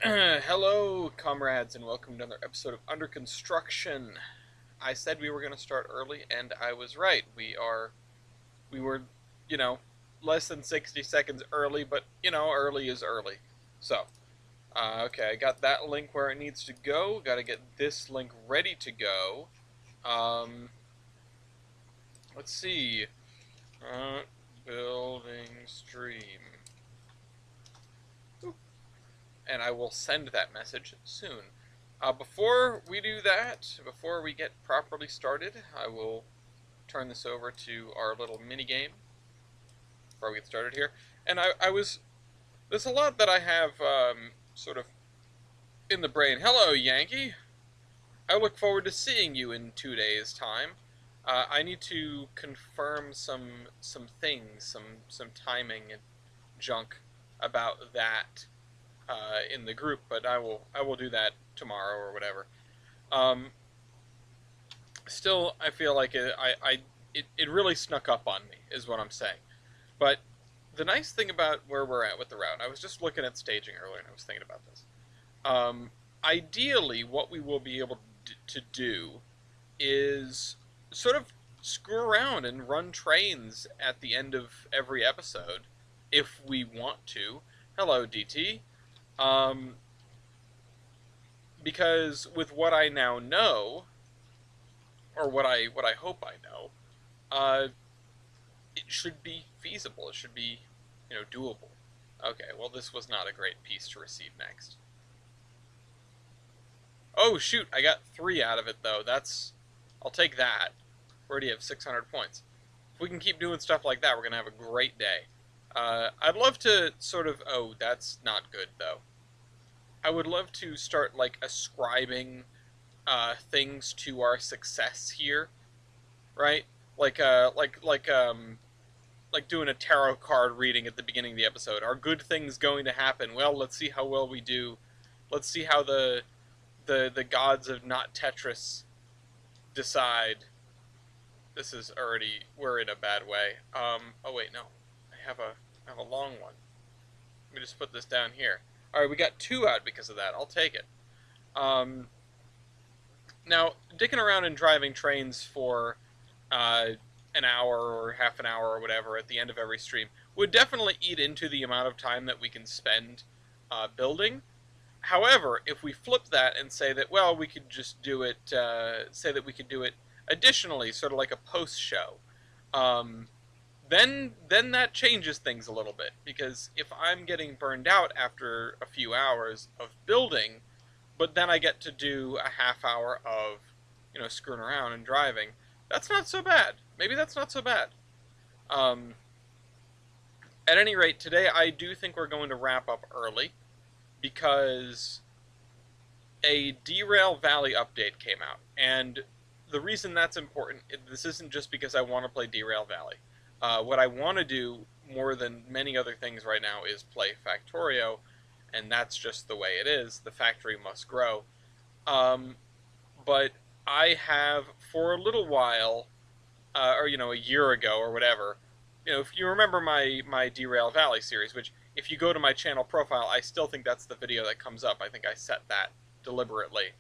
Hello, comrades, and welcome to another episode of Under Construction. I said we were going to start early, and I was right. We were, you know, less than 60 seconds early, but, early is early. So, okay, I got that link where it needs to go. Got to get this link ready to go. Um, let's see. Building stream. And I will send that message soon. Before we do that, before we get properly started, I will turn this over to our little mini game before we get started here. And there's a lot that I have sort of in the brain. Hello, Yankee. I look forward to seeing you in 2 days' time. I need to confirm some things, some timing and junk about that in the group, but I will do that tomorrow or whatever. Still, I feel like it really snuck up on me, is what I'm saying. But the nice thing about where we're at with the route, I was just looking at staging earlier, and I was thinking about this. Ideally, what we will be able to do is sort of screw around and run trains at the end of every episode, if we want to. Hello, DT. Because with what I now know, or what I hope I know, it should be feasible. It should be, doable. Okay, well, this was not a great piece to receive next. Oh, shoot, I got 3 out of it, though. I'll take that. We already have 600 points. If we can keep doing stuff like that, we're going to have a great day. I'd love to sort of... Oh, that's not good, though. I would love to start, like, ascribing things to our success here, right? Like doing a tarot card reading at the beginning of the episode. Are good things going to happen? Well, let's see how well we do. Let's see how the gods of not Tetris decide. This is already... We're in a bad way. Oh, wait, no. I have a long one. Let me just put this down here. Alright, we got 2 out because of that. I'll take it. Now, dicking around and driving trains for an hour or half an hour or whatever at the end of every stream would definitely eat into the amount of time that we can spend building. However, if we flip that and say that, well, we could just do it, say that we could do it additionally, sort of like a post-show, then that changes things a little bit, because if I'm getting burned out after a few hours of building, but then I get to do a half hour of, screwing around and driving, that's not so bad. Maybe that's not so bad. At any rate, today I do think we're going to wrap up early, because a Derail Valley update came out, and the reason that's important, this isn't just because I want to play Derail Valley. What I want to do more than many other things right now is play Factorio, and that's just the way it is. The factory must grow. But I have, for a little while, or, a year ago or whatever, if you remember my Derail Valley series, which, if you go to my channel profile, I still think that's the video that comes up. I think I set that deliberately,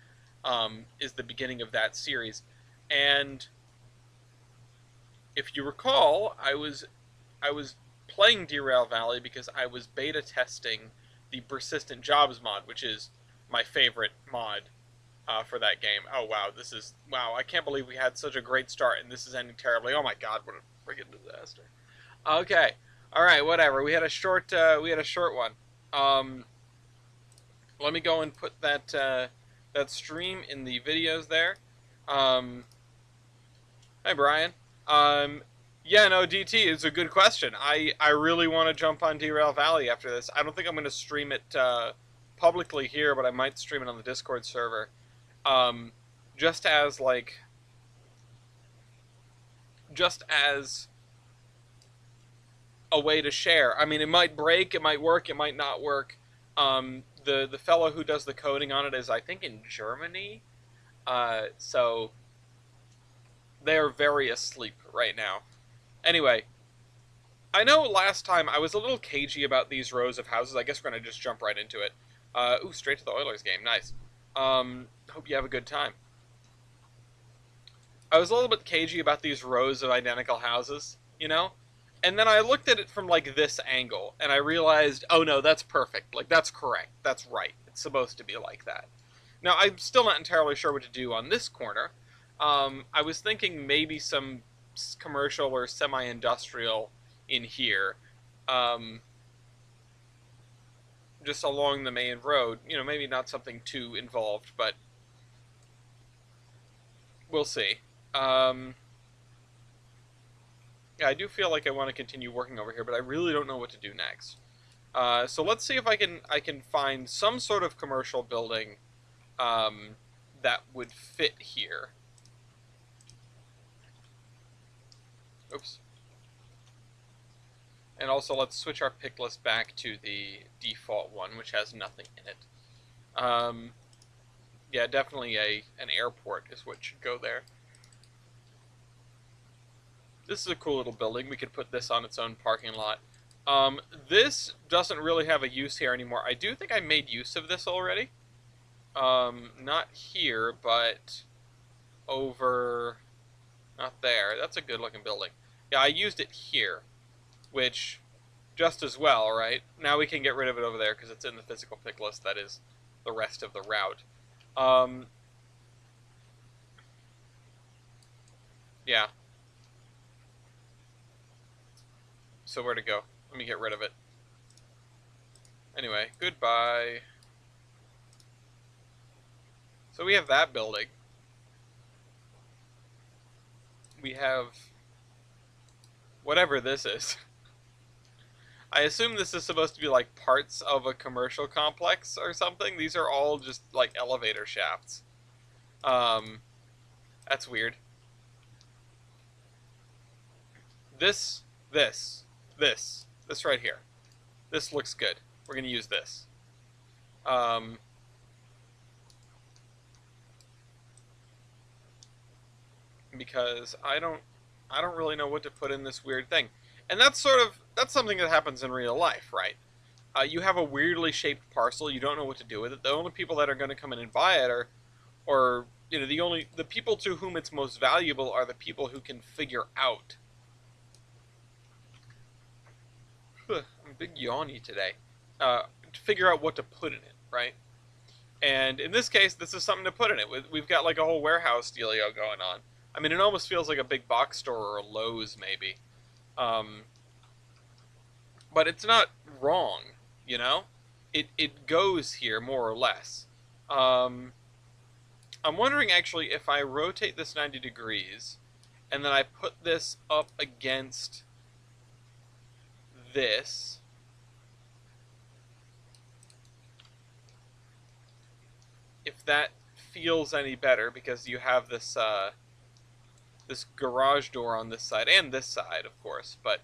is the beginning of that series. And if you recall, I was playing Derail Valley because I was beta testing the Persistent Jobs mod, which is my favorite mod for that game. Oh, wow, wow, I can't believe we had such a great start, and this is ending terribly. Oh my god, what a friggin' disaster. Okay, alright, whatever, we had a short one. Let me go and put that stream in the videos there. Hi, Brian. Yeah, no, DT is a good question. I really want to jump on Derail Valley after this. I don't think I'm going to stream it publicly here, but I might stream it on the Discord server. Just as a way to share. I mean, it might break, it might work, it might not work. The fellow who does the coding on it is, I think, in Germany. So they're very asleep right now. Anyway, I know last time I was a little cagey about these rows of houses. I guess we're going to just jump right into it. Ooh, straight to the Oilers game. Nice. Hope you have a good time. I was a little bit cagey about these rows of identical houses, you know? And then I looked at it from like this angle, and I realized, oh no, that's perfect. Like, that's correct. That's right. It's supposed to be like that. Now, I'm still not entirely sure what to do on this corner. I was thinking maybe some commercial or semi-industrial in here, um, just along the main road. You know, maybe not something too involved, but we'll see. Yeah, I do feel like I want to continue working over here, but I really don't know what to do next. So let's see if I can find some sort of commercial building that would fit here. Oops. And also, let's switch our pick list back to the default one, which has nothing in it. Yeah, definitely an airport is what should go there. This is a cool little building. We could put this on its own parking lot. This doesn't really have a use here anymore. I do think I made use of this already. Not here, but over... Not there. That's a good looking building. Yeah, I used it here, which just as well, right? Now we can get rid of it over there because it's in the physical pick list. That is the rest of the route. Yeah. So where to go? Let me get rid of it. Anyway, goodbye. So we have that building. We have whatever this is. I assume this is supposed to be like parts of a commercial complex or something. These are all just like elevator shafts. That's weird. This right here. This looks good. We're gonna use this. Because I don't really know what to put in this weird thing. And that's something that happens in real life, right? You have a weirdly shaped parcel, you don't know what to do with it. The only people that are going to come in and buy it or you know, the people to whom it's most valuable are the people who can figure out. I'm a big yawny today. To figure out what to put in it, right? And in this case, this is something to put in it. We've got like a whole warehouse dealio going on. I mean, it almost feels like a big box store or a Lowe's, maybe. But it's not wrong, you know? It goes here, more or less. I'm wondering, actually, if I rotate this 90 degrees, and then I put this up against this, if that feels any better, because you have this, this garage door on this side, and this side, of course, but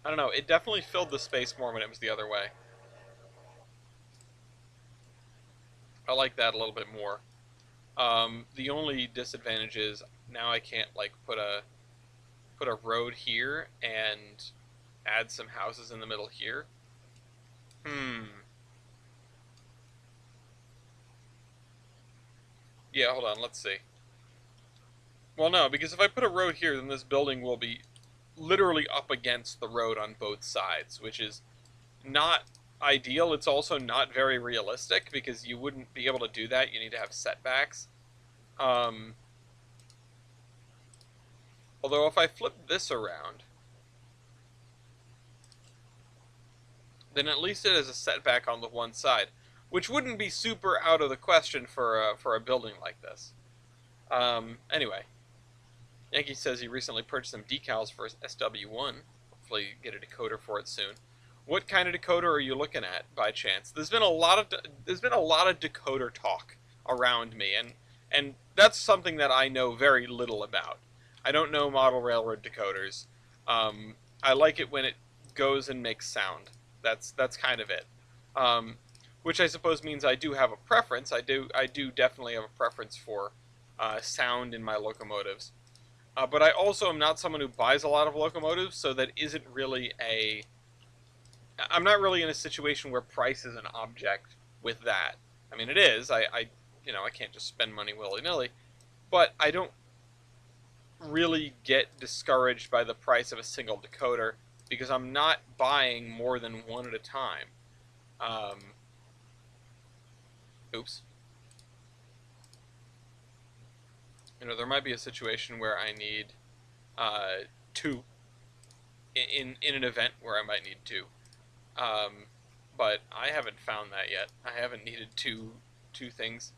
I don't know, it definitely filled the space more when it was the other way. I like that a little bit more. The only disadvantage is now I can't like put a road here and add some houses in the middle here. Yeah, hold on, let's see. Well, no, because if I put a road here, then this building will be literally up against the road on both sides, which is not ideal. It's also not very realistic, because you wouldn't be able to do that. You need to have setbacks. Although if I flip this around, then at least it has a setback on the one side, which wouldn't be super out of the question for a building like this. Anyway, Yankee says he recently purchased some decals for his SW1. Hopefully get a decoder for it soon. What kind of decoder are you looking at, by chance? There's been a lot of decoder talk around me, and that's something that I know very little about. I don't know model railroad decoders. I like it when it goes and makes sound. That's kind of it. Which I suppose means I do have a preference. I do definitely have a preference for sound in my locomotives. But I also am not someone who buys a lot of locomotives, so that isn't really a I'm not really in a situation where price is an object with that. I mean, it is. I can't just spend money willy nilly, but I don't really get discouraged by the price of a single decoder because I'm not buying more than one at a time. Um, oops. There might be a situation where I need two in an event where I might need two. But I haven't found that yet. I haven't needed two things.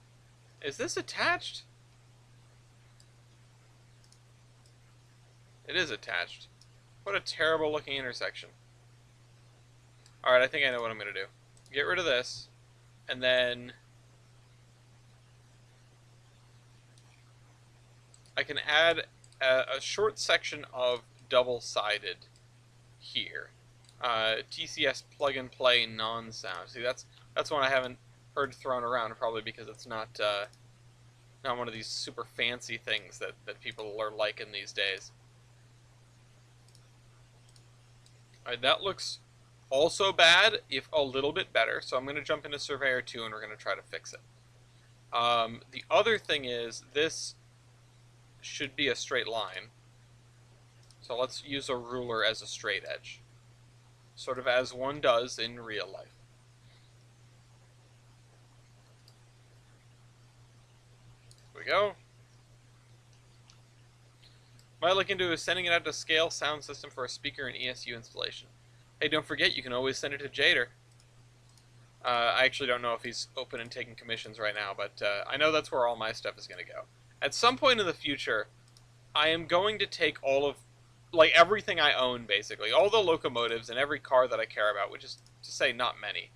Is this attached? It is attached. What a terrible looking intersection. Alright, I think I know what I'm going to do. Get rid of this, and then I can add a short section of double-sided here. TCS plug-and-play non-sound. See, that's one I haven't heard thrown around, probably because it's not one of these super fancy things that people are liking these days. Alright, that looks also bad, if a little bit better, so I'm going to jump into Surveyor 2 and we're going to try to fix it. The other thing is, this should be a straight line. So let's use a ruler as a straight edge. Sort of as one does in real life. Here we go. Might look into sending it out to scale sound system for a speaker and ESU installation. Hey, don't forget, you can always send it to Jader. I actually don't know if he's open and taking commissions right now, but I know that's where all my stuff is going to go. At some point in the future, I am going to take all of, like, everything I own, basically, all the locomotives and every car that I care about, which is to say not many,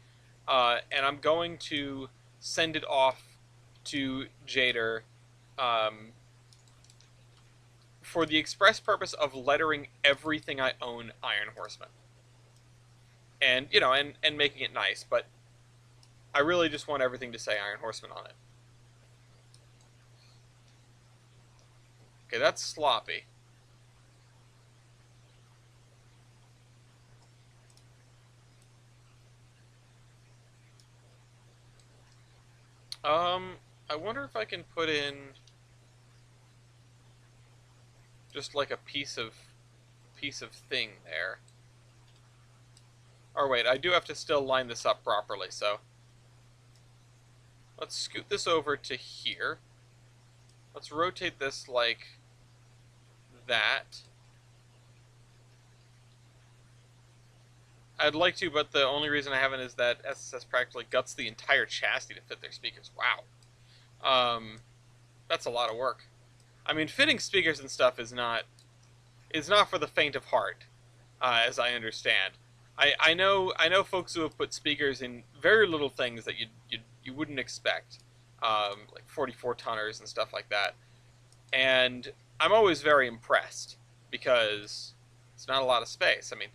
and I'm going to send it off to Jader for the express purpose of lettering everything I own Iron Horseman. And, and making it nice, but I really just want everything to say Iron Horseman on it. Okay, that's sloppy. I wonder if I can put in just like a piece of thing there. Or wait, I do have to still line this up properly, so let's scoot this over to here. Let's rotate this like that. I'd like to, but the only reason I haven't is that SSS practically guts the entire chassis to fit their speakers. Wow. That's a lot of work. I mean, fitting speakers and stuff is not for the faint of heart, as I understand. I know folks who have put speakers in very little things that you wouldn't expect, like 44-tonners and stuff like that. And I'm always very impressed because it's not a lot of space. I mean,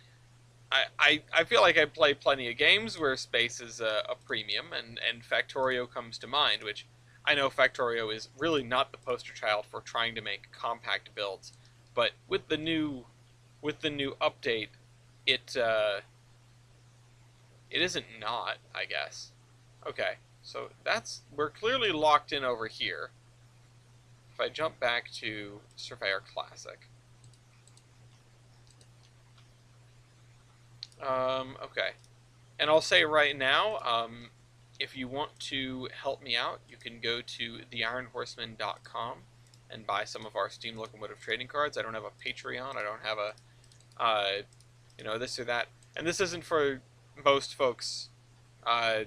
I feel like I play plenty of games where space is a premium, and Factorio comes to mind, which I know Factorio is really not the poster child for trying to make compact builds, but with the new update, it isn't not, I guess. Okay, so we're clearly locked in over here. If I jump back to Surveyor Classic. Okay. And I'll say right now, if you want to help me out, you can go to theironhorseman.com and buy some of our steam locomotive trading cards. I don't have a Patreon. I don't have a, this or that. And this isn't for most folks, I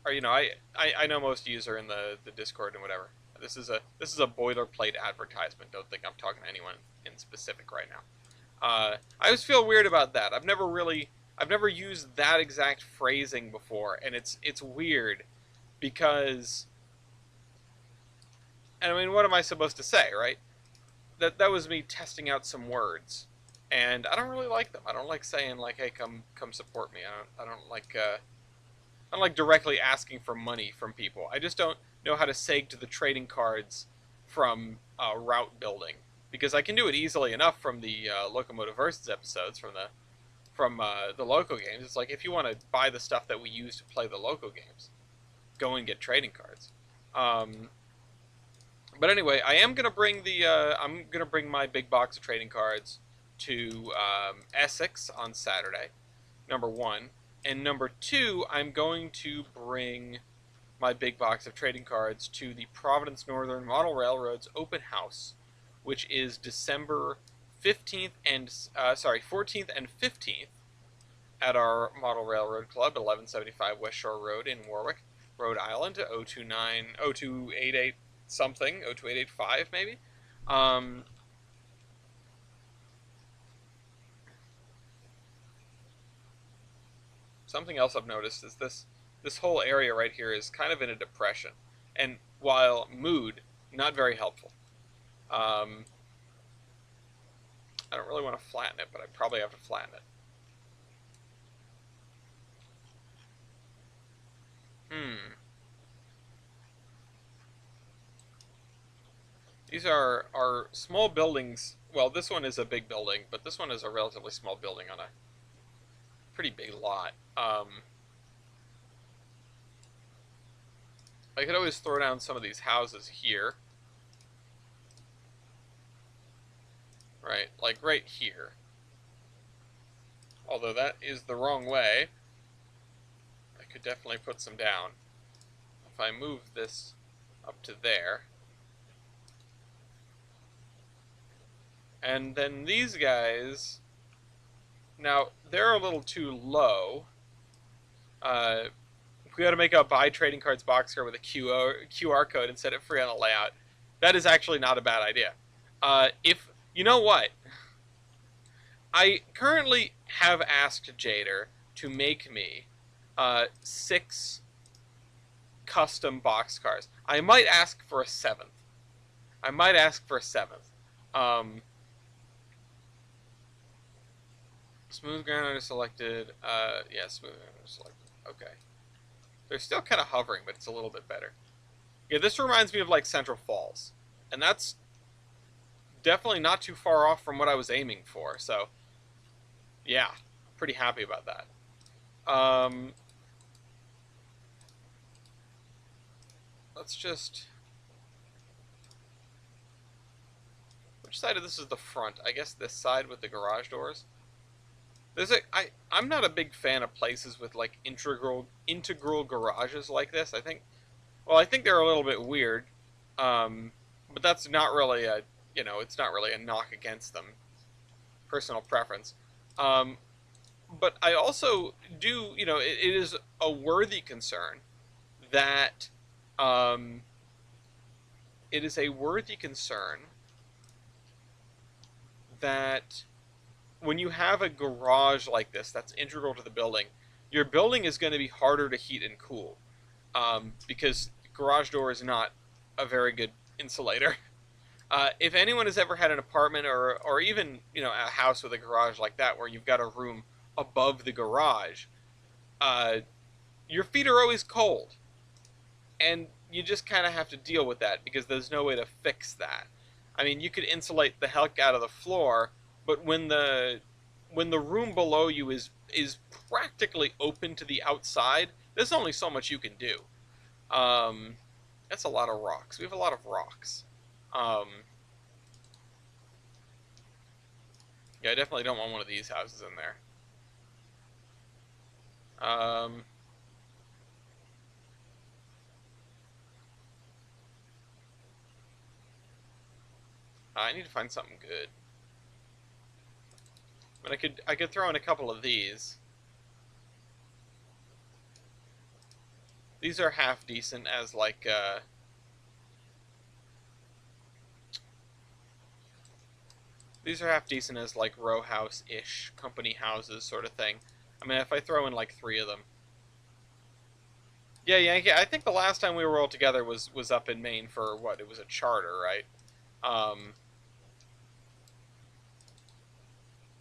know most of you are in the Discord and whatever. This is a boilerplate advertisement. Don't think I'm talking to anyone in specific right now. I always feel weird about that. I've never used that exact phrasing before, and it's weird because, and I mean, what am I supposed to say, right? That was me testing out some words, and I don't really like them. I don't like saying like, "Hey, come support me." I don't like directly asking for money from people. I just don't know how to seg to the trading cards from route building, because I can do it easily enough from the Locomotive Versus episodes from the from the local games. It's like if you want to buy the stuff that we use to play the local games, go and get trading cards. But anyway, I am gonna bring the I'm gonna bring my big box of trading cards to Essex on Saturday. Number one, and number two, I'm going to bring my big box of trading cards to the Providence Northern Model Railroad's open house, which is December 15th and 14th and 15th at our Model Railroad Club, 1175 West Shore Road in Warwick, Rhode Island, 02888 something, 02885 maybe. Something else I've noticed is this whole area right here is kind of in a depression, and while mood, not very helpful. I don't really want to flatten it, but I probably have to flatten it. These are small buildings. Well, this one is a big building, but this one is a relatively small building on a pretty big lot. I could always throw down some of these houses here. Right, like right here. Although that is the wrong way. I could definitely put some down. If I move this up to there. And then these guys, now they're a little too low. If we got to make a buy trading cards box here with a QR code and set it free on the layout, that is actually not a bad idea. If you know what, I currently have asked Jader to make me 6 custom box cars. I might ask for a 7th. Smooth ground under selected. Yeah, smooth ground under selected. Okay. They're still kind of hovering, but it's a little bit better. Yeah, this reminds me of like Central Falls, and that's definitely not too far off from what I was aiming for. So, yeah, pretty happy about that. Let's just. Which side of this is the front? I guess this side with the garage doors. I'm not a big fan of places with like integral garages like this. I think they're a little bit weird, but that's not really it's not really a knock against them. Personal preference, but I also do, it is a worthy concern that it is a worthy concern that when you have a garage like this that's integral to the building, your building is going to be harder to heat and cool, because garage door is not a very good insulator. If anyone has ever had an apartment or even a house with a garage like that where you've got a room above the garage, your feet are always cold, and you just kind of have to deal with that because there's no way to fix that. I mean, you could insulate the heck out of the floor, but when the room below you is practically open to the outside, there's only so much you can do. That's a lot of rocks. We have a lot of rocks. Yeah, I definitely don't want one of these houses in there. I need to find something good. But I could throw in a couple of these. These are half decent as like these are half decent as like row house-ish company houses sort of thing. I mean, if I throw in like 3 of them. Yeah. I think the last time we were all together was up in Maine for what? It was a charter, right?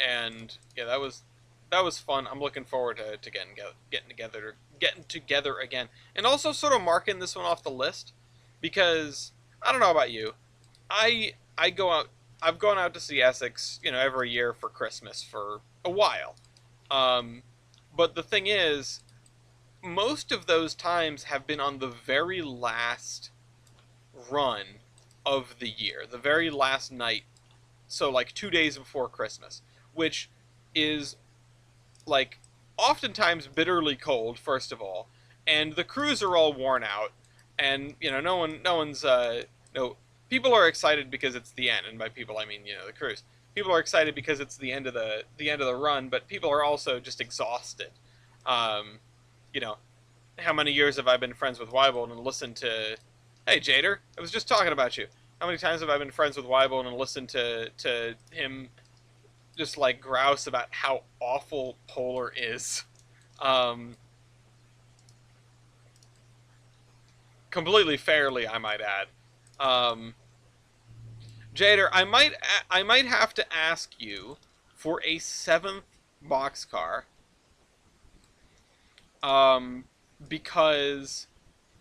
And yeah, that was fun. I'm looking forward to getting together again, and also sort of marking this one off the list because I don't know about you, I go out. I've gone out to see Essex, every year for Christmas for a while, Um, but the thing is, most of those times have been on the very last run of the year, the very last night. So like 2 days before Christmas, which is like oftentimes bitterly cold, first of all, and the crews are all worn out, and no one's no people are excited because it's the end, and by people I mean the crews. People are excited because it's the end of the run, but people are also just exhausted. Um, you know, how many years have I been friends with Weibold and listened to? Hey, Jader, I was just talking about you. How many times have I been friends with Weibold and listened to him just like grouse about how awful Polar is? Um, Completely fairly, I might add. Um, Jader, I might have to ask you for a seventh boxcar, um, because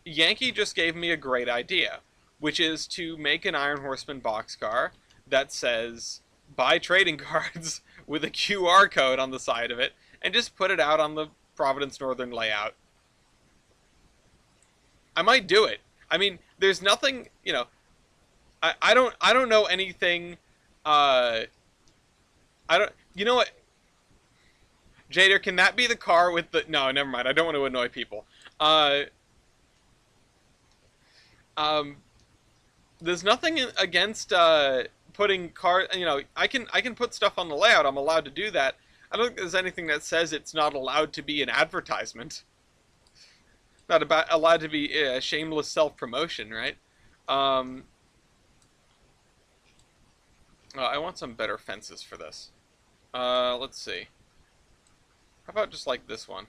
Yankee just gave me a great idea, which is to make an Iron Horseman boxcar that says buy trading cards with a QR code on the side of it, and just put it out on the Providence Northern layout. I might do it. I mean, there's nothing, I don't know anything. Uh, I don't. You know what, Jader? Can that be the car with the? No, never mind. I don't want to annoy people. Uh, um, there's nothing against putting car. I can put stuff on the layout. I'm allowed to do that. I don't think there's anything that says it's not allowed to be an advertisement. Not about allowed to be shameless self promotion, right? Um, I want some better fences for this. Let's see. How about just like this one?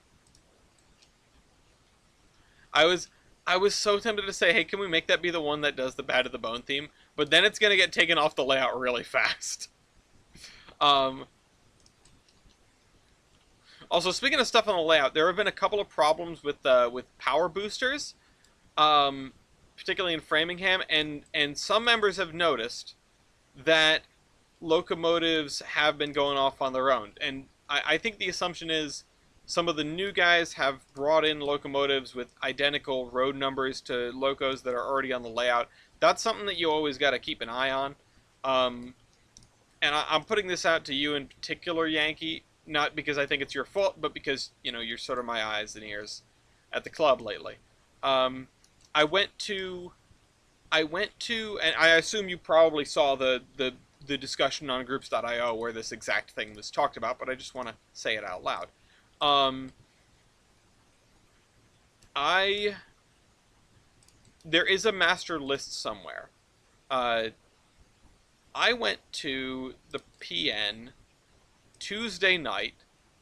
I was I was so tempted to say, hey, can we make that be the one that does the Bad to the Bone theme? But then it's gonna get taken off the layout really fast. Um, Also, speaking of stuff on the layout, there have been a couple of problems with power boosters, um, particularly in Framingham, and some members have noticed that locomotives have been going off on their own. And I think the assumption is some of the new guys have brought in locomotives with identical road numbers to locos that are already on the layout. That's something that you always got to keep an eye on. Um, and I'm putting this out to you in particular, Yankee, not because I think it's your fault, but because you're sort of my eyes and ears at the club lately. Um, I went to, and I assume you probably saw the discussion on groups.io where this exact thing was talked about, but I just want to say it out loud. Um, I There is a master list somewhere. Uh, I went to the PN Tuesday night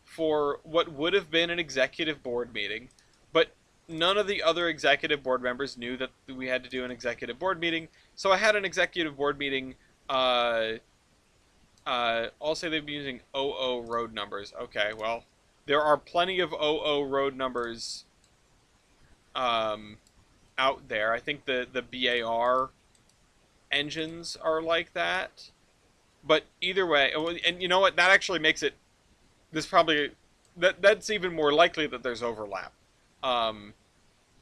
for what would have been an executive board meeting, but none of the other executive board members knew that we had to do an executive board meeting. So I had an executive board meeting. I'll say they've been using OO road numbers. Okay, well, there are plenty of OO road numbers um, out there. I think the BAR engines are like that. But either way, and you know what? That actually makes it. This probably that's even more likely that there's overlap. Um,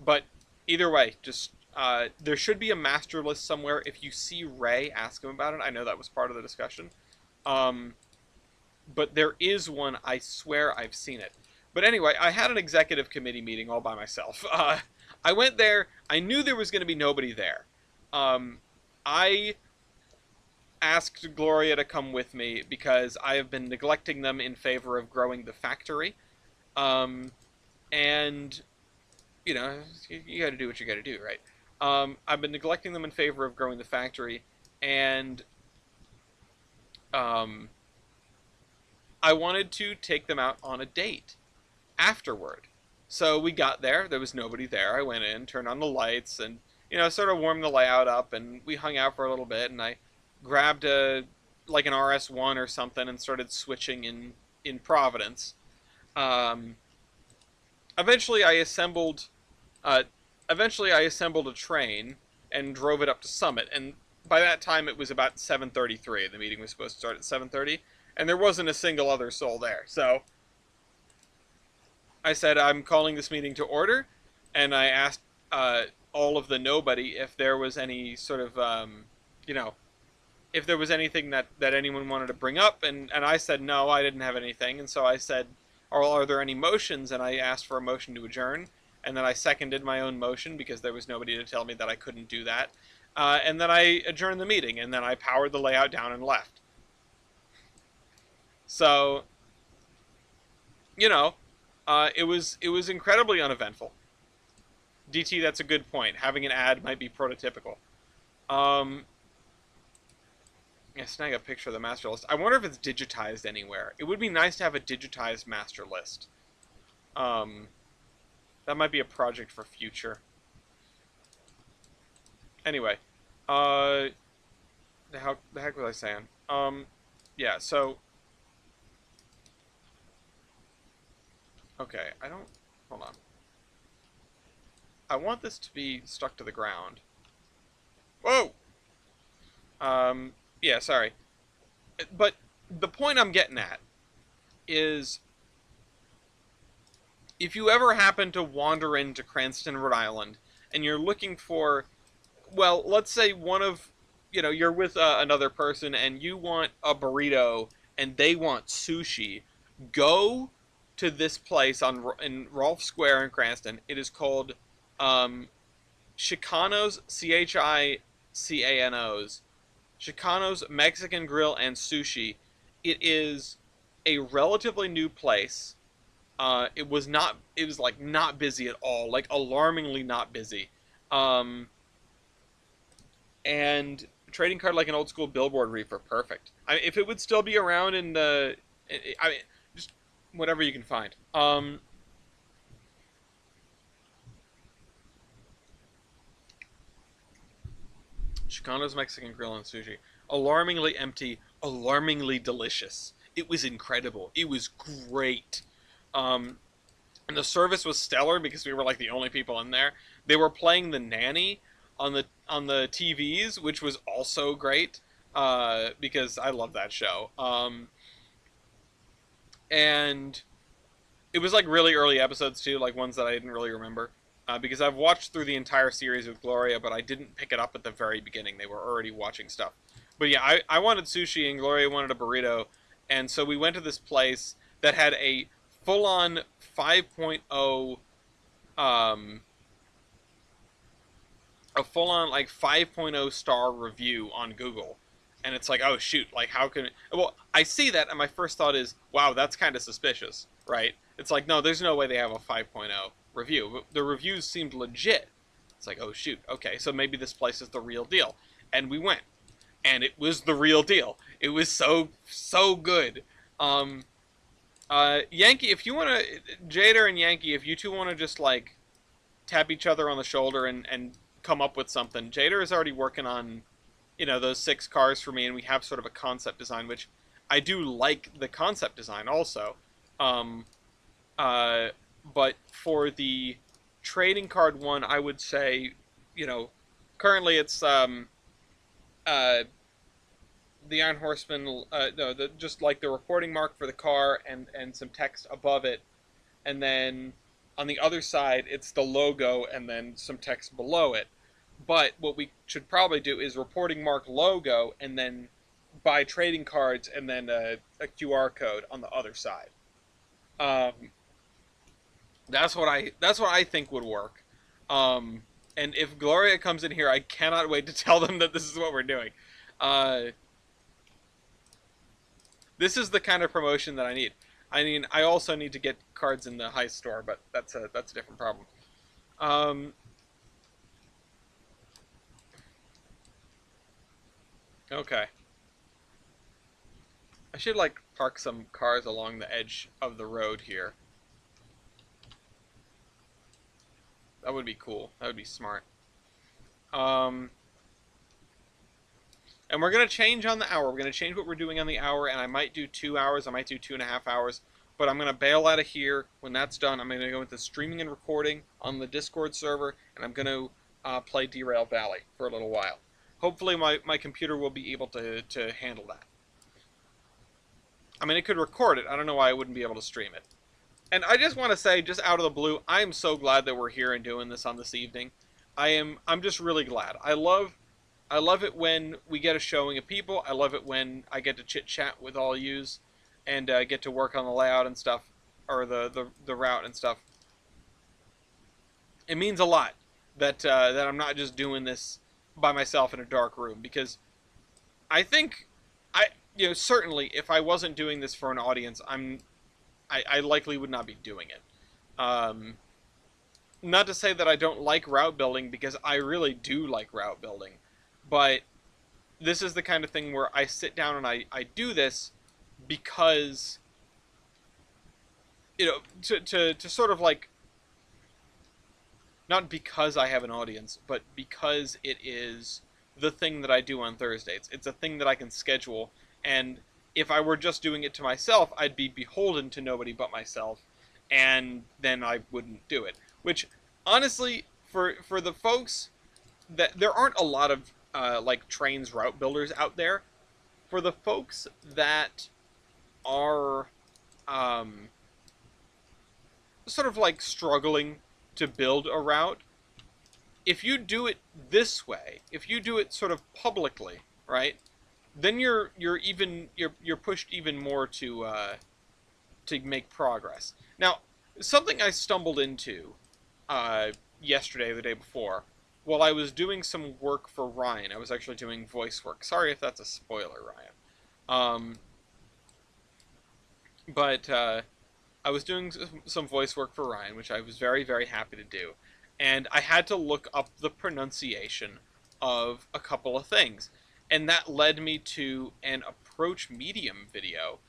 but either way, just there should be a master list somewhere. If you see Ray, ask him about it. I know that was part of the discussion. Um, but there is one. I swear I've seen it. But anyway, I had an executive committee meeting all by myself. I went there. I knew there was going to be nobody there. I asked Gloria to come with me because I have been neglecting them in favor of growing the factory. Um, and, you got to do what you got to do, right? I've been neglecting them in favor of growing the factory, and um, I wanted to take them out on a date afterward. So we got there. There was nobody there. I went in, turned on the lights, and sort of warmed the layout up, and we hung out for a little bit. And I grabbed an RS1 or something and started switching in Providence. Um, eventually, I assembled. Uh, Eventually, I assembled a train and drove it up to Summit. And by that time, it was about 7:33. The meeting was supposed to start at 7:30, and there wasn't a single other soul there. So I said I'm calling this meeting to order, and I asked all of the nobody if there was any sort of you know, if there was anything that anyone wanted to bring up, and I said no, I didn't have anything, and so I said, are there any motions? And I asked for a motion to adjourn, and then I seconded my own motion because there was nobody to tell me that I couldn't do that, and then I adjourned the meeting, and then I powered the layout down and left. So, you know, it was incredibly uneventful. DT, that's a good point. Having an ad might be prototypical. Um, Yeah, snag a picture of the master list. I wonder if it's digitized anywhere. It would be nice to have a digitized master list. Um, that might be a project for future. Anyway, the heck was I saying? Yeah. So, okay, I don't. Hold on. I want this to be stuck to the ground. Whoa. Yeah. Sorry, but the point I'm getting at is if you ever happen to wander into Cranston, Rhode Island, and you're looking for, well, let's say you're with another person and you want a burrito and they want sushi, go to this place in Rolfe Square in Cranston. It is called um, Chicanos, Chicanos, Chicanos Mexican Grill and Sushi. It is a relatively new place. It was not. It was like not busy at all, like alarmingly not busy. Um, and trading card like an old school billboard reefer, perfect. If it would still be around in the, I mean, just whatever you can find. Chicano's Mexican Grill and Sushi, alarmingly empty, alarmingly delicious. It was incredible. It was great. Um, and the service was stellar because we were like the only people in there. They were playing The Nanny on the TVs, which was also great because I love that show. And it was like really early episodes too, like ones that I didn't really remember. Because I've watched through the entire series with Gloria, but I didn't pick it up at the very beginning. They were already watching stuff. But yeah, I wanted sushi and Gloria wanted a burrito, and so we went to this place that had a full-on 5.0 um, a full-on like 5.0 star review on Google. And it's like, oh shoot, like how can well, I see that and my first thought is, wow, that's kind of suspicious, right? It's like, no, there's no way they have a 5.0 review. But the reviews seemed legit. It's like, oh shoot, okay, so maybe this place is the real deal. And we went, and it was the real deal. It was so good. Um, Yankee, if you want to, Jader and Yankee, if you two want to just like tap each other on the shoulder and come up with something. Jader is already working on, those 6 cars for me, and we have sort of a concept design, which I do like the concept design also. Um, but for the trading card one, I would say, currently it's the Iron Horseman, no, just like the reporting mark for the car and some text above it, and then on the other side it's the logo and then some text below it. But what we should probably do is reporting mark logo and then buy trading cards and then a QR code on the other side. Um, that's what I think would work. Um, and if Gloria comes in here, I cannot wait to tell them that this is what we're doing. Uh, this is the kind of promotion that I need. I mean, I also need to get cards in the high store, but that's a different problem. Um, okay. I should like park some cars along the edge of the road here. That would be cool. That would be smart. Um, and we're gonna change on the hour. We're gonna change what we're doing on the hour, and I might do 2 hours. I might do 2.5 hours. But I'm gonna bail out of here when that's done. I'm gonna go into streaming and recording on the Discord server, and I'm gonna play Derail Valley for a little while. Hopefully, my computer will be able to handle that. I mean, it could record it. I don't know why I wouldn't be able to stream it. And I just want to say, just out of the blue, I am so glad that we're here and doing this on this evening. I'm just really glad. I love it when we get a showing of people. I love it when I get to chit chat with all yous, and get to work on the layout and stuff, or the route and stuff. It means a lot that I'm not just doing this by myself in a dark room, because I think I certainly if I wasn't doing this for an audience, I likely would not be doing it. Um, Not to say that I don't like route building, because I really do like route building, but this is the kind of thing where I sit down and I do this because to sort of like, not because I have an audience, but because it is the thing that I do on Thursdays. It's a thing that I can schedule, and if I were just doing it to myself, I'd be beholden to nobody but myself, and then I wouldn't do it. Which, honestly, for the folks that there aren't a lot of like Trainz route builders out there, for the folks that are um, sort of like struggling to build a route, if you do it this way, if you do it sort of publicly, right, then you're pushed even more to make progress. Now, something I stumbled into yesterday, or the day before, while I was doing some work for Ryan. I was actually doing voice work. Sorry if that's a spoiler, Ryan. But I was doing some voice work for Ryan, which I was very, very happy to do. And I had to look up the pronunciation of a couple of things. And that led me to an approach medium video.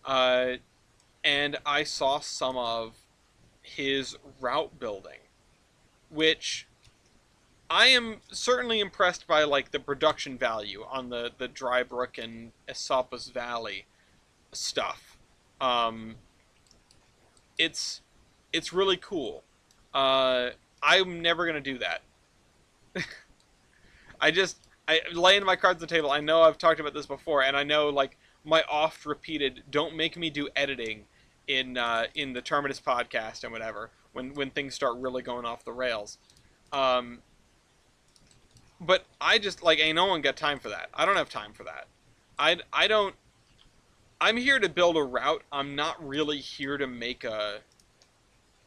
And I saw some of his route building, which I am certainly impressed by, like the production value on the Drybrook and Esopus Valley stuff. Um, it's really cool. Uh, I'm never gonna do that. I laying my cards on the table. I know I've talked about this before, and I know like my oft repeated "don't make me do editing" in the Terminus podcast and whatever when things start really going off the rails. Um, but I just like ain't no one got time for that. I don't have time for that. I don't. I'm here to build a route. I'm not really here to make a.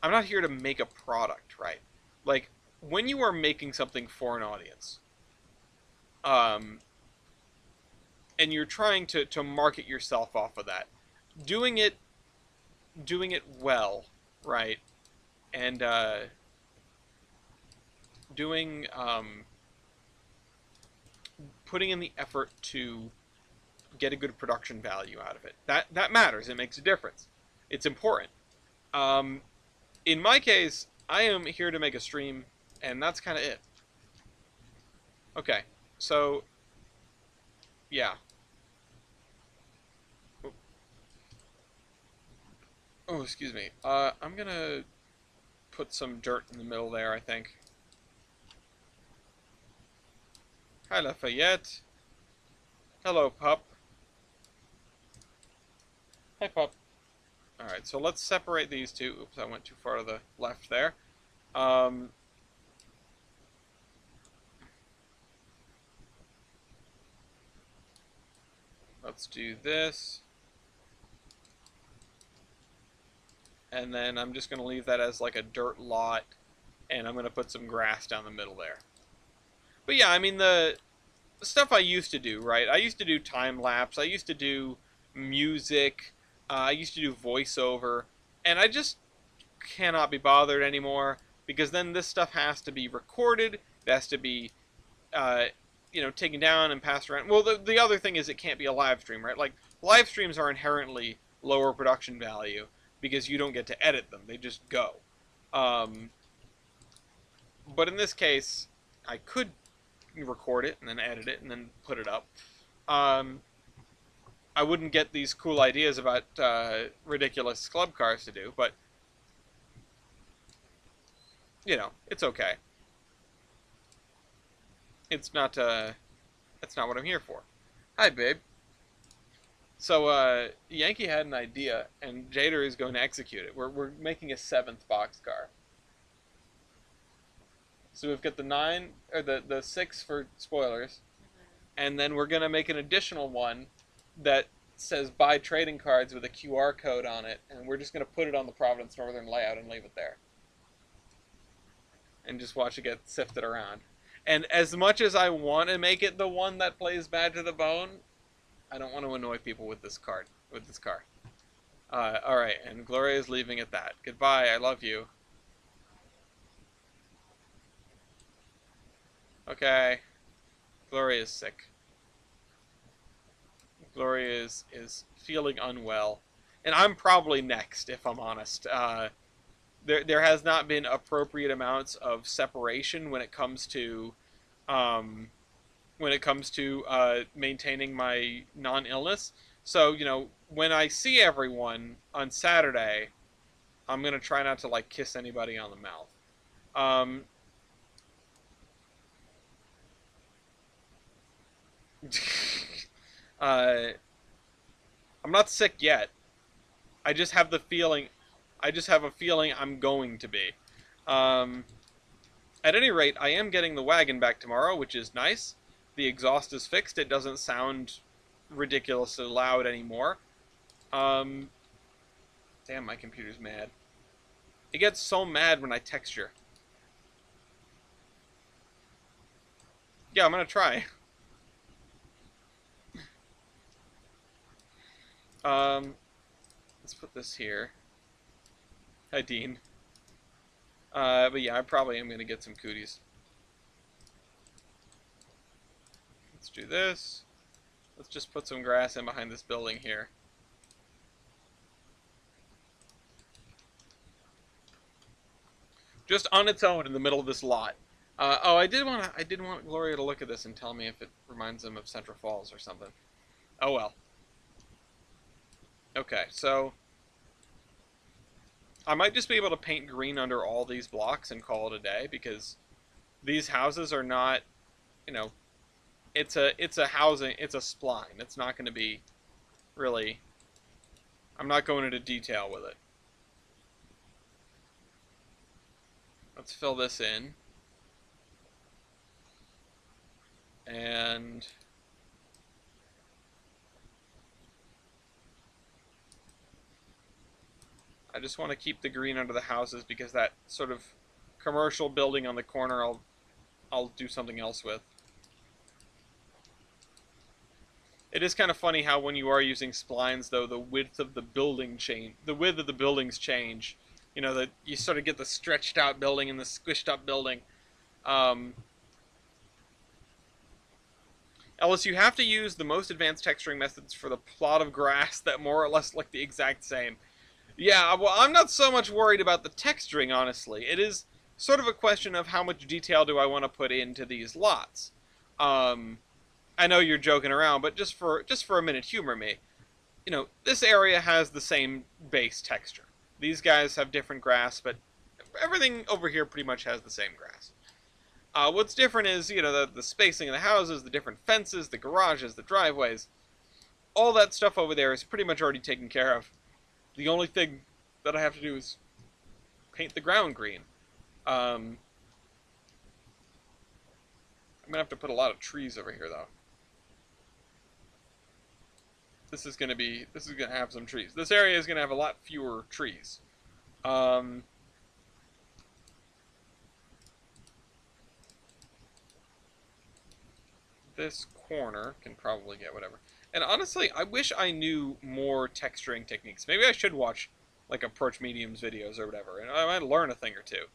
I'm not here to make a product, right? Like when you are making something for an audience, um, and you're trying to market yourself off of that, doing it doing it well, right? And doing putting in the effort to get a good production value out of it. That matters. It makes a difference. It's important. Um, in my case, I am here to make a stream, and that's kind of it. Okay, so yeah. Oh, excuse me. I'm gonna put some dirt in the middle there, I think. Hi, Lafayette. Hello, pup. Hi, pup. Alright, so let's separate these two. Oops, I went too far to the left there. Um, let's do this. And then I'm just going to leave that as like a dirt lot. And I'm going to put some grass down the middle there. But yeah, I mean, the stuff I used to do, right? I used to do time-lapse. I used to do music. I used to do voiceover. And I just cannot be bothered anymore, because then this stuff has to be recorded. It has to be, uh, taken down and passed around. Well, the other thing is it can't be a live stream, right? Like, live streams are inherently lower production value because you don't get to edit them. They just go. Um, but in this case, I could record it and then edit it and then put it up. Um, I wouldn't get these cool ideas about ridiculous club cars to do, but it's okay. It's not. That's not what I'm here for. Hi, babe. So, Yankee had an idea, and Jader is going to execute it. We're making a seventh boxcar. So we've got the nine, or the six for spoilers, and then we're going to make an additional one that says buy trading cards with a QR code on it, and we're just going to put it on the Providence Northern layout and leave it there. And just watch it get sifted around. And as much as I want to make it the one that plays Bad to the Bone, I don't want to annoy people with this card, with this car. Alright, and Gloria is leaving at that. Goodbye, I love you. Okay. Gloria is sick. Gloria is feeling unwell. And I'm probably next, if I'm honest. There has not been appropriate amounts of separation when it comes to maintaining my non-illness. So, you know, when I see everyone on Saturday, I'm gonna try not to like kiss anybody on the mouth. Um, uh, I'm not sick yet. I just have the feeling. I just have a feeling I'm going to be. Um, at any rate, I am getting the wagon back tomorrow, which is nice. The exhaust is fixed. It doesn't sound ridiculously loud anymore. Damn, my computer's mad. It gets so mad when I texture. Yeah, I'm gonna try. Let's put this here. Hi, Dean. But yeah, I probably am gonna get some cooties. Let's do this. Let's just put some grass in behind this building here. Just on its own in the middle of this lot. Oh, I did want Gloria to look at this and tell me if it reminds them of Central Falls or something. Oh well. Okay, so I might just be able to paint green under all these blocks and call it a day, because these houses are not, you know, it's a housing, it's a spline. It's not going to be really, I'm not going into detail with it. Let's fill this in. And I just want to keep the green under the houses because that sort of commercial building on the corner I'll do something else with. It is kind of funny how when you are using splines, though, the width of the building change, the width of the buildings change. You know, that you sort of get the stretched out building and the squished up building. Ellis, you have to use the most advanced texturing methods for the plot of grass that more or less look the exact same. Yeah, well, I'm not so much worried about the texturing, honestly. It is sort of a question of how much detail do I want to put into these lots. I know you're joking around, but just for a minute, humor me. You know, this area has the same base texture. These guys have different grass, but everything over here pretty much has the same grass. What's different is, you know, the spacing of the houses, the different fences, the garages, the driveways. All that stuff over there is pretty much already taken care of. The only thing that I have to do is paint the ground green. I'm gonna have to put a lot of trees over here, though. This is gonna have some trees. This area is gonna have a lot fewer trees. This corner can probably get whatever. And honestly, I wish I knew more texturing techniques. Maybe I should watch like Approach Mediums videos or whatever, and I might learn a thing or two.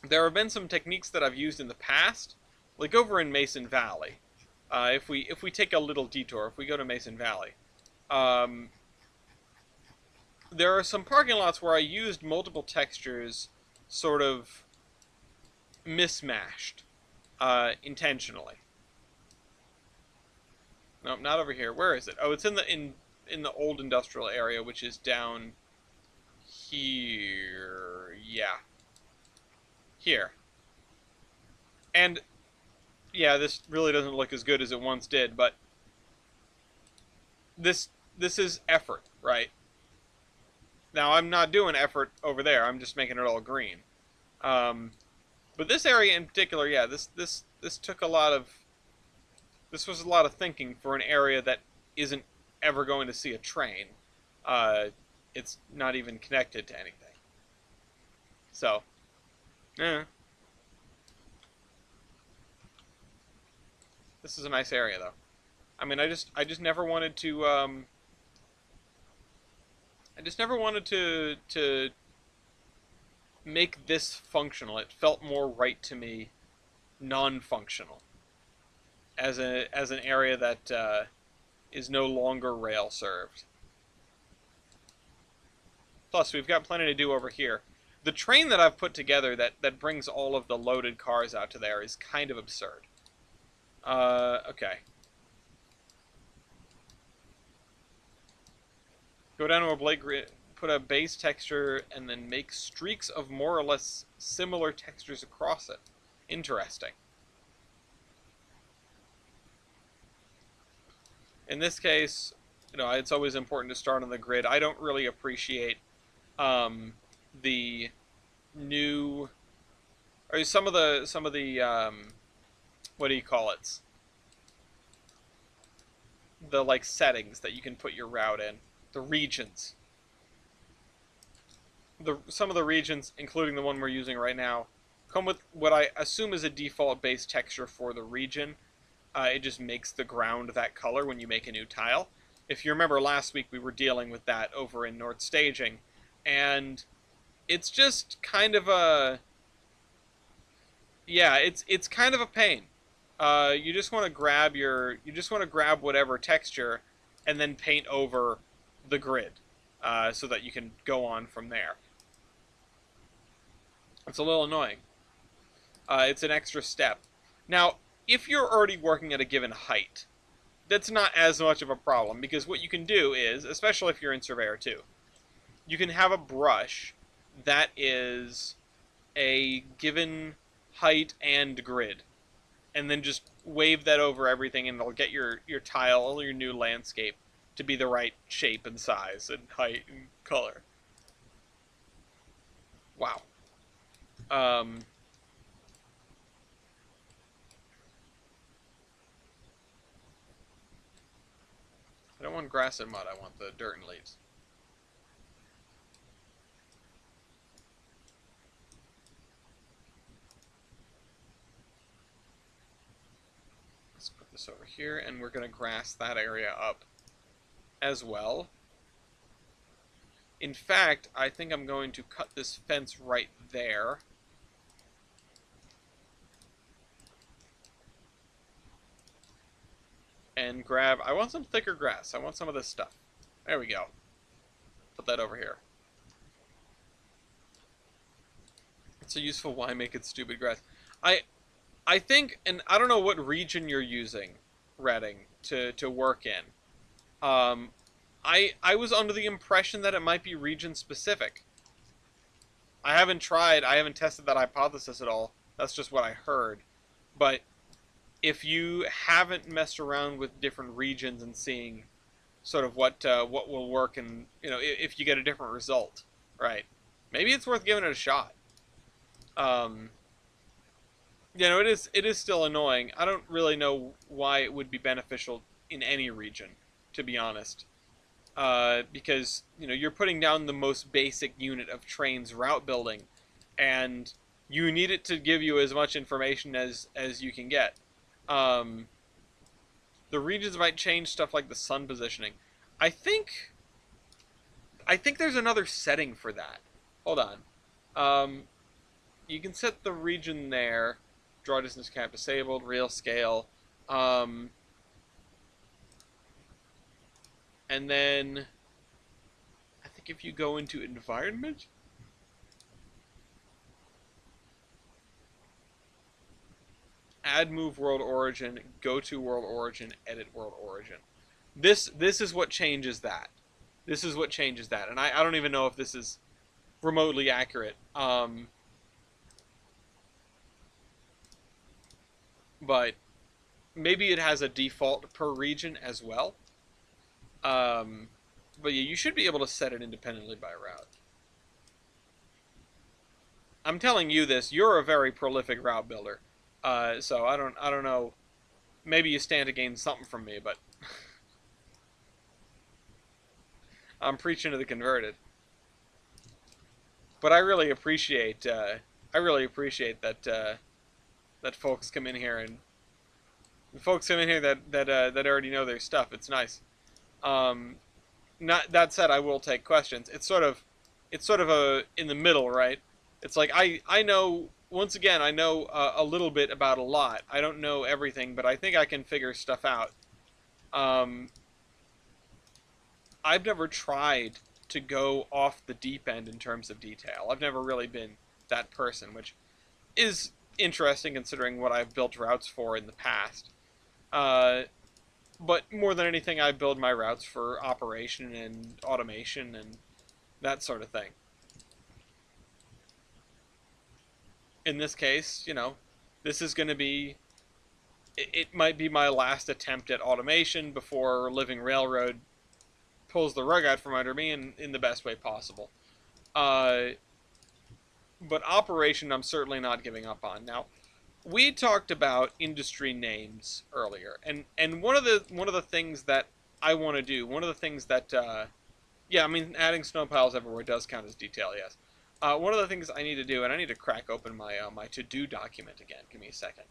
There have been some techniques that I've used in the past, like over in Mason Valley. If we take a little detour, if we go to Mason Valley, there are some parking lots where I used multiple textures, sort of mismatched, intentionally. Nope, not over here. Where is it? Oh, it's in the old industrial area, which is down here. Yeah. Here. And yeah, this really doesn't look as good as it once did, but this is effort, right? Now I'm not doing effort over there. I'm just making it all green. Um, but this area in particular, yeah, this took a lot of this was a lot of thinking for an area that isn't ever going to see a train. Uh, it's not even connected to anything. So, eh, this is a nice area though. I mean, I just never wanted to I just never wanted to make this functional. It felt more right to me, non-functional, as an area that is no longer rail served. Plus, we've got plenty to do over here. The train that I've put together that brings all of the loaded cars out to there is kind of absurd. Okay. Go down to a blade grid, put a base texture, and then make streaks of more or less similar textures across it. Interesting. In this case, it's always important to start on the grid. I don't really appreciate the new, or some of the what do you call it? The like settings that you can put your route in, the regions. Some of the regions, including the one we're using right now, come with what I assume is a default base texture for the region. It just makes the ground that color when you make a new tile. If you remember last week, we were dealing with that over in North Staging, and it's just kind of a yeah, it's kind of a pain. You just want to grab whatever texture and then paint over the grid so that you can go on from there. It's a little annoying. It's an extra step. Now, if you're already working at a given height, that's not as much of a problem, because what you can do is, especially if you're in Surveyor 2, you can have a brush that is a given height and grid, and then just wave that over everything, and it'll get your tile or your new landscape to be the right shape and size and height and color. Wow. Um, I don't want grass and mud, I want the dirt and leaves. Let's put this over here, and we're going to grass that area up as well. In fact, I think I'm going to cut this fence right there. And grab, I want some thicker grass. I want some of this stuff. There we go. Put that over here. It's a useful why make it stupid grass. I think, and I don't know what region you're using, Redding, to work in. I was under the impression that it might be region specific. I haven't tested that hypothesis at all. That's just what I heard. But if you haven't messed around with different regions and seeing sort of what will work, and if you get a different result, right? Maybe it's worth giving it a shot. It is still annoying. I don't really know why it would be beneficial in any region, to be honest. Because you're putting down the most basic unit of Trainz route building, and you need it to give you as much information as you can get. The regions might change stuff like the sun positioning. I think there's another setting for that. Hold on. You can set the region there. Draw distance cap disabled. Real scale. And then I think if you go into environment, add move world origin, go to world origin, edit world origin. This is what changes that. This is what changes that. And I don't even know if this is remotely accurate. But maybe it has a default per region as well. But yeah, you should be able to set it independently by route. I'm telling you this. You're a very prolific route builder. So I don't know. Maybe you stand to gain something from me, but I'm preaching to the converted. But I really appreciate that that folks come in here and folks come in here that already know their stuff. It's nice. Um, Not that said, I will take questions. It's sort of a in the middle, right? It's like I know once again I know a little bit about a lot. I don't know everything, but I think I can figure stuff out. Um, I've never tried to go off the deep end in terms of detail. I've never really been that person, which is interesting considering what I've built routes for in the past. Uh, but more than anything, I build my routes for operation and automation and that sort of thing. In this case, you know, this is going to be, it might be my last attempt at automation before Living Railroad pulls the rug out from under me in the best way possible. Uh, but operation, I'm certainly not giving up on. Now, we talked about industry names earlier, and one of the things that I want to do, one of the things that yeah, I mean, adding snow piles everywhere does count as detail, yes. One of the things I need to do, and I need to crack open my my to-do document again. Give me a second.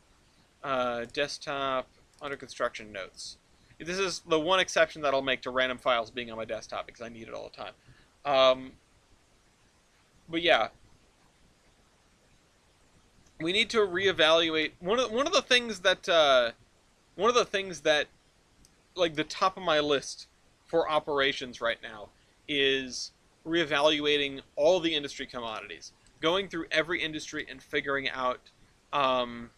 Desktop, under construction notes. This is the one exception that I'll make to random files being on my desktop because I need it all the time. Um, but yeah, we need to reevaluate one of the things that one of the things that like the top of my list for operations right now is reevaluating all the industry commodities, going through every industry and figuring out um,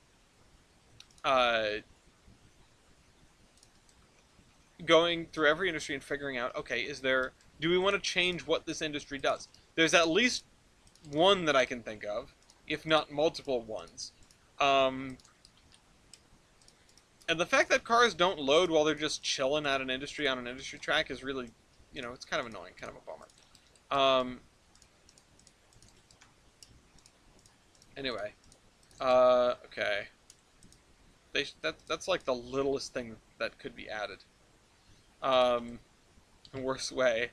uh, going through every industry and figuring out, okay, is there, do we want to change what this industry does? There's at least one that I can think of, if not multiple ones. Um, and the fact that cars don't load while they're just chilling at an industry on an industry track is really, you know, it's kind of annoying, kind of a bummer. Anyway, okay. That's like the littlest thing that could be added. Um, Worst way.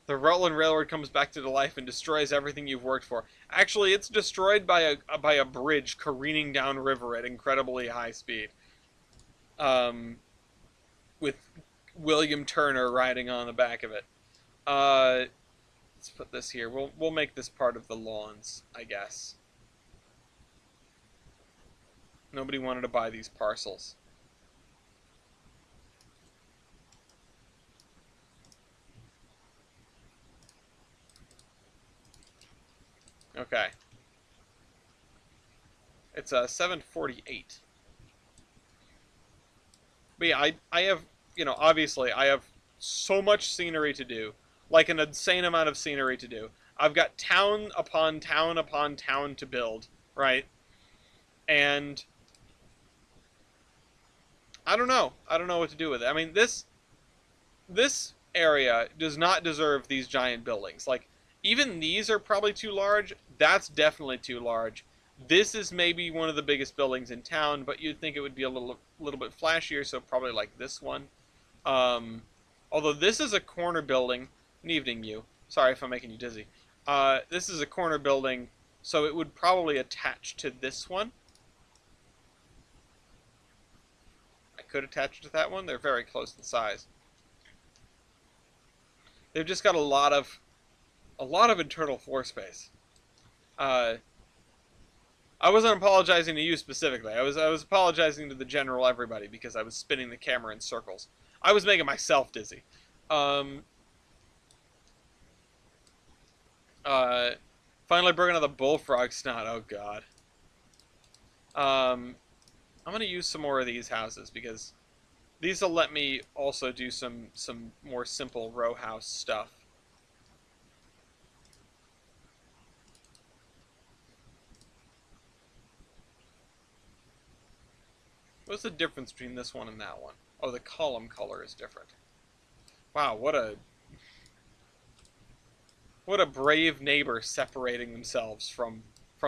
The Rutland Railroad comes back to life and destroys everything you've worked for. Actually, it's destroyed by a bridge careening down river at incredibly high speed. Um, with William Turner riding on the back of it. Uh, let's put this here. We'll make this part of the lawns, I guess. Nobody wanted to buy these parcels. Okay. It's 7:48. But yeah, I have, you know, obviously I have so much scenery to do, like an insane amount of scenery to do. I've got town upon town upon town to build, right? And I don't know. I don't know what to do with it. I mean, this area does not deserve these giant buildings. Like, even these are probably too large. That's definitely too large. This is maybe one of the biggest buildings in town, but you'd think it would be a little bit flashier, so probably like this one. Um, Although this is a corner building. Good evening, you. Sorry if I'm making you dizzy. This is a corner building, so it would probably attach to this one. I could attach to that one. They're very close in size. They've just got a lot of internal floor space. Uh, I wasn't apologizing to you specifically. I was apologizing to the general everybody because I was spinning the camera in circles. I was making myself dizzy. Um, uh, Finally broke another bullfrog snot. Oh god. I'm gonna use some more of these houses because these will let me also do some more simple row house stuff. What's the difference between this one and that one? Oh, the column color is different. Wow, what a brave neighbor separating themselves from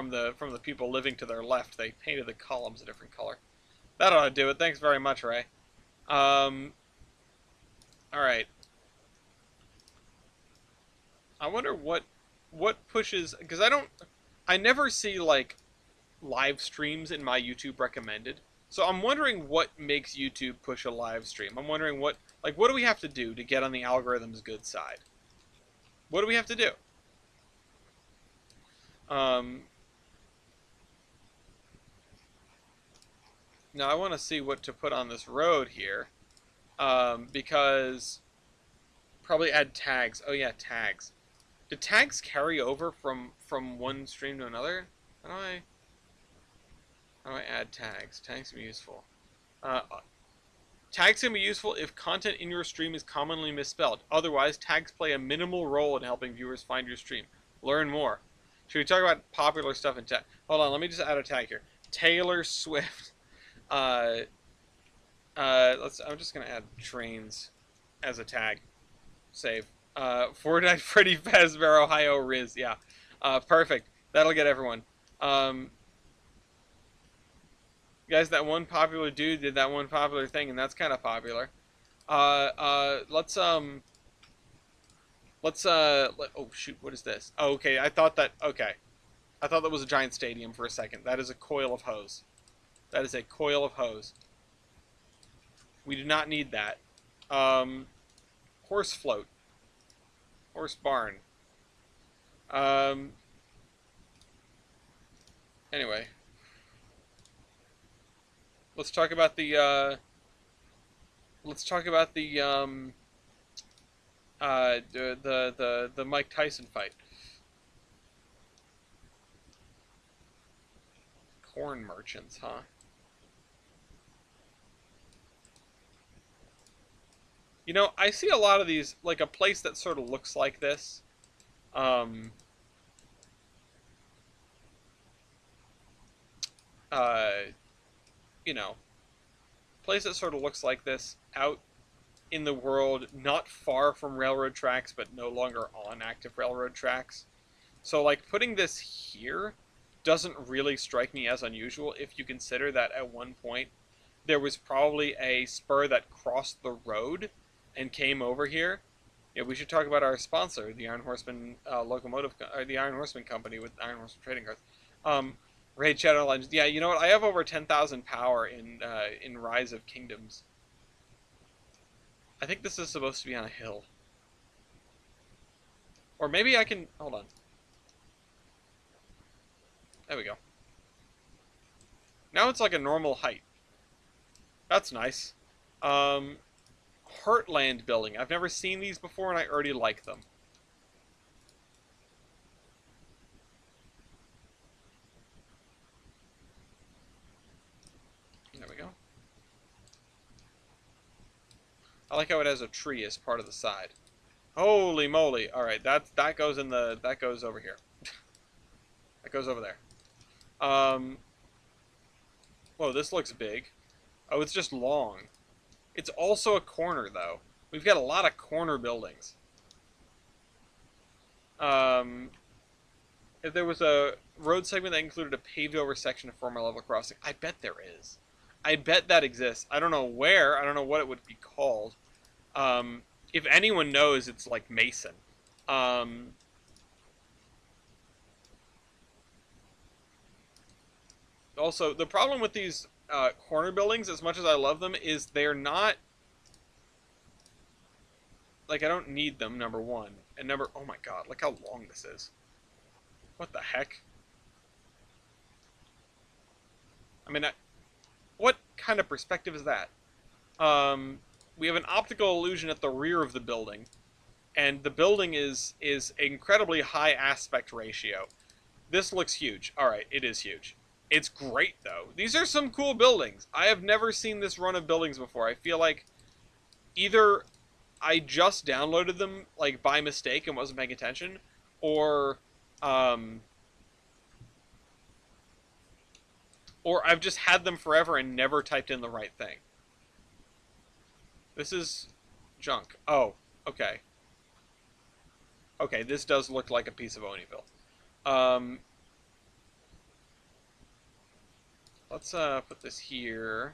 the people living to their left. They painted the columns a different color. That ought to do it. Thanks very much, Ray. All right. I wonder what pushes, because I never see like live streams in my YouTube recommended. So I'm wondering what makes YouTube push a live stream. I'm wondering what do we have to do to get on the algorithm's good side? What do we have to do? Um, Now I want to see what to put on this road here, because probably add tags. Oh yeah, tags. Do tags carry over from one stream to another? How do I add tags? Tags can be useful. Uh, Tags can be useful if content in your stream is commonly misspelled. Otherwise, tags play a minimal role in helping viewers find your stream. Learn more. Should we talk about popular stuff in tag? Hold on, let me just add a tag here. Taylor Swift. Uh, I'm just gonna add Trainz as a tag. Save. Fortnite, Freddy Fazbear, Ohio, Riz. Yeah. Perfect. That'll get everyone. Guys, that one popular dude did that one popular thing, and that's kind of popular. Oh shoot, what is this? Oh, okay, okay. I thought that was a giant stadium for a second. That is a coil of hose. That is a coil of hose. We do not need that. Horse float. Horse barn. Anyway. Let's talk about the Mike Tyson fight. Corn merchants, huh? You know, I see a lot of these, like a place that sort of looks like this. Um, uh, you know, place that sort of looks like this out in the world, not far from railroad tracks, but no longer on active railroad tracks. So, like, putting this here doesn't really strike me as unusual if you consider that at one point there was probably a spur that crossed the road and came over here. Yeah, we should talk about our sponsor, the Iron Horseman the Iron Horseman Company with Iron Horseman trading cards. Raid Shadow Legends. Yeah, you know what? I have over 10,000 power in Rise of Kingdoms. I think this is supposed to be on a hill, or maybe I can hold on. There we go. Now it's like a normal height. That's nice. Heartland building. I've never seen these before, and I already like them. There we go. I like how it has a tree as part of the side. Holy moly! All right, that goes over here. That goes over there. Whoa, this looks big. Oh, it's just long. It's also a corner, though. We've got a lot of corner buildings. If there was a road segment that included a paved-over section of former level crossing, I bet there is. I bet that exists. I don't know where. I don't know what it would be called. If anyone knows, it's like Mason. Also, the problem with these corner buildings, as much as I love them, is they're not... Like, I don't need them, number one. And number... Oh my god, look how long this is. What the heck? I mean, what kind of perspective is that? We have an optical illusion at the rear of the building. And the building is incredibly high aspect ratio. This looks huge. Alright, it is huge. It's great, though. These are some cool buildings. I have never seen this run of buildings before. I feel like either I just downloaded them, like, by mistake and wasn't paying attention, or I've just had them forever and never typed in the right thing. This is junk. Oh, Okay. Okay, this does look like a piece of Onieville. Um, let's put this here.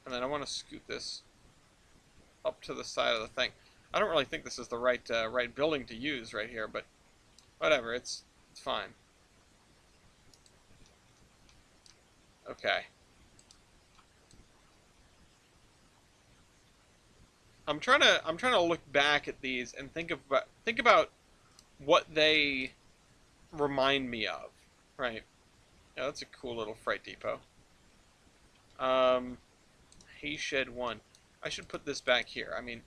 And then I want to scoot this up to the side of the thing. I don't really think this is the right building to use right here, but whatever, it's fine. Okay. I'm trying to look back at these and think about what they remind me of. Right. Yeah, that's a cool little freight depot. Um, Hay Shed 1. I should put this back here. I mean,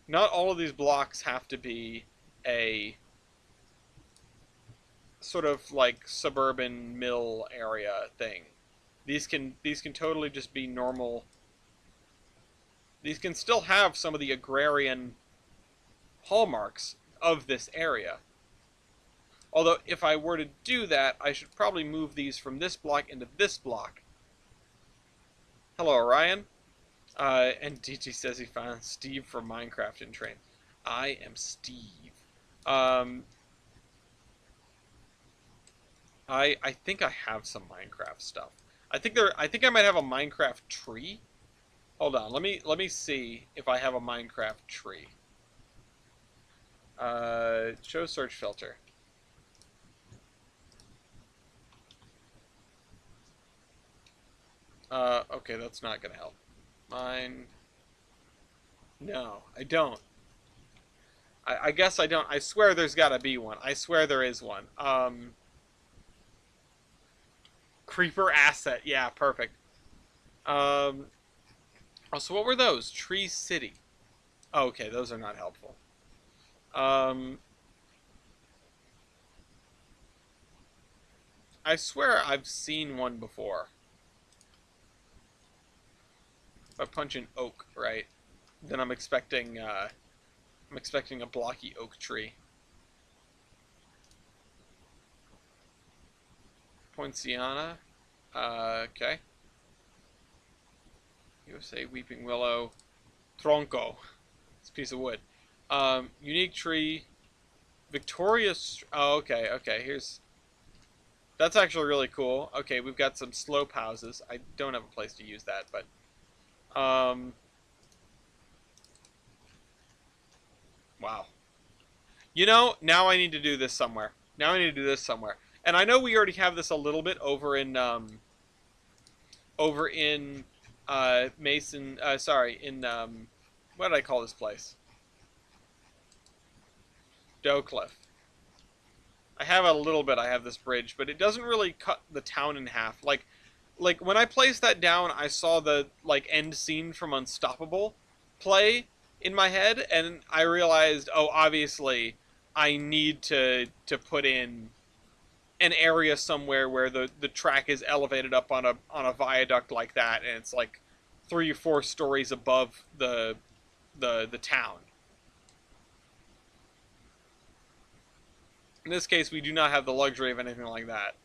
not all of these blocks have to be a sort of like suburban mill area thing. These can totally just be normal. These can still have some of the agrarian hallmarks of this area. Although if I were to do that, I should probably move these from this block into this block. Hello, Orion. And DT says he found Steve from Minecraft in Trainz. I am Steve. Um, I think I have some Minecraft stuff. I think I might have a Minecraft tree. Hold on, let me see if I have a Minecraft tree. Show search filter. Okay, that's not gonna help. Mine. No, I don't. I guess I don't. I swear there's gotta be one. I swear there is one. Creeper asset. Yeah, perfect. Um, oh, so what were those? Tree City. Oh, okay, those are not helpful. Um, I swear I've seen one before. If I punch in oak, right, then I'm expecting a blocky oak tree. Poinciana. Okay. USA Weeping Willow. Tronco. It's a piece of wood. Unique tree. Victorious. Oh, okay, okay. Here's. That's actually really cool. Okay, we've got some slope houses. I don't have a place to use that, but. Wow. You know, now I need to do this somewhere. Now I need to do this somewhere. And I know we already have this a little bit over in Mason. Sorry, in what did I call this place? Doe Cliff. I have a little bit. I have this bridge, but it doesn't really cut the town in half. Like when I placed that down, I saw the like end scene from Unstoppable play in my head, and I realized, oh, obviously, I need to put in an area somewhere where the track is elevated up on a viaduct like that, and it's like 3 or 4 stories above the town. In this case, we do not have the luxury of anything like that.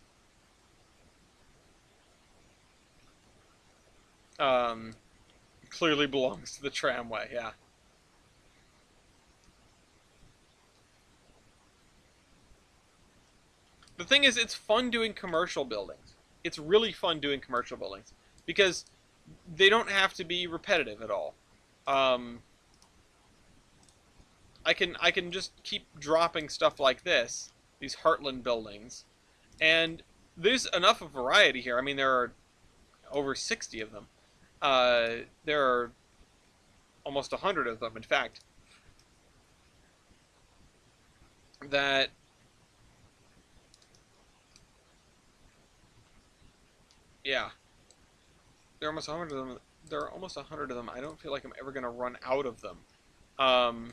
Um, Clearly belongs to the tramway, yeah. The thing is, it's fun doing commercial buildings. It's really fun doing commercial buildings because they don't have to be repetitive at all. Um, I can just keep dropping stuff like this, these Heartland buildings, and there's enough of variety here. I mean, there are over 60 of them. There are almost 100 of them, in fact. That yeah, there are almost 100 of them. There are almost 100 of them. I don't feel like I'm ever gonna run out of them. Um,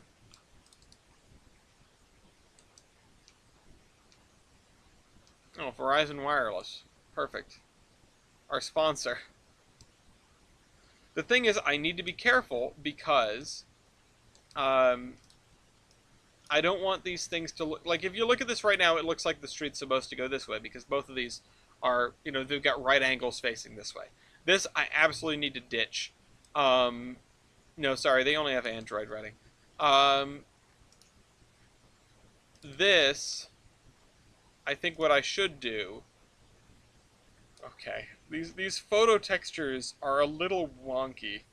oh, Verizon Wireless, perfect. Our sponsor. The thing is, I need to be careful because um, I don't want these things to look like, if you look at this right now, it looks like the street's supposed to go this way because both of these are, they've got right angles facing this way. This I absolutely need to ditch. No, sorry, they only have Android writing. This, I think what I should do. Okay, these photo textures are a little wonky.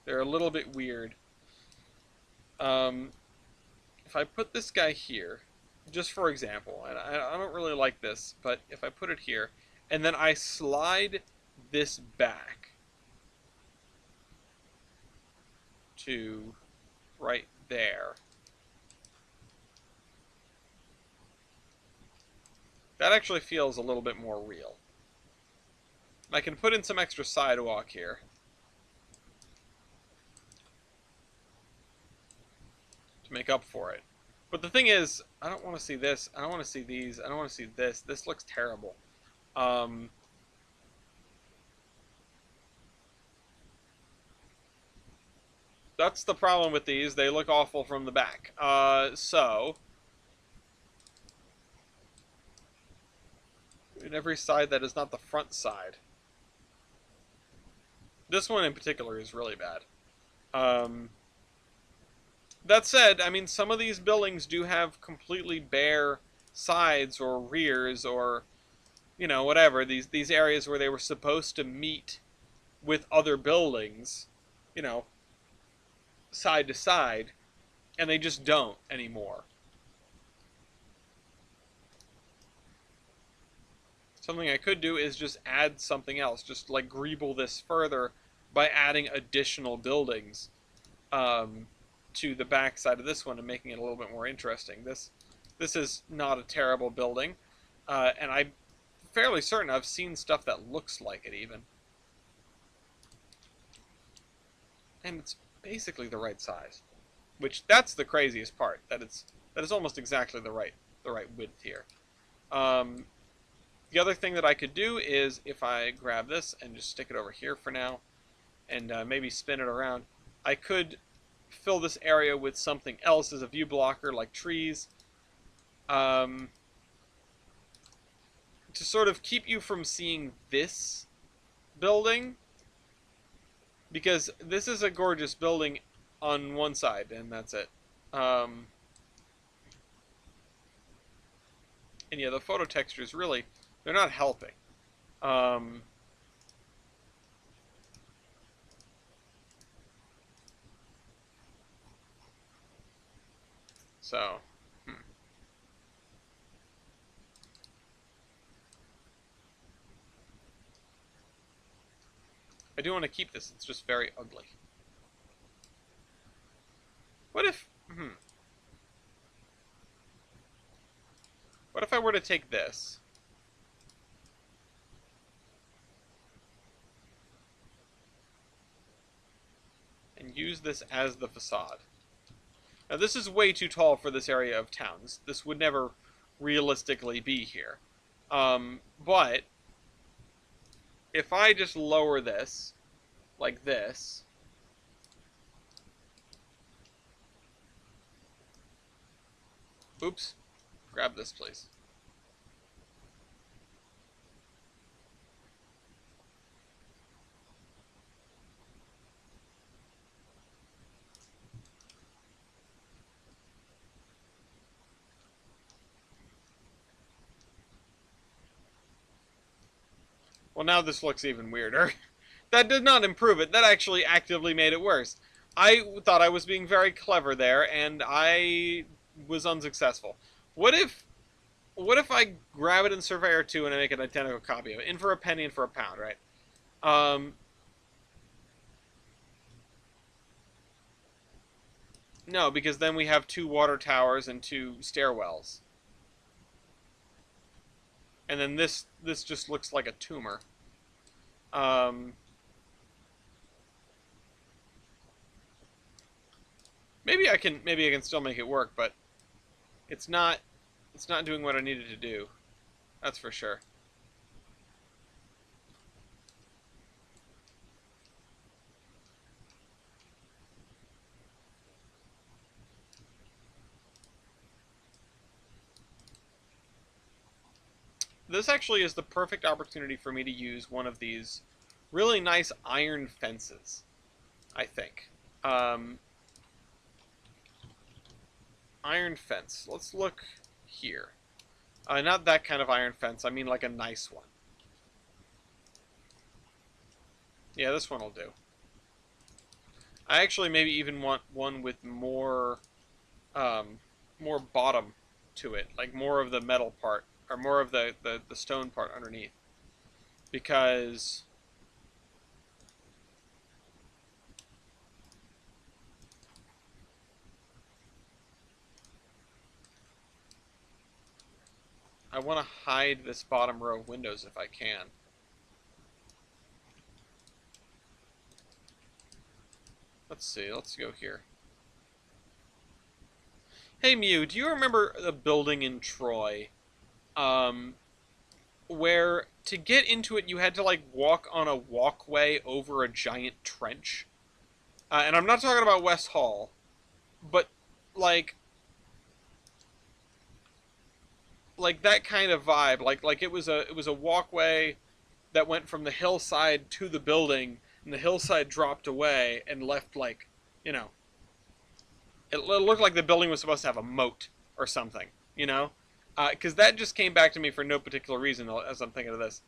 They're a little bit weird. If I put this guy here, just for example, and I don't really like this, but if I put it here, and then I slide this back to right there, that actually feels a little bit more real. I can put in some extra sidewalk here. To make up for it. But the thing is, I don't want to see this. I don't want to see these. I don't want to see this. This looks terrible. That's the problem with these. They look awful from the back. So in every side that is not the front side. This one in particular is really bad. That said, I mean, some of these buildings do have completely bare sides or rears or, whatever. These areas where they were supposed to meet with other buildings, side to side, and they just don't anymore. Something I could do is just add something else, just like greeble this further by adding additional buildings to the back side of this one and making it a little bit more interesting. This is not a terrible building, and I'm fairly certain I've seen stuff that looks like it even. And it's basically the right size, which that's the craziest part. That is almost exactly the right width here. The other thing that I could do is if I grab this and just stick it over here for now, and maybe spin it around, I could fill this area with something else as a view blocker, like trees, to sort of keep you from seeing this building, because this is a gorgeous building on one side, and that's it. And yeah, the photo textures really, they're not helping. So, I do want to keep this. It's just very ugly. What if... What if I were to take this and use this as the facade? Now, this is way too tall for this area of town. This would never realistically be here. But if I just lower this like this, oops, grab this, please. Well, now this looks even weirder. That did not improve it. That actually actively made it worse. I thought I was being very clever there, and I was unsuccessful. What if I grab it in Surveyor 2 and I make an identical copy of it? In for a penny and for a pound, right? No, because then we have 2 water towers and 2 stairwells. And then this just looks like a tumor. Maybe I can still make it work, but it's not doing what I needed to do. That's for sure. this actually is the perfect opportunity for me to use one of these really nice iron fences, I think. Iron fence. Let's look here. Not that kind of iron fence. I mean like a nice one. Yeah, this one will do. I actually maybe even want one with more, more bottom to it, like more of the metal part, or more of the stone part underneath. Because I want to hide this bottom row of windows if I can. Let's see, let's go here. Hey Mew, do you remember the building in Troy, where to get into it you had to like walk on a walkway over a giant trench? And I'm not talking about West Hall, but like that kind of vibe. Like it was a walkway that went from the hillside to the building, and the hillside dropped away and left like, you know, it looked like the building was supposed to have a moat or something, you know, because that just came back to me for no particular reason as I'm thinking of this.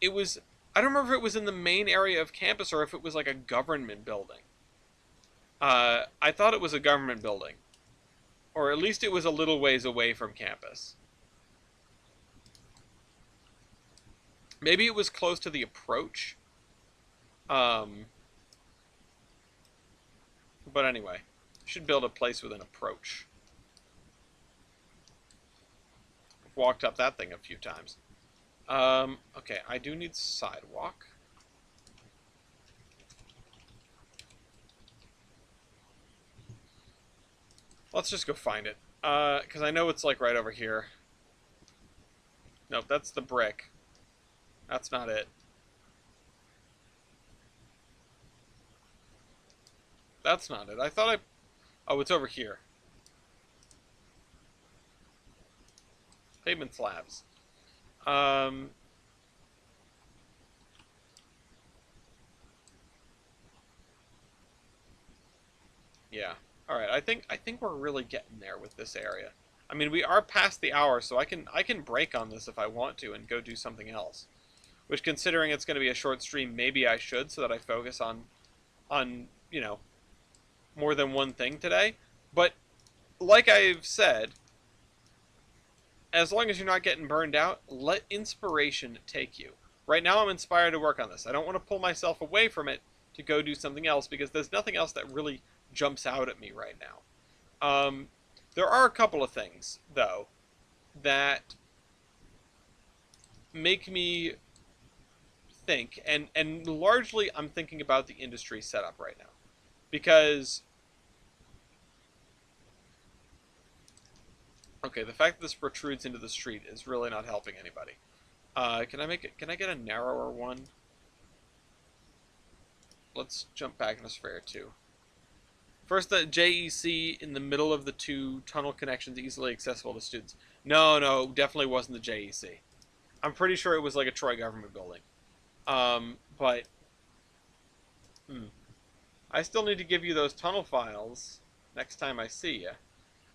It was, I don't remember if it was in the main area of campus or if it was like a government building. I thought it was a government building, or at least it was a little ways away from campus. Maybe it was close to the approach. But anyway, should build a place with an approach. I've walked up that thing a few times. Okay, I do need sidewalk. Let's just go find it. Because I know it's like right over here. Nope, that's the brick. That's not it. That's not it. I thought I... Oh, it's over here. Pavement slabs. Yeah. Alright, I think we're really getting there with this area. I mean, we are past the hour, so I can break on this if I want to and go do something else. Which, considering it's going to be a short stream, maybe I should, so that I focus on, you know, more than one thing today. But, like I've said, as long as you're not getting burned out, let inspiration take you. Right now I'm inspired to work on this. I don't want to pull myself away from it to go do something else, because there's nothing else that really jumps out at me right now. There are a couple of things, though, that make me think, and largely I'm thinking about the industry setup right now, because okay, the fact that this protrudes into the street is really not helping anybody. Can I get a narrower one? Let's jump back in a sphere too. First, the JEC in the middle of the two tunnel connections, easily accessible to students. No, definitely wasn't the JEC. I'm pretty sure it was like a Troy government building. But I still need to give you those tunnel files next time I see you.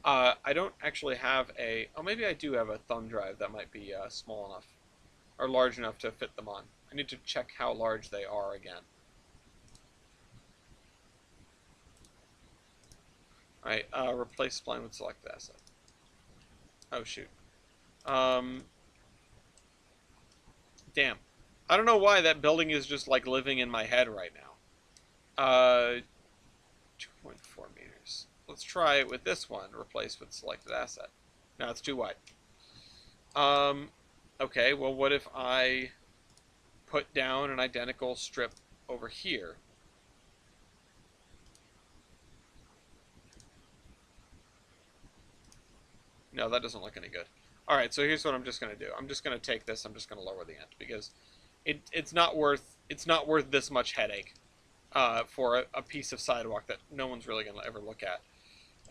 I don't actually have a... Oh, maybe I do have a thumb drive that might be small enough, or large enough to fit them on. I need to check how large they are again. Alright, replace spline with select asset. Oh, shoot. Damn. I don't know why that building is just, like, living in my head right now. 2.4 meters. Let's try it with this one, replace with selected asset. No, it's too wide. Okay, well, what if I put down an identical strip over here? No, that doesn't look any good. Alright, so here's what I'm just going to do. I'm just going to take this, I'm just going to lower the end, because it's not worth this much headache for a piece of sidewalk that no one's really going to ever look at.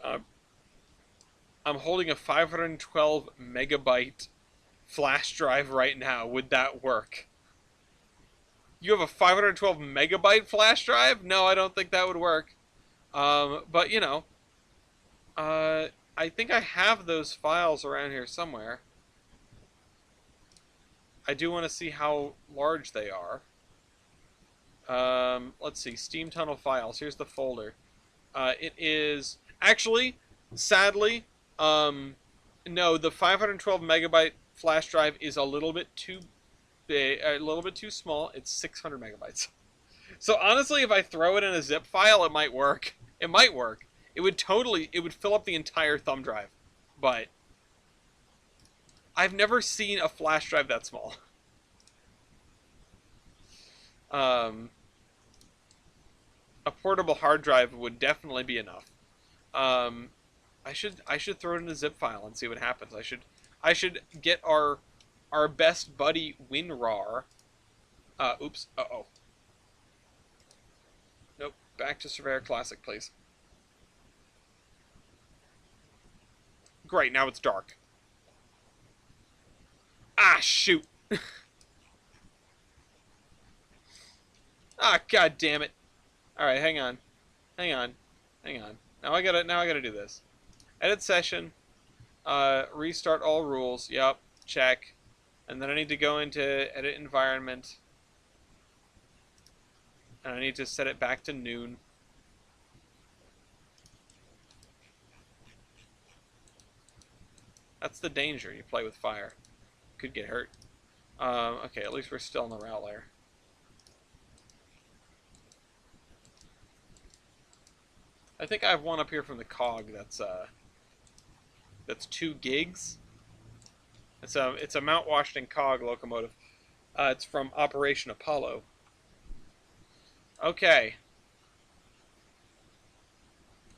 I'm holding a 512 megabyte flash drive right now, would that work? You have a 512 megabyte flash drive? No, I don't think that would work. But you know, I think I have those files around here somewhere. I do want to see how large they are. Let's see, Steam Tunnel files. Here's the folder. It is actually, sadly, no, the 512 megabyte flash drive is a little bit too big, a little bit too small. It's 600 megabytes. So honestly, if I throw it in a zip file, it might work. It might work. It would fill up the entire thumb drive. But I've never seen a flash drive that small. A portable hard drive would definitely be enough. I should throw it in a zip file and see what happens. I should get our best buddy WinRAR. Oops. Uh-oh. Nope. Back to Surveyor Classic, please. Great, now it's dark. Ah, shoot. Ah, god damn it. Alright, hang on. Hang on. Hang on. Now I gotta do this. Edit session. Restart all rules. Yep. Check. And then I need to go into edit environment. And I need to set it back to noon. That's the danger. You play with fire. Could get hurt. Okay, at least we're still in the route layer. I think I have one up here from the cog that's 2 gigs. It's a Mount Washington cog locomotive. It's from Operation Apollo. Okay.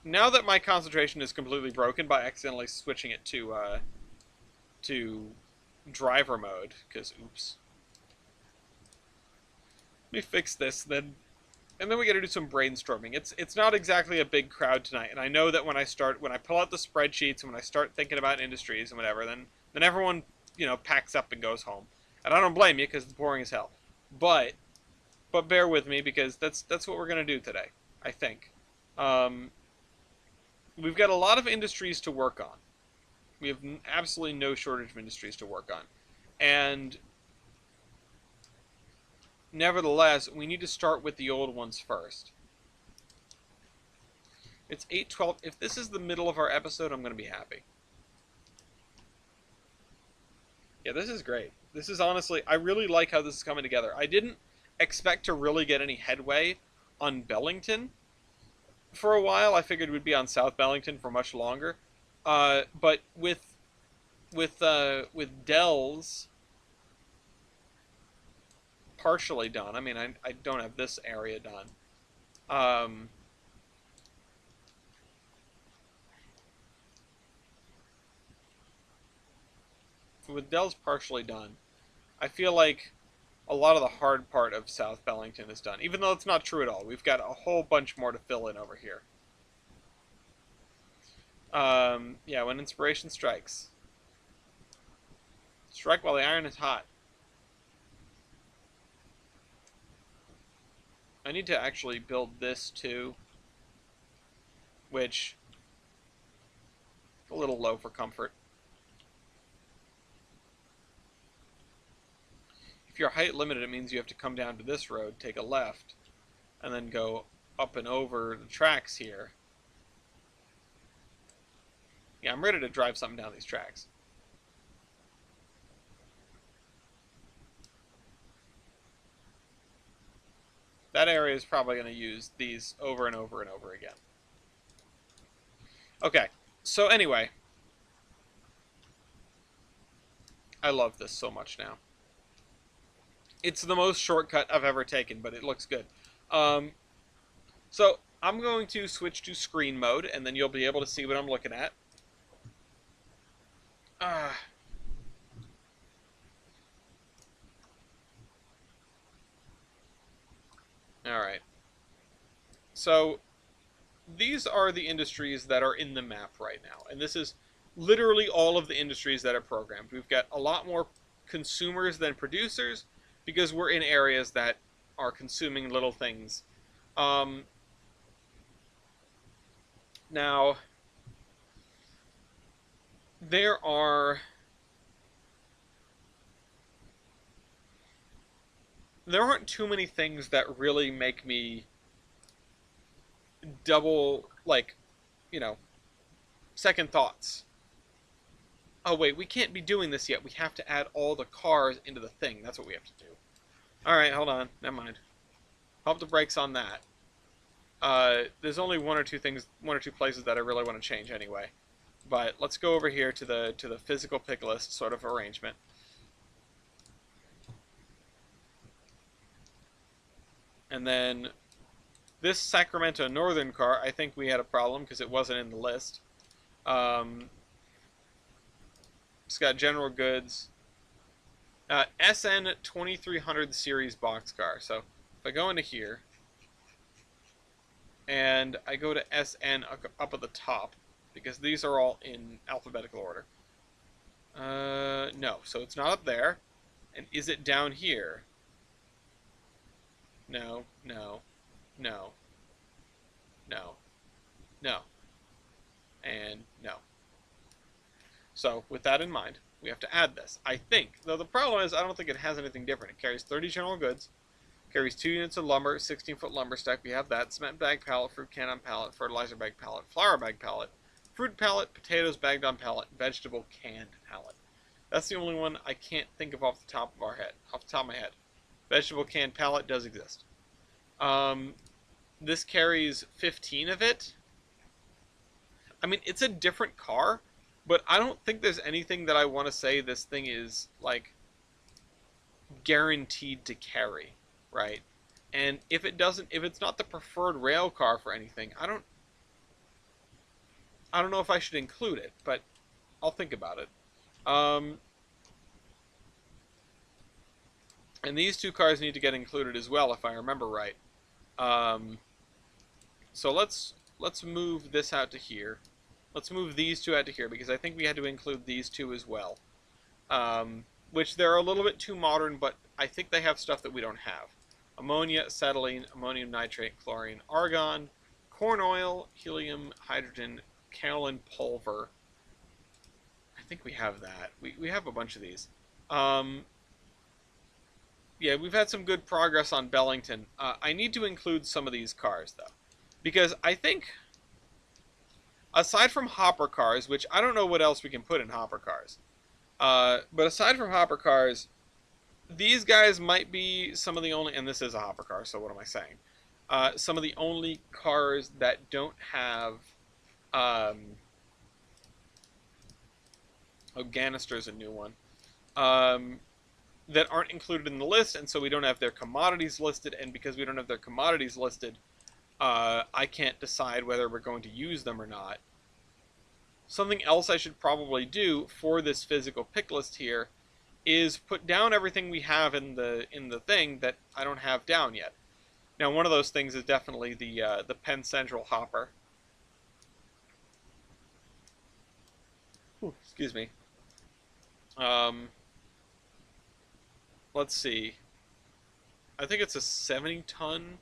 Now that my concentration is completely broken by accidentally switching it to driver mode, because oops. Let me fix this, and then we got to do some brainstorming. It's not exactly a big crowd tonight, and I know that when I pull out the spreadsheets and when I start thinking about industries and whatever, then everyone, you know, packs up and goes home, and I don't blame you because it's boring as hell. But bear with me because that's what we're gonna do today, I think. We've got a lot of industries to work on. We have absolutely no shortage of industries to work on, and nevertheless, we need to start with the old ones first. It's 8:12. If this is the middle of our episode, I'm going to be happy. Yeah, this is great. This is honestly, I really like how this is coming together. I didn't expect to really get any headway on Bellington for a while. I figured we'd be on South Bellington for much longer. But with Dells partially done. I mean, I don't have this area done. With Dell's partially done, I feel like a lot of the hard part of South Bellington is done. Even though it's not true at all. We've got a whole bunch more to fill in over here. Yeah, when inspiration strikes. Strike while the iron is hot. I need to actually build this too, which is a little low for comfort. If you're height limited, it means you have to come down to this road, take a left, and then go up and over the tracks here. Yeah, I'm ready to drive something down these tracks. That area is probably going to use these over and over and over again. Okay, so anyway. I love this so much now. It's the most shortcut I've ever taken, but it looks good. So I'm going to switch to screen mode, and then you'll be able to see what I'm looking at. Alright. So these are the industries that are in the map right now. And this is literally all of the industries that are programmed. We've got a lot more consumers than producers because we're in areas that are consuming little things. Um, Now, there aren't too many things that really make me double, like, you know, second thoughts. Oh wait, we can't be doing this yet. We have to add all the cars into the thing. That's what we have to do. All right, hold on. Never mind. Pump the brakes on that. There's only one or two places that I really want to change anyway. But let's go over here to the physical pick list sort of arrangement. And then this Sacramento Northern car, I think we had a problem because it wasn't in the list. It's got general goods. SN 2300 series boxcar. So if I go into here and I go to SN up at the top, because these are all in alphabetical order. No, so it's not up there. And is it down here? No, no, no, no, no, and no. So with that in mind, we have to add this. I think, though the problem is I don't think it has anything different. It carries 30 general goods, carries 2 units of lumber, 16-foot lumber stack. We have that. Cement bag pallet, fruit can on pallet, fertilizer bag pallet, flour bag pallet, fruit pallet, potatoes bagged on pallet, vegetable canned pallet. That's the only one I can't think of off the top of my head. Vegetable canned pallet does exist. This carries 15 of it. I mean, it's a different car, but I don't think there's anything that I want to say this thing is, like, guaranteed to carry, right? And if it's not the preferred rail car for anything, I don't know if I should include it, but I'll think about it. And these two cars need to get included as well, if I remember right. So let's move this out to here. Let's move these two out to here, because I think we had to include these two as well. Which they're a little bit too modern, but I think they have stuff that we don't have. Ammonia, acetylene, ammonium nitrate, chlorine, argon, corn oil, helium, hydrogen, kaolin pulver. I think we have that. We have a bunch of these. Yeah, we've had some good progress on Bellington. I need to include some of these cars, though. Because I think, aside from hopper cars, which I don't know what else we can put in hopper cars, but aside from hopper cars, these guys might be some of the only, and this is a hopper car, so what am I saying? Some of the only cars that don't have, oh, Ganister's a new one, that aren't included in the list, and so we don't have their commodities listed, and because we don't have their commodities listed, I can't decide whether we're going to use them or not. Something else I should probably do for this physical pick list here is put down everything we have in the thing that I don't have down yet. Now, one of those things is definitely the Penn Central hopper. Ooh, excuse me. Let's see. I think it's a 70-ton.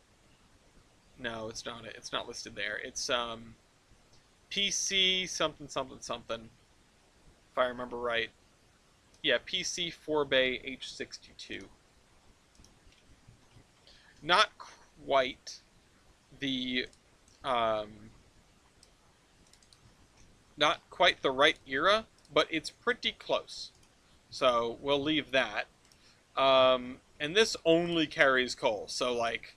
No, it's not. It's not listed there. It's PC something something something. If I remember right. Yeah, PC 4Bay H62. Not quite the not quite the right era, but it's pretty close. So we'll leave that. And this only carries coal, so like,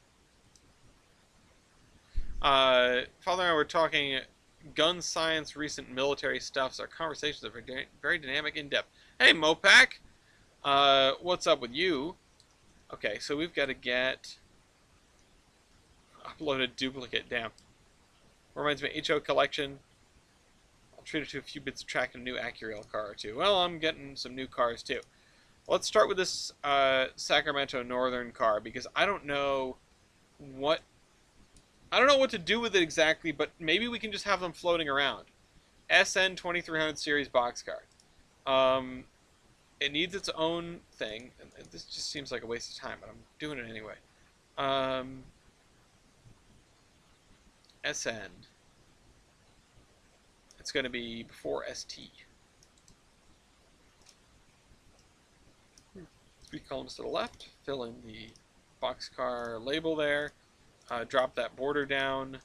Father and I were talking gun science, recent military stuff, so our conversations are very dynamic, in-depth. Hey, Mopac! What's up with you? Okay, so we've got to get uploaded duplicate, damn. Reminds me, HO collection. I'll treat it to a few bits of track and a new Accurail car or two. Well, I'm getting some new cars too. Let's start with this Sacramento Northern car, because I don't know what to do with it exactly, but maybe we can just have them floating around. SN 2300 series boxcar. It needs its own thing. And this just seems like a waste of time, but I'm doing it anyway. SN. It's going to be before ST. 3 columns to the left. Fill in the boxcar label there. Drop that border down.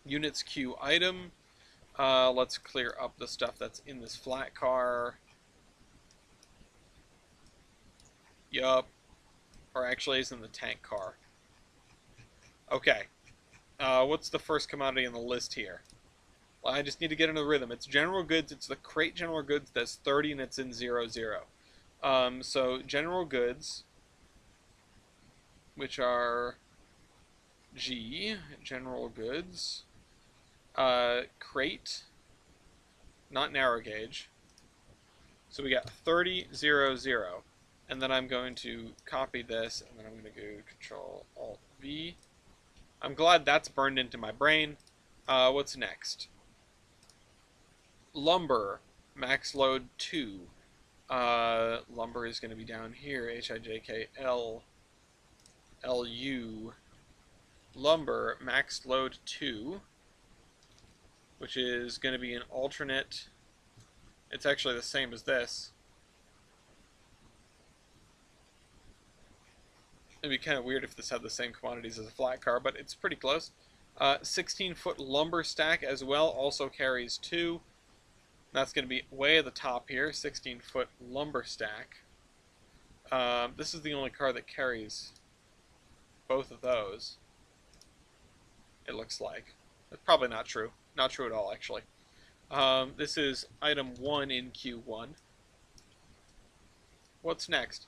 Units queue item. Let's clear up the stuff that's in this flat car. Yup. Or actually, it's in the tank car. Okay. What's the first commodity on the list here? Well, I just need to get into the rhythm. It's general goods. It's the crate general goods that's 30 and it's in 00. So general goods, which are G, general goods, crate, not narrow gauge. So we got 30, 00. And then I'm going to copy this, and then I'm going to go Control Alt V. I'm glad that's burned into my brain. What's next? Lumber, max load 2. Lumber is going to be down here, HIJKL, LU. Lumber, max load 2, which is going to be an alternate. It's actually the same as this. It'd be kind of weird if this had the same quantities as a flat car, but it's pretty close. 16-foot lumber stack as well, also carries 2. That's going to be way at the top here, 16-foot lumber stack. This is the only car that carries both of those, it looks like. That's probably not true. Not true at all, actually. This is item 1 in Q1. What's next?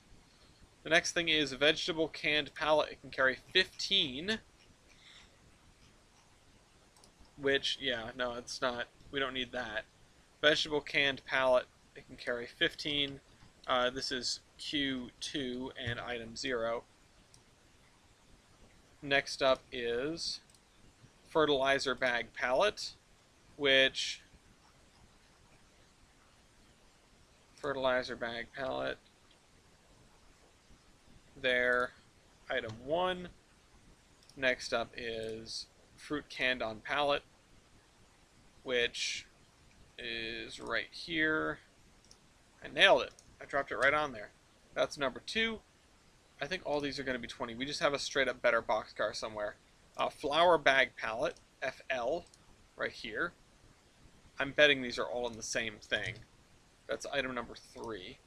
The next thing is vegetable canned pallet. It can carry 15. Which, yeah, no, it's not. We don't need that. Vegetable canned pallet. It can carry 15. This is Q2 and item 0. Next up is fertilizer bag pallet, which fertilizer bag pallet. There, item 1. Next up is fruit canned on pallet, which is right here. I nailed it. I dropped it right on there. That's number 2. I think all these are going to be 20. We just have a straight up better boxcar somewhere. Flour bag pallet, FL, right here. I'm betting these are all in the same thing. That's item number 3.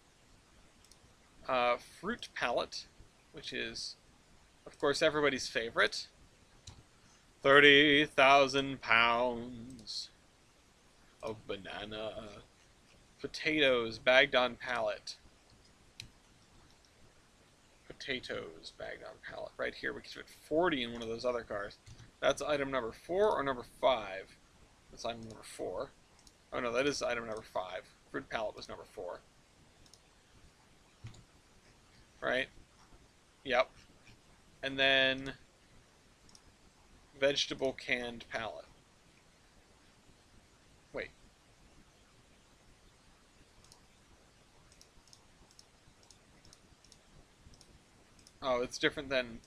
Fruit pallet, which is, of course, everybody's favorite. 30,000 pounds of banana. Potatoes bagged on pallet. Potatoes bagged on pallet. Right here, we can fit 40 in one of those other cars. That's item number 4 or number 5? That's item number 4. Oh no, that is item number 5. Fruit pallet was number 4. Right? Yep. And then vegetable canned pallet. Wait. Oh, it's different than...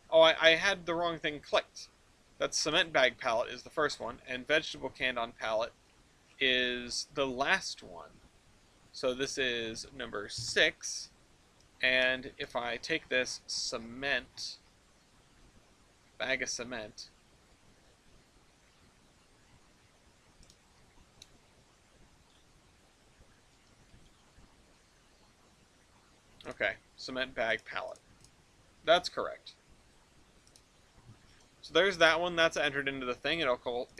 Oh, I had the wrong thing clicked. That's cement bag pallet is the first one, and vegetable canned on pallet is the last one. So this is number 6. And if I take this cement, bag of cement, okay, cement bag pallet. That's correct. So there's that one. That's entered into the thing. It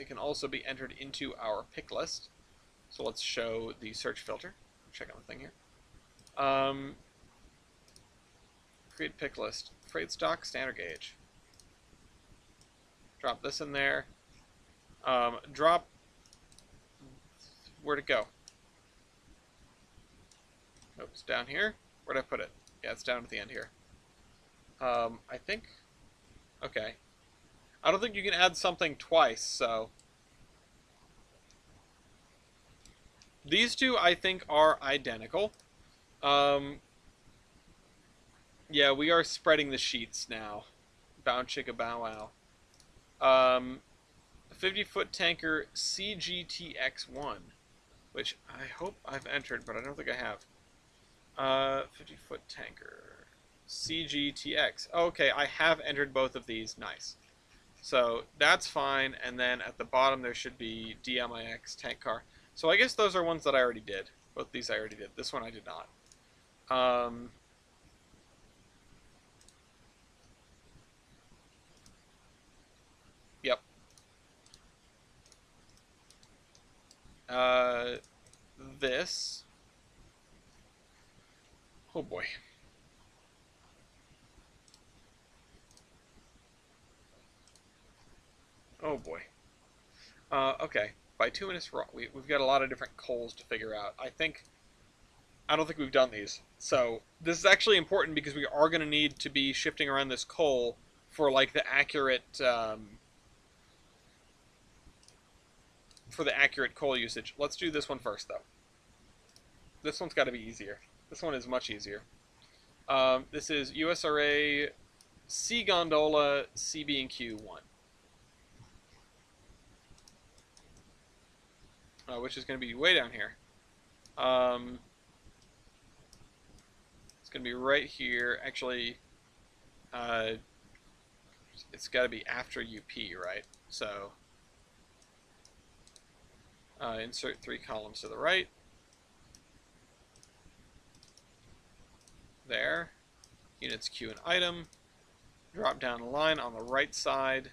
can also be entered into our pick list. So let's show the search filter. Check out the thing here. Create pick list. Freight stock, standard gauge. Drop this in there. Drop... Where'd it go? Oops, down here? Where'd I put it? Yeah, it's down at the end here. I think... Okay. I don't think you can add something twice, so... These two, I think, are identical. Um, yeah, we are spreading the sheets now. Bow chicka bow wow. 50-foot tanker CGTX1, which I hope I've entered, but I don't think I have. 50-foot tanker CGTX. Okay, I have entered both of these. Nice. So that's fine. And then at the bottom there should be DMIX tank car. So I guess those are ones that I already did. Both these I already did. This one I did not. Um, yep. Uh, this. Oh boy. Oh boy. Okay. Bituminous rock. We've got a lot of different coals to figure out. I don't think we've done these. So this is actually important because we are going to need to be shifting around this coal for like the accurate coal usage. Let's do this one first though. This one's got to be easier. This one is much easier. This is USRA C Gondola CB&Q1, which is going to be way down here. It's going to be right here. Actually, it's got to be after UP, right? So insert 3 columns to the right. There. Units Q and item. Drop down a line on the right side.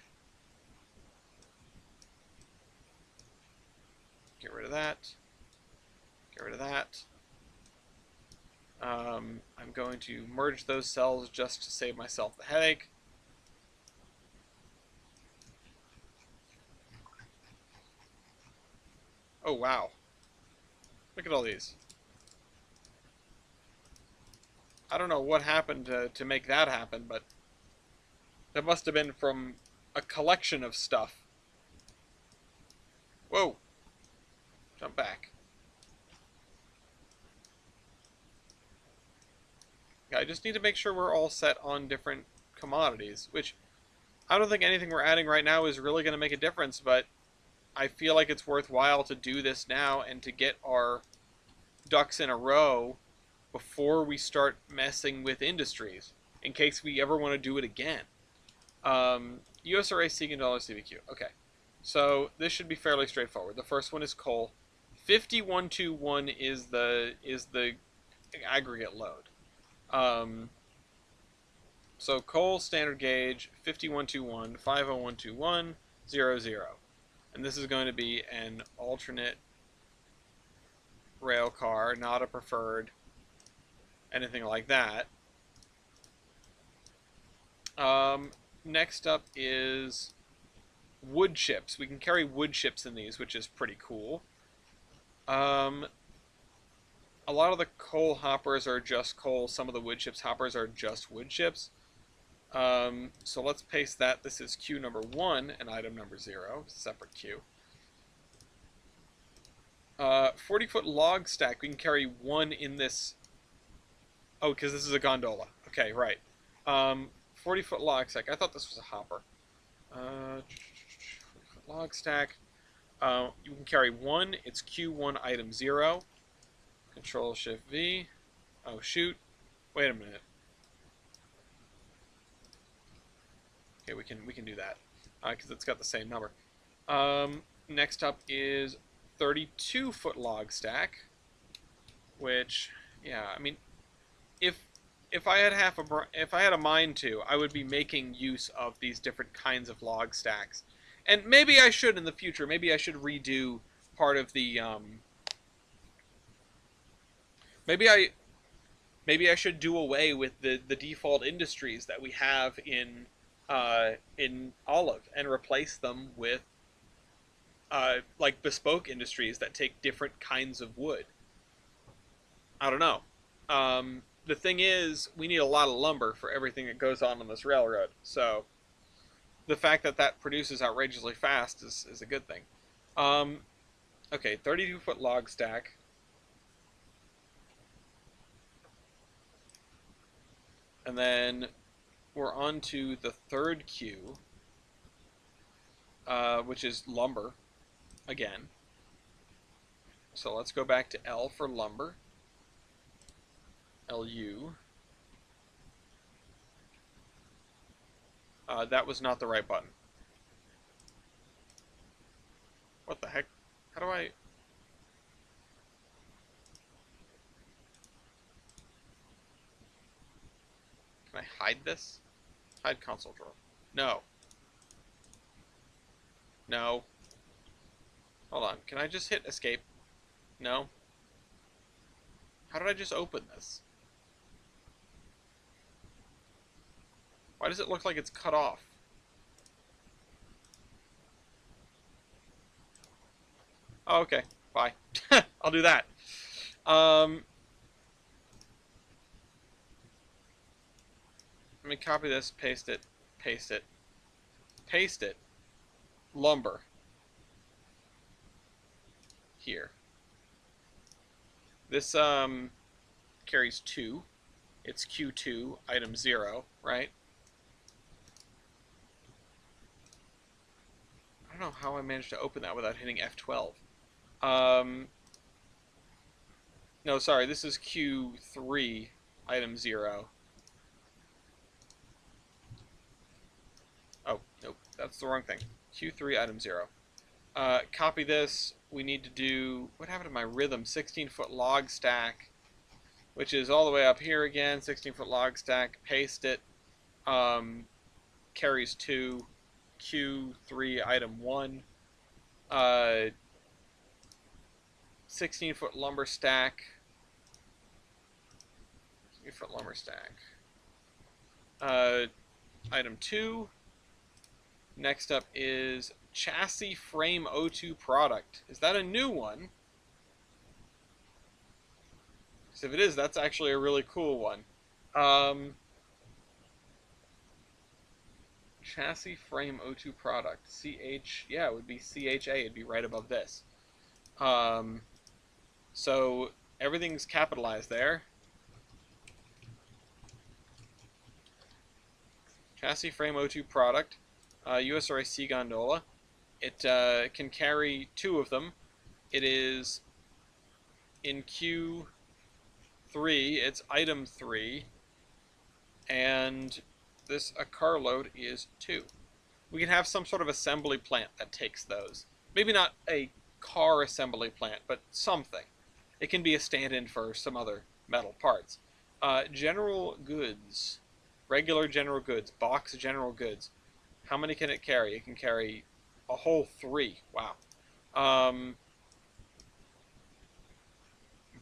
Get rid of that. Get rid of that. I'm going to merge those cells just to save myself the headache. Oh, wow. Look at all these. I don't know what happened to make that happen, but that must have been from a collection of stuff. Whoa. Jump back. I just need to make sure we're all set on different commodities, which I don't think anything we're adding right now is really going to make a difference, but I feel like it's worthwhile to do this now and to get our ducks in a row before we start messing with industries, in case we ever want to do it again. USRA Seeking Dollar CBQ. Okay, so this should be fairly straightforward. The first one is coal. 5121 is the aggregate load. So coal standard gauge 5121 50121 00, and this is going to be an alternate rail car, not a preferred, anything like that. Next up is wood chips. We can carry wood chips in these, which is pretty cool. A lot of the coal hoppers are just coal. Some of the wood chips hoppers are just wood chips. So let's paste that. This is queue number 1 and item number 0, separate queue. 40-foot log stack. We can carry 1 in this. Oh, because this is a gondola. Okay, right. 40-foot log stack. I thought this was a hopper. 40-foot log stack. You can carry 1. It's Q1 item 0. Control Shift V. Oh shoot! Wait a minute. Okay, we can do that because it's got the same number. Next up is 32-foot log stack, which, yeah, I mean, if I had a mind to, I would be making use of these different kinds of log stacks, and maybe I should in the future. Maybe I should redo part of the maybe I should do away with the default industries that we have in Olive and replace them with like bespoke industries that take different kinds of wood. I don't know. The thing is, we need a lot of lumber for everything that goes on this railroad. So the fact that that produces outrageously fast is a good thing. Okay, 32-foot log stack. And then we're on to the third queue, which is lumber again. So let's go back to L for lumber. LU. That was not the right button. What the heck? How do I... Can I hide this? Hide console drawer. No. No. Hold on. Can I just hit escape? No. How did I just open this? Why does it look like it's cut off? Oh, okay. Bye. I'll do that. Let me copy this, paste it, paste it, paste it. Lumber. Here. This carries 2. It's Q2, item 0, right? I don't know how I managed to open that without hitting F12. No, sorry, this is Q3, item 0. Oh, nope, that's the wrong thing. Q3, item 0. Copy this. We need to do... What happened to my rhythm? 16-foot log stack, which is all the way up here again. 16-foot log stack. Paste it. Carries 2. Q3, item 1. 16-foot lumber stack. 16-foot lumber stack. Item 2. Next up is chassis frame O2 product. Is that a new one? Because if it is, that's actually a really cool one. Chassis frame O2 product. CH, yeah, it would be CHA. It'd be right above this. So everything's capitalized there. Chassis frame O2 product. USRA Sea Gondola. It can carry 2 of them. It is in Q3. It's item 3. And this a carload is 2. We can have some sort of assembly plant that takes those. Maybe not a car assembly plant, but something. It can be a stand-in for some other metal parts. General goods. Regular general goods. Box general goods. How many can it carry? It can carry a whole 3. Wow.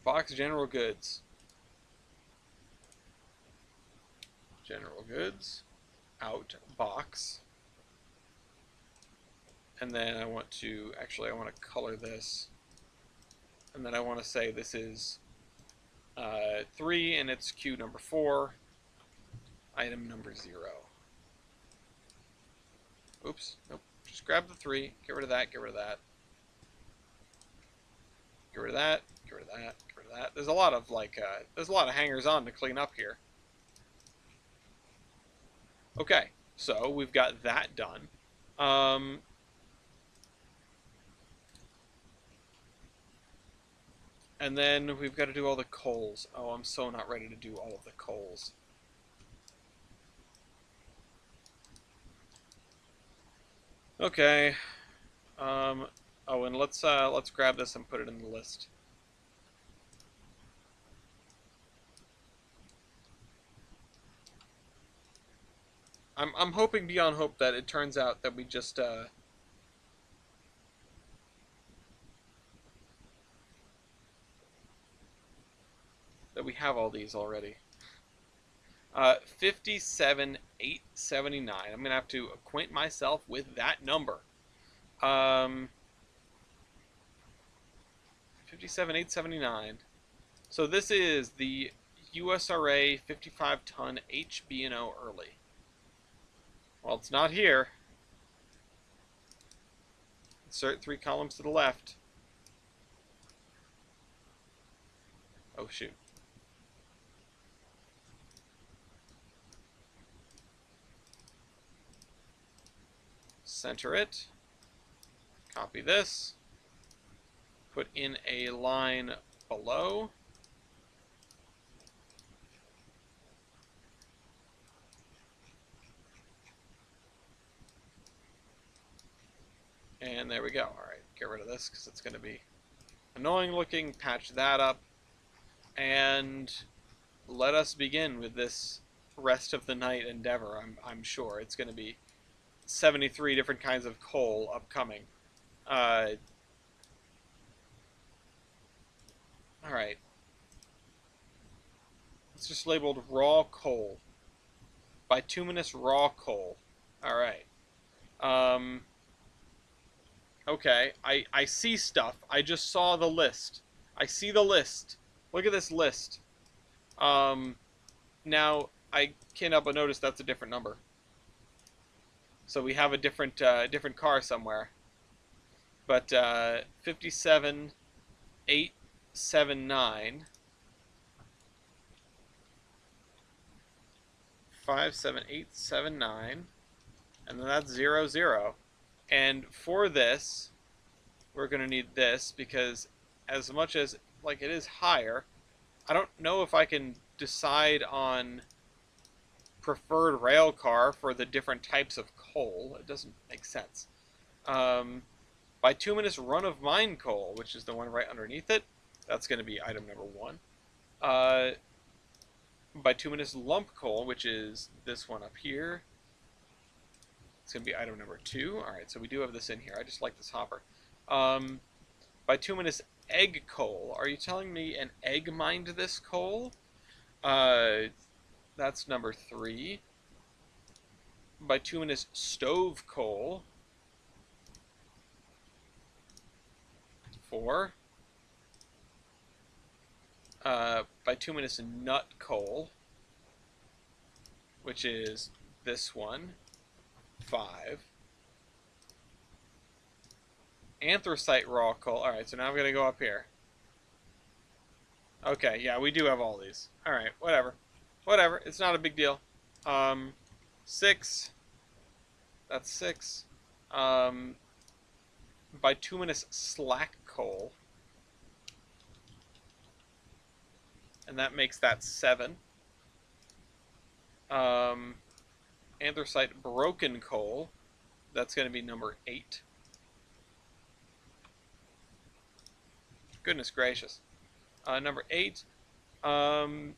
Box general goods. General goods. Out box. And then I want to, actually I want to color this. And then I want to say this is 3 and it's Q number 4. Item number 0. Oops, nope. Just grab the 3, get rid of that, get rid of that. Get rid of that, get rid of that, get rid of that. There's a lot of there's a lot of hangers on to clean up here. Okay, so we've got that done. And then we've got to do all the coals. Oh, I'm so not ready to do all of the coals. Okay. Oh, and let's grab this and put it in the list. I'm hoping beyond hope that it turns out that we just that we have all these already. 57,879. I'm gonna have to acquaint myself with that number. 57,879. So this is the USRA 55-ton HB&O Early. Well, it's not here. Insert 3 columns to the left. Oh shoot. center it, copy this, put in a line below, and there we go. Alright, get rid of this because it's going to be annoying looking, patch that up, and let us begin with this rest of the night endeavor. I'm sure it's going to be 73 different kinds of coal upcoming. Alright. It's just labeled raw coal. Bituminous raw coal. Alright. Okay, I see stuff. I just saw the list. I see the list. Look at this list. Now, I can't help but notice that's a different number. So we have a different car somewhere. But 57879 57879, and then that's 00. And for this, we're going to need this, because as much as, like, it is higher, I don't know if I can decide on preferred rail car for the different types of coal. It doesn't make sense. Bituminous run-of-mine coal, which is the one right underneath it. That's going to be item number 1. Bituminous lump coal, which is this one up here. It's going to be item number 2. Alright, so we do have this in here. I just like this hopper. Bituminous egg coal. Are you telling me an egg mined this coal? That's number 3. Bituminous stove coal. 4. Bituminous nut coal, which is this one. 5. Anthracite raw coal. Alright, so now I'm going to go up here. Okay, yeah, we do have all these. Alright, whatever. Whatever, it's not a big deal. 6. That's 6. Bituminous slack coal. And that makes that 7. Anthracite broken coal. That's going to be number 8. Goodness gracious. Number 8. Anthracite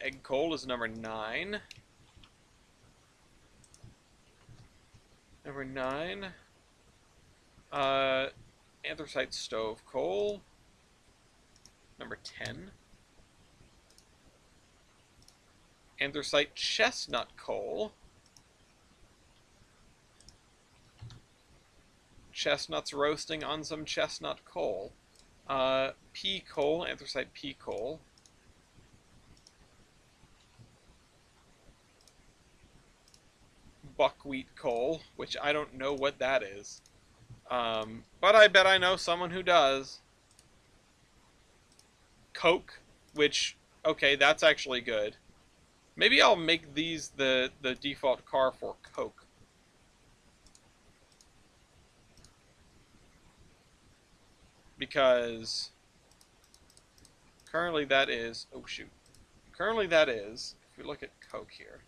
egg coal is number 9. Number 9. Anthracite stove coal. Number 10. Anthracite chestnut coal. Chestnuts roasting on some chestnut coal. Pea coal, anthracite pea coal. Buckwheat coal, which I don't know what that is. But I bet I know someone who does. Coke, which, okay, that's actually good. Maybe I'll make these the default car for Coke. Because currently that is, oh shoot. Currently that is, if we look at Coke here.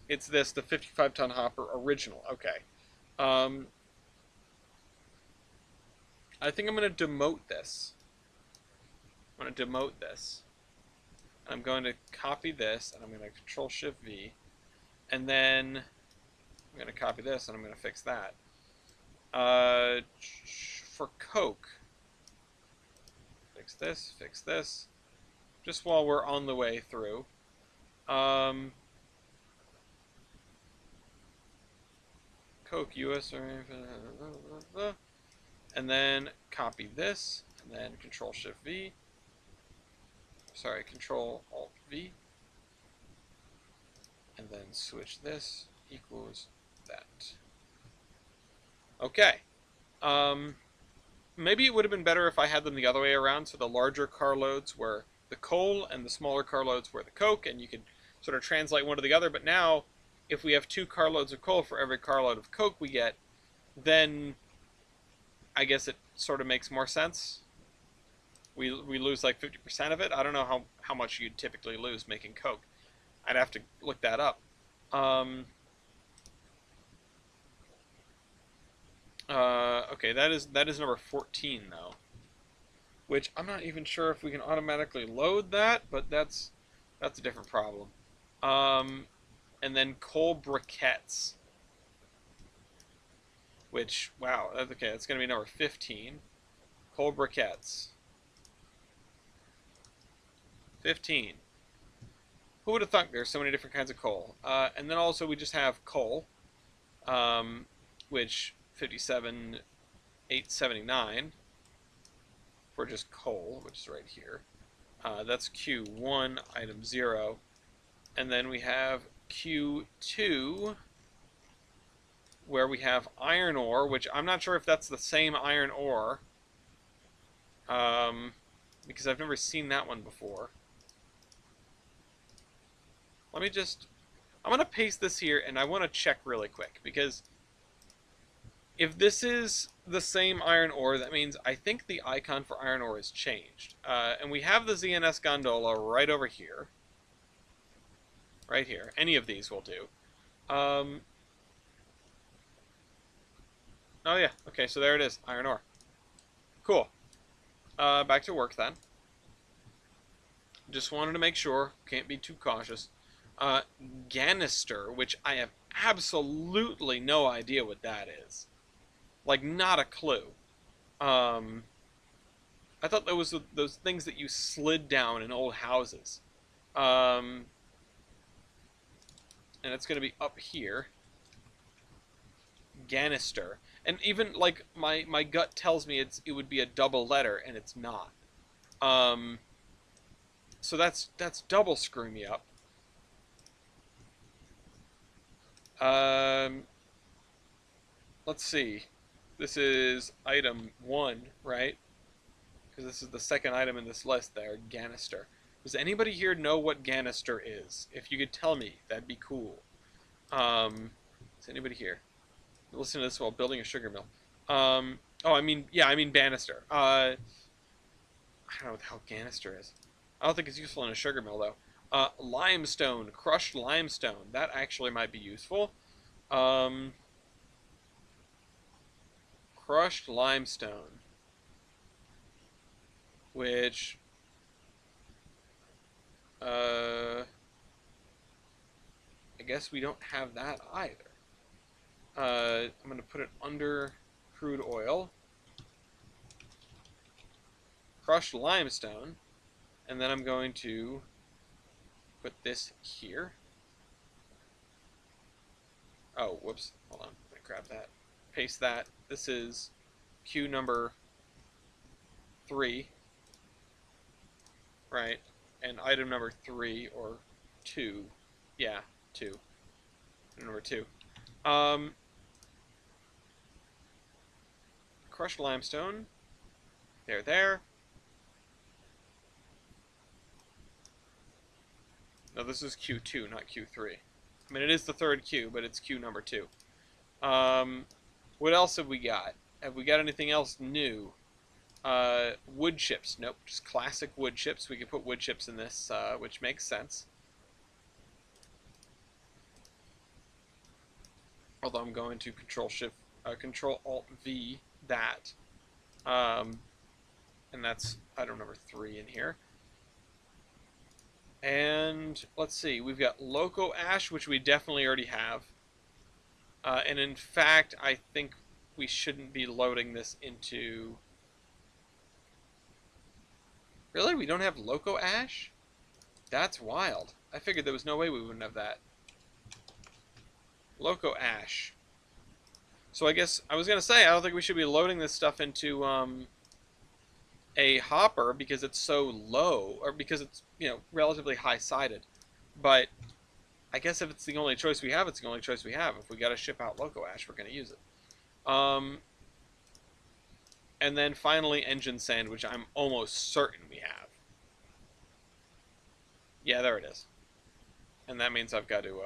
It's this, the 55-ton hopper original. Okay. I think I'm going to demote this. I'm going to demote this. I'm going to copy this, and I'm going to Control-Shift-V. And then I'm going to copy this, and I'm going to fix that. For Coke, fix this. Just while we're on the way through. Coke US, and then copy this, and then Control-Shift-V. Sorry, Control-Alt-V. And then switch this equals that. Okay. Maybe it would have been better if I had them the other way around, so the larger carloads were the coal and the smaller carloads were the Coke, and you could sort of translate one to the other. But now, if we have 2 carloads of coal for every carload of coke we get, then I guess it sort of makes more sense. We lose like 50% of it. I don't know how much you'd typically lose making coke. I'd have to look that up. Okay, that is number 14 though, which I'm not even sure if we can automatically load that, but that's a different problem. And then coal briquettes, which, wow, okay, that's gonna be number 15. Coal briquettes. 15. Who would have thunk there's so many different kinds of coal? And then also we just have coal, which 57,879 for just coal, which is right here. That's Q1, item 0. And then we have Q2, where we have iron ore, which I'm not sure if that's the same iron ore, because I've never seen that one before. Let me just... I'm going to paste this here, and I want to check really quick, because if this is the same iron ore, that means I think the icon for iron ore has changed. And we have the ZNS gondola right over here. Right here. Any of these will do. Oh yeah, okay, so there it is, iron ore. Cool. Back to work then. Just wanted to make sure, can't be too cautious. Ganister, which I have absolutely no idea what that is. Like, not a clue. I thought that was those things that you slid down in old houses. And it's going to be up here. Ganister. And even, like, my gut tells me it would be a double letter, and it's not. So that's double screwing me up. Let's see. This is item 1, right? Because this is the second item in this list there, Ganister. Does anybody here know what Ganister is? If you could tell me, that'd be cool. Is anybody here? Listen to this while building a sugar mill. Oh, I mean banister. I don't know what the hell Ganister is. I don't think it's useful in a sugar mill, though. Limestone, crushed limestone. That actually might be useful. Crushed limestone. Which... I guess we don't have that either. I'm going to put it under crude oil. Crushed limestone. And then I'm going to put this here. Oh, whoops. Hold on. Let me grab that. Paste that. This is Q number 3. Right. And item number 3 or 2. Yeah, 2. Item number 2. Crushed limestone. There. No, this is Q2, not Q3. I mean, it is the third Q, but it's Q number 2. What else have we got? Have we got anything else new? Wood chips. Nope, just classic wood chips. We can put wood chips in this, which makes sense. Although I'm going to Control Alt V that. And that's item number 3 in here. And let's see, we've got Loco Ash, which we definitely already have. And in fact, I think we shouldn't be loading this into... Really? We don't have Loco Ash? That's wild. I figured there was no way we wouldn't have that. Loco Ash. So I guess, I was going to say, I don't think we should be loading this stuff into a hopper because it's so low, or because it's, you know, relatively high-sided. But I guess if it's the only choice we have, it's the only choice we have. If we got to ship out Loco Ash, we're going to use it. And then finally, engine sand, which I'm almost certain we have. Yeah, there it is. And that means I've got to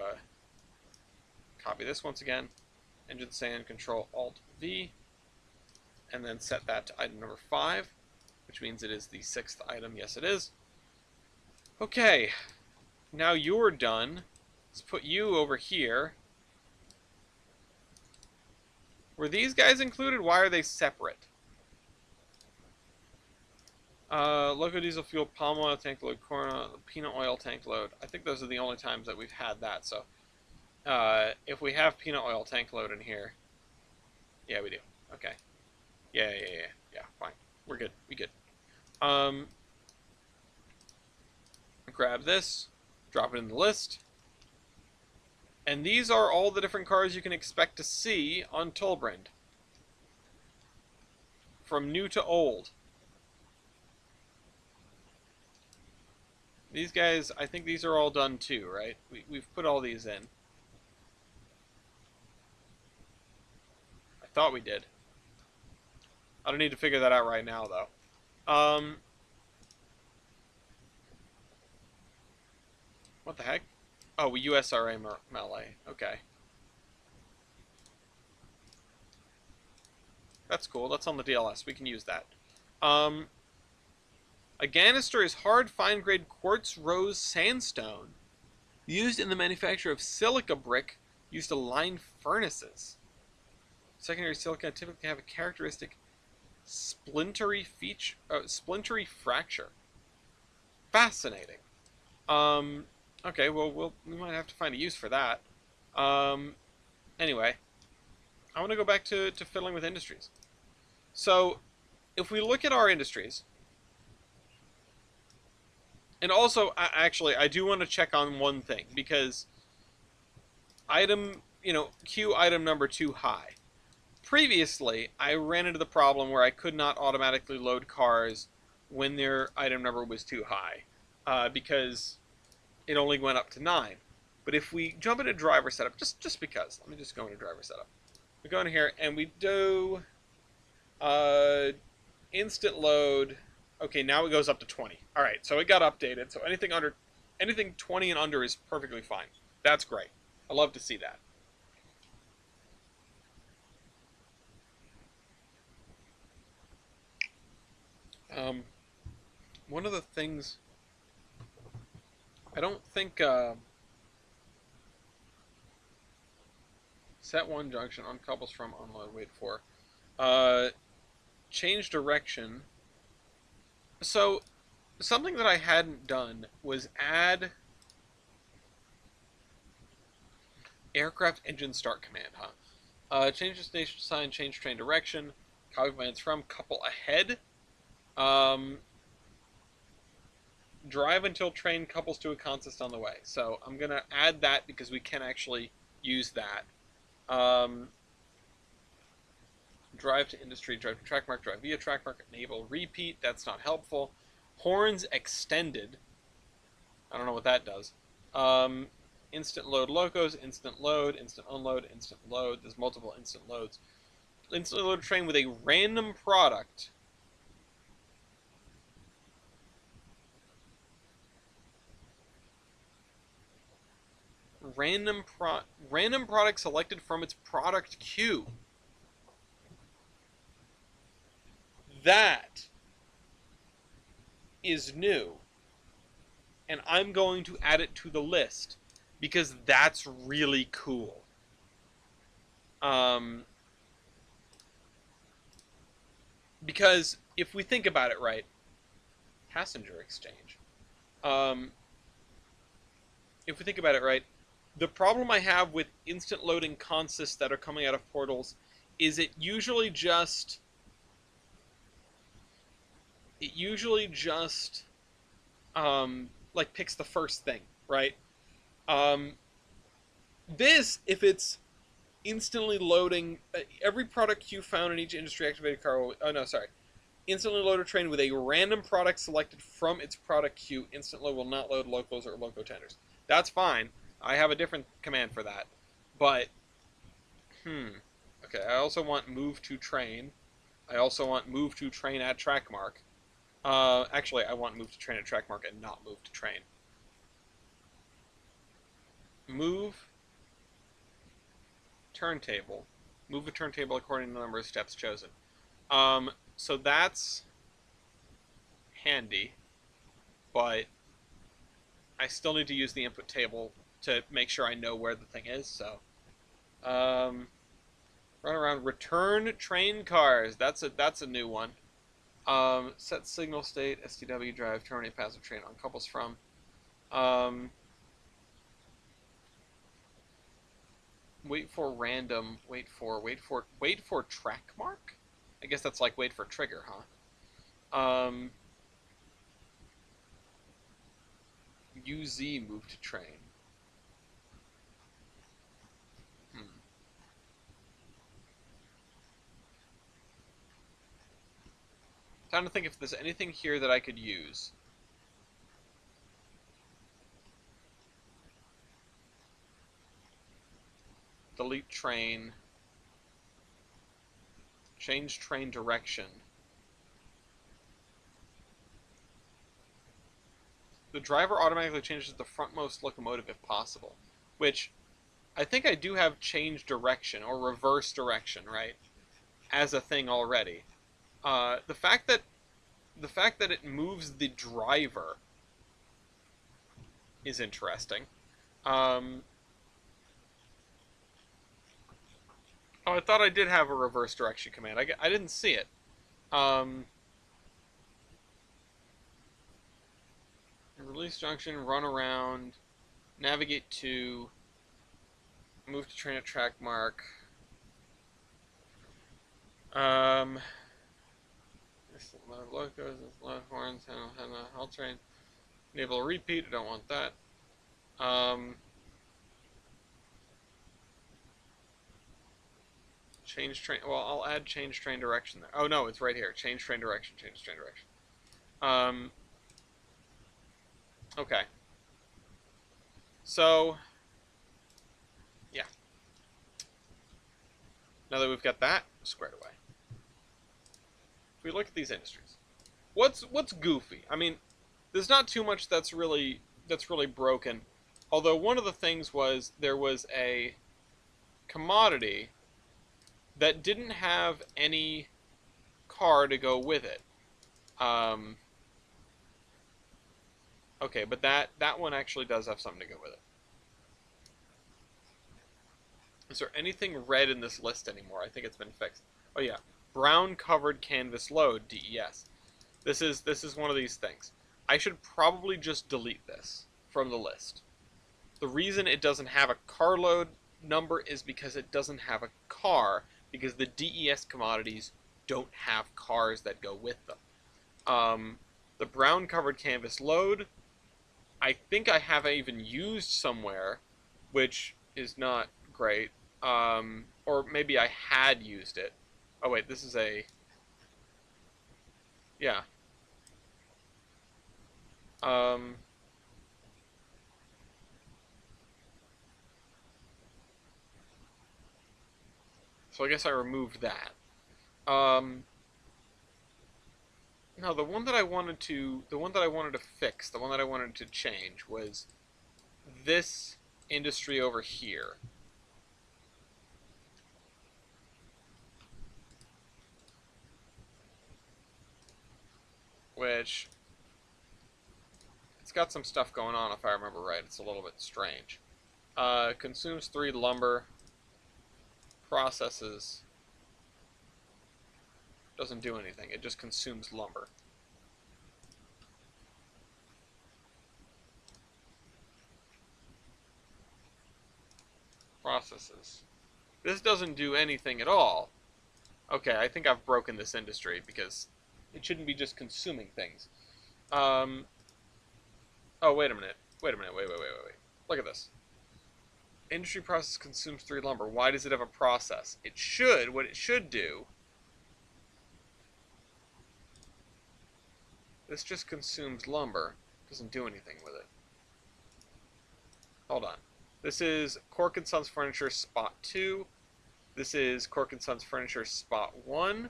copy this once again. Engine sand, Control Alt V, and then set that to item number 5, which means it is the 6th item. Yes, it is. Okay, now you're done. Let's put you over here. Were these guys included? Why are they separate? Loco diesel fuel, palm oil tank load, corn oil, peanut oil tank load. I think those are the only times that we've had that. So, if we have peanut oil tank load in here, yeah, we do. Okay. Yeah, fine. We're good. We good. Grab this, drop it in the list. And these are all the different cars you can expect to see on Tullbrand. From new to old. These guys, I think these are all done too, right? We've put all these in. I thought we did. I don't need to figure that out right now, though. What the heck? Oh, USRA melee. Okay. That's cool. That's on the DLS. We can use that. A ganister is hard, fine-grade quartz rose sandstone used in the manufacture of silica brick used to line furnaces. Secondary silica typically have a characteristic splintery fracture. Fascinating. Okay, well, we might have to find a use for that. Anyway, I want to go back to fiddling with industries. So, if we look at our industries, and also, actually, I do want to check on one thing, because queue item number 2 high. Previously, I ran into the problem where I could not automatically load cars when their item number was too high, because it only went up to 9. But if we jump into driver setup, just because, let me just go into driver setup. We go in here and we do instant load. Okay, now it goes up to 20. All right, so it got updated. So anything 20 and under is perfectly fine. That's great. I love to see that. One of the things I don't think set 1 junction uncouples from unload. Wait for change direction. So something that I hadn't done was add aircraft engine start command, change destination sign, change train direction, copy commands from, couple ahead, drive until train couples to a consist on the way. So I'm going to add that because we can actually use that. Drive to industry, drive to track mark, drive via track mark, enable repeat. That's not helpful. Horns extended. I don't know what that does. Instant load locos, instant load, instant unload, instant load. There's multiple instant loads. Instant load train with a random product. Random product selected from its product queue. That is new. And I'm going to add it to the list because that's really cool. Because if we think about it right, passenger exchange. If we think about it right, the problem I have with instant loading consists that are coming out of portals is it usually just like picks the first thing, right? This, if it's instantly loading every product queue found in each industry activated car will, instantly load a train with a random product selected from its product queue. Instant load will not load locals or loco tenders. That's fine. I have a different command for that. But okay, I also want move to train. I also want move to train at track mark. Actually, I want move to train at track mark and not move to train. move turntable. Move a turntable according to the number of steps chosen. So that's handy, but I still need to use the input table to make sure I know where the thing is. So, run around, return train cars. That's a new one. Set signal state, STW drive, terminate passive train on couples from. Wait for random. Wait for track mark. I guess that's like wait for trigger, huh? UZ move to train. Trying to think if there's anything here that I could use. Delete train. Change train direction. The driver automatically changes the frontmost locomotive if possible. Which, I think I do have change direction, or reverse direction, right? As a thing already. The fact that it moves the driver is interesting. Oh, I thought I did have a reverse direction command. I didn't see it. Release junction, run around, navigate to, move to train at track mark. This locos, this loud horns, I'll train. Enable a repeat, I don't want that. Change train, well, I'll add change train direction there. Oh no, it's right here. Change train direction, change train direction. Okay. So, yeah. Now that we've got that squared away, if we look at these industries, what's goofy? I mean, there's not too much that's really broken. Although one of the things was there was a commodity that didn't have any car to go with it. Okay, but that one actually does have something to go with it. Is there anything red in this list anymore? I think it's been fixed. Oh yeah, brown covered canvas load, DES. This is one of these things. I should probably just delete this from the list. The reason it doesn't have a carload number is because it doesn't have a car, because the DES commodities don't have cars that go with them. The brown covered canvas load, I think I have even used somewhere, which is not great. Or maybe I had used it. Oh wait, this is a... Yeah. So I guess I removed that. No, the one that I wanted to fix, the one that I wanted to change was this industry over here. Which, it's got some stuff going on if I remember right. It's a little bit strange. Consumes 3 lumber, processes, doesn't do anything. It just consumes lumber. Processes. This doesn't do anything at all. Okay, I think I've broken this industry because it shouldn't be just consuming things. Oh, wait a minute. Wait. Look at this. Industry process consumes 3 lumber. Why does it have a process? What it should do... This just consumes lumber. Doesn't do anything with it. Hold on. This is Cork & Sons Furniture Spot 2. This is Cork & Sons Furniture Spot 1.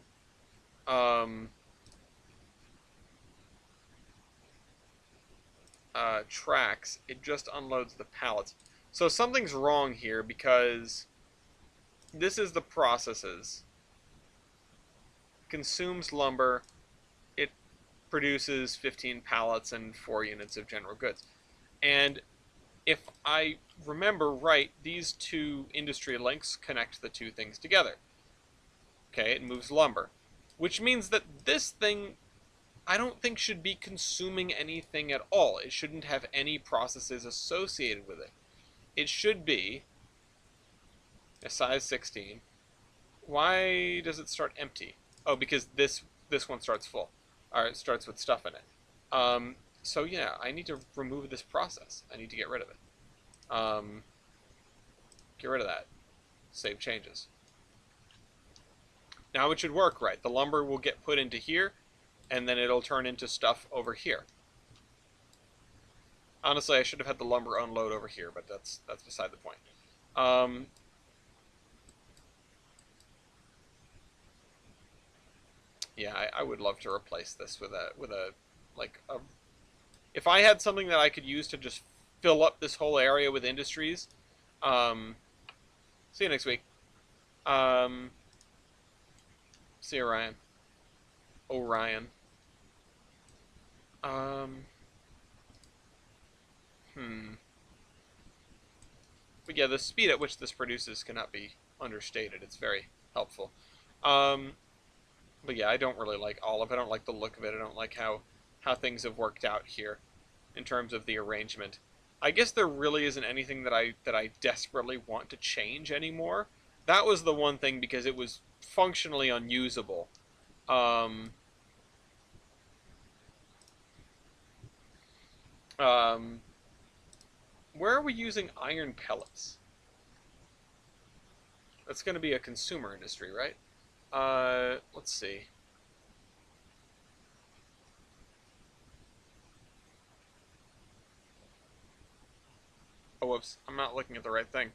Tracks. It just unloads the pallets. So something's wrong here because this is the processes. Consumes lumber. It produces 15 pallets and 4 units of general goods. And if I remember right, these two industry links connect the two things together. Okay, it moves lumber. Which means that this thing, I don't think should be consuming anything at all. It shouldn't have any processes associated with it. It should be a size 16. Why does it start empty? Oh, because this one starts full. Or it starts with stuff in it. So yeah, I need to remove this process. I need to get rid of it. Get rid of that. Save changes. Now it should work right. The lumber will get put into here, and then it'll turn into stuff over here. Honestly, I should have had the lumber unload over here, but that's beside the point. Yeah, I would love to replace this with a like a. If I had something that I could use to just fill up this whole area with industries. See you next week. See you, Ryan. Orion. But yeah, the speed at which this produces cannot be understated. It's very helpful. But yeah, I don't really like Olive. I don't like the look of it. I don't like how things have worked out here in terms of the arrangement. I guess there really isn't anything that I desperately want to change anymore. That was the one thing because it was functionally unusable. Um, um, where are we using iron pellets? That's going to be a consumer industry, right? Let's see. Oh, whoops. I'm not looking at the right thing.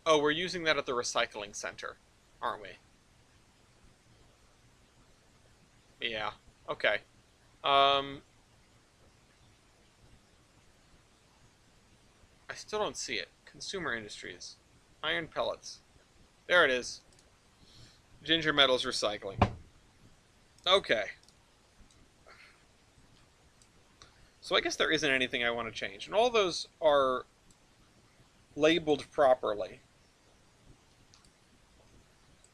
Oh, we're using that at the recycling center, aren't we? Yeah. Okay. I still don't see it. Consumer industries. Iron pellets. There it is. Ginger metals recycling. Okay. So I guess there isn't anything I want to change. And all those are labeled properly.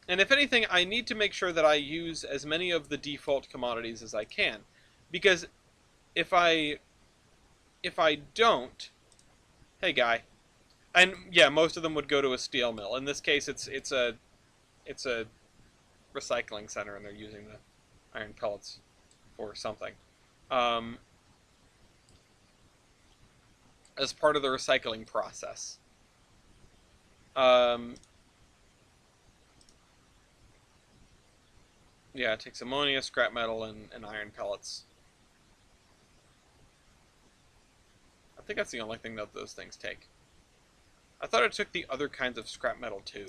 And if anything, I need to make sure that I use as many of the default commodities as I can. Because if I don't, hey guy. And yeah, most of them would go to a steel mill. In this case it's a recycling center and they're using the iron pellets for something. Um, as part of the recycling process. Um, yeah, it takes ammonia, scrap metal, and iron pellets. I think that's the only thing that those things take. I thought it took the other kinds of scrap metal too.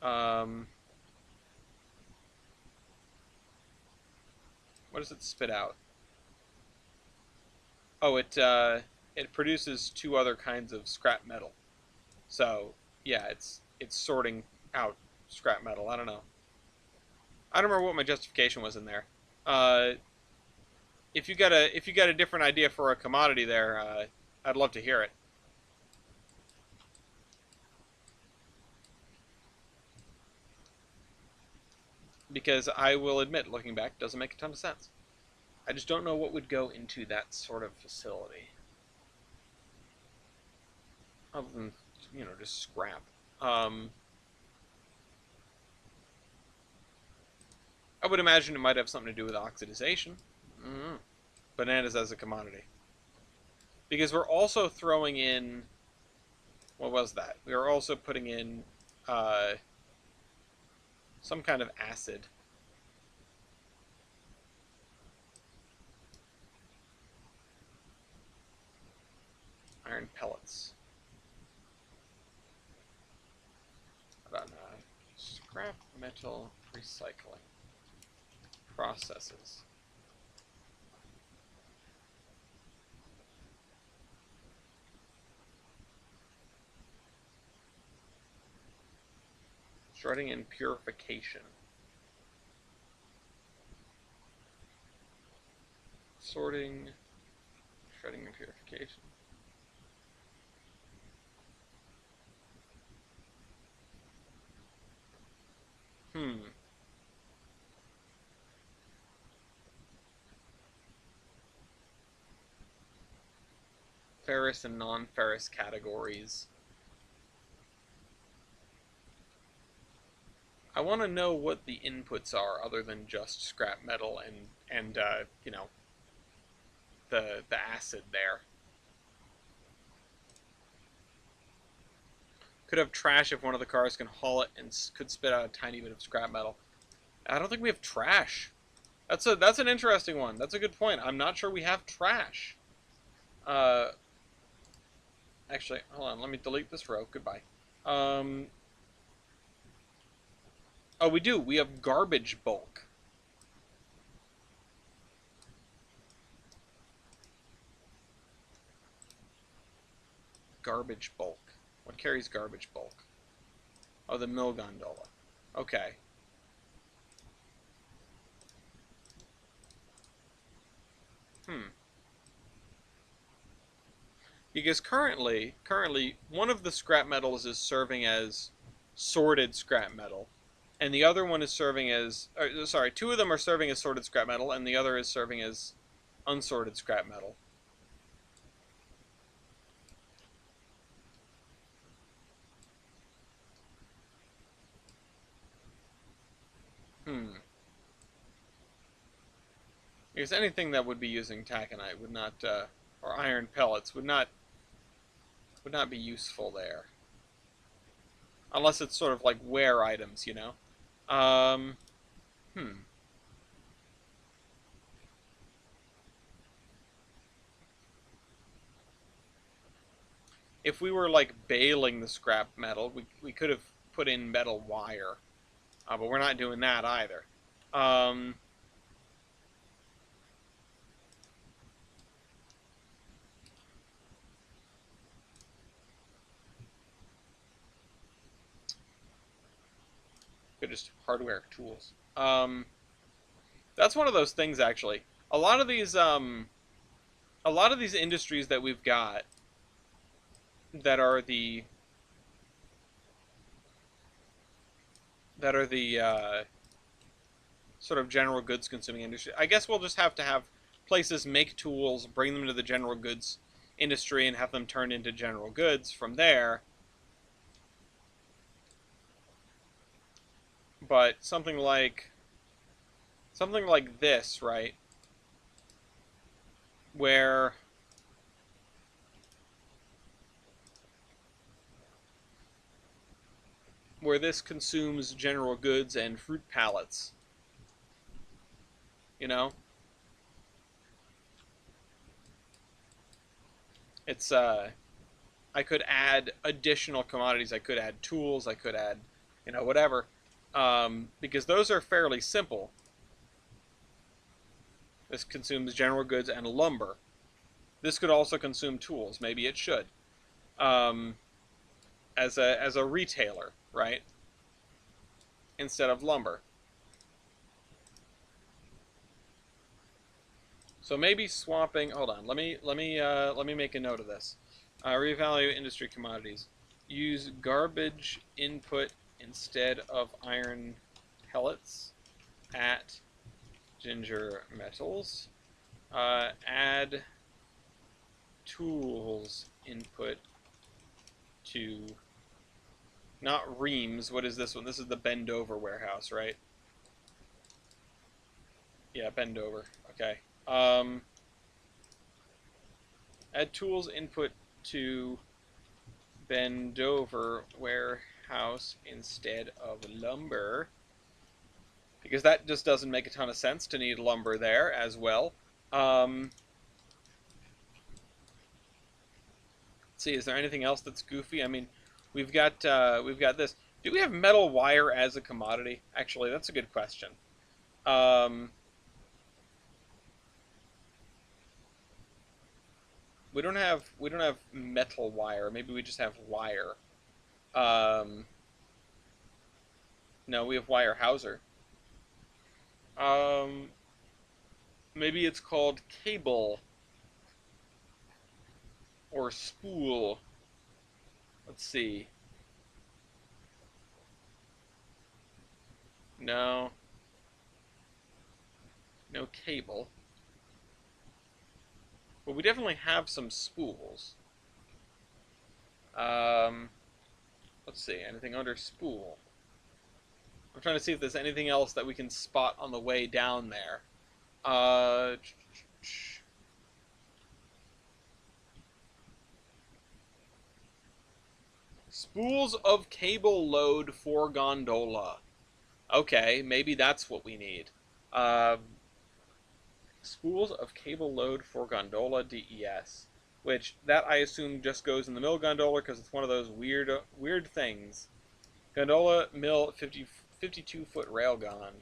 What does it spit out? Oh, it produces 2 other kinds of scrap metal. So yeah, it's sorting out scrap metal. I don't know. I don't remember what my justification was in there. Uh, if you got a different idea for a commodity there, I'd love to hear it. Because I will admit, looking back, doesn't make a ton of sense. I just don't know what would go into that sort of facility. Other than, just scrap. I would imagine it might have something to do with oxidization. Mm-hmm. Bananas as a commodity. Because we're also throwing in... What was that? We were also putting in some kind of acid. Iron pellets. Hold on. Scrap metal recycling processes. Shredding and purification. Sorting, shredding and purification. Hmm. Ferrous and non-ferrous categories. I want to know what the inputs are other than just scrap metal and you know, the acid there. Could have trash if one of the cars can haul it and could spit out a tiny bit of scrap metal. I don't think we have trash. That's an interesting one. That's a good point. I'm not sure we have trash. Uh, actually, hold on. Let me delete this row. Goodbye. Um, oh, we do. We have garbage bulk. Garbage bulk. What carries garbage bulk? Oh, the mill gondola. Okay. Hmm. Because currently, one of the scrap metals is serving as sorted scrap metal, and the other one is serving as, sorry, two of them are serving as sorted scrap metal, and the other is serving as unsorted scrap metal. Hmm. Because anything that would be using taconite would not, or iron pellets would not be useful there, unless it's sort of like wear items, you know. Um. Hmm. If we were like baling the scrap metal, we could have put in metal wire, but we're not doing that either. Um, could just hardware tools. That's one of those things actually. A lot of these a lot of these industries that we've got that are the sort of general goods consuming industry. I guess we'll just have to have places make tools, bring them to the general goods industry, and have them turned into general goods from there. But something like this, right? Where this consumes general goods and fruit pallets, you know? It's I could add additional commodities, I could add tools, I could add, you know, whatever. Because those are fairly simple. This consumes general goods and lumber. This could also consume tools. Maybe it should. Um, as a retailer, right? Instead of lumber. So maybe swapping. Hold on. Let me make a note of this. Revalue industry commodities. Use garbage input instead of iron pellets at ginger metals. Add tools input to not reams. What is this one? This is the bend over warehouse, right? Yeah, bend over. Okay. Add tools input to bend over warehouse instead of lumber. Because that just doesn't make a ton of sense to need lumber there as well. Let's see, is there anything else that's goofy? I mean, we've got this. Do we have metal wire as a commodity? Actually, that's a good question. Um, we don't have metal wire. Maybe we just have wire. Um, No, we have Weyerhaeuser. Um, maybe it's called cable or spool. Let's see. No, no cable. But we definitely have some spools. Um, let's see. Anything under spool? I'm trying to see if there's anything else that we can spot on the way down there. Uh, spools of cable load for gondola. Okay, maybe that's what we need. Uh, spools of cable load for gondola DES, which that I assume just goes in the mill gondola because it's one of those weird things. Gondola mill 52-foot railgun.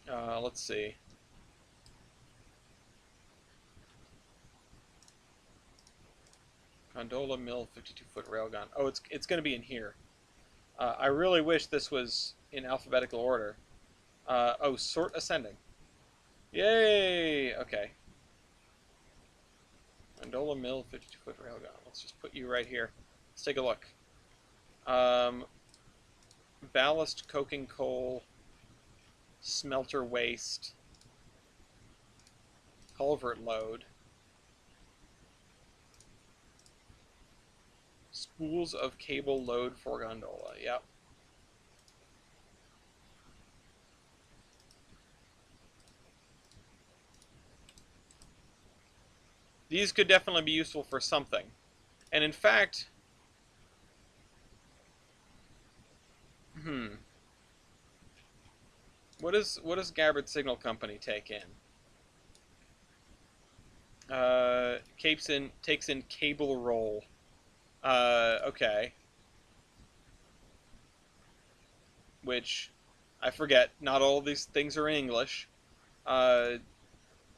Let's see. Gondola mill 52-foot railgun. Oh, it's going to be in here. I really wish this was in alphabetical order. Oh, sort ascending. Yay! Okay. Gondola mill 52-foot railgun. Let's just put you right here. Let's take a look. Ballast coking coal, smelter waste, culvert load, spools of cable load for gondola. Yep. These could definitely be useful for something. And in fact, what does Gabbard Signal Company take in? Takes in cable roll. Okay. Which, I forget, not all of these things are in English.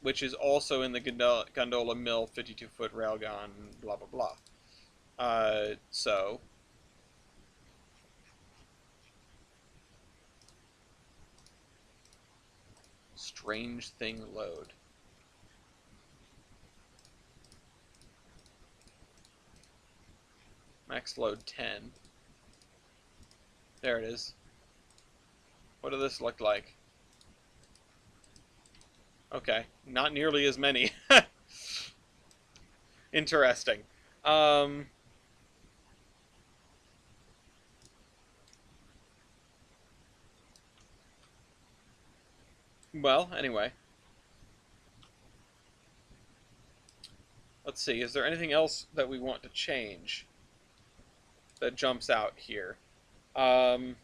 Which is also in the gondola mill 52-foot railgun, blah, blah, blah. So, strange thing load. Max load 10. There it is. What does this look like? Okay, not nearly as many. Interesting. Well, anyway. Let's see, is there anything else that we want to change that jumps out here? The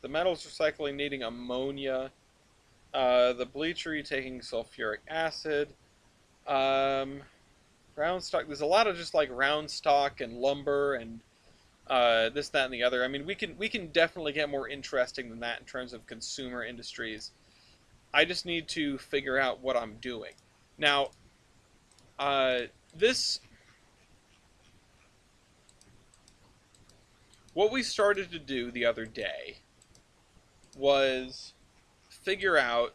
metals recycling needing ammonia. The bleachery taking sulfuric acid. Round stock. There's a lot of just like round stock and lumber and this, that, and the other. I mean, we can definitely get more interesting than that in terms of consumer industries. I just need to figure out what I'm doing. Now, this, what we started to do the other day was figure out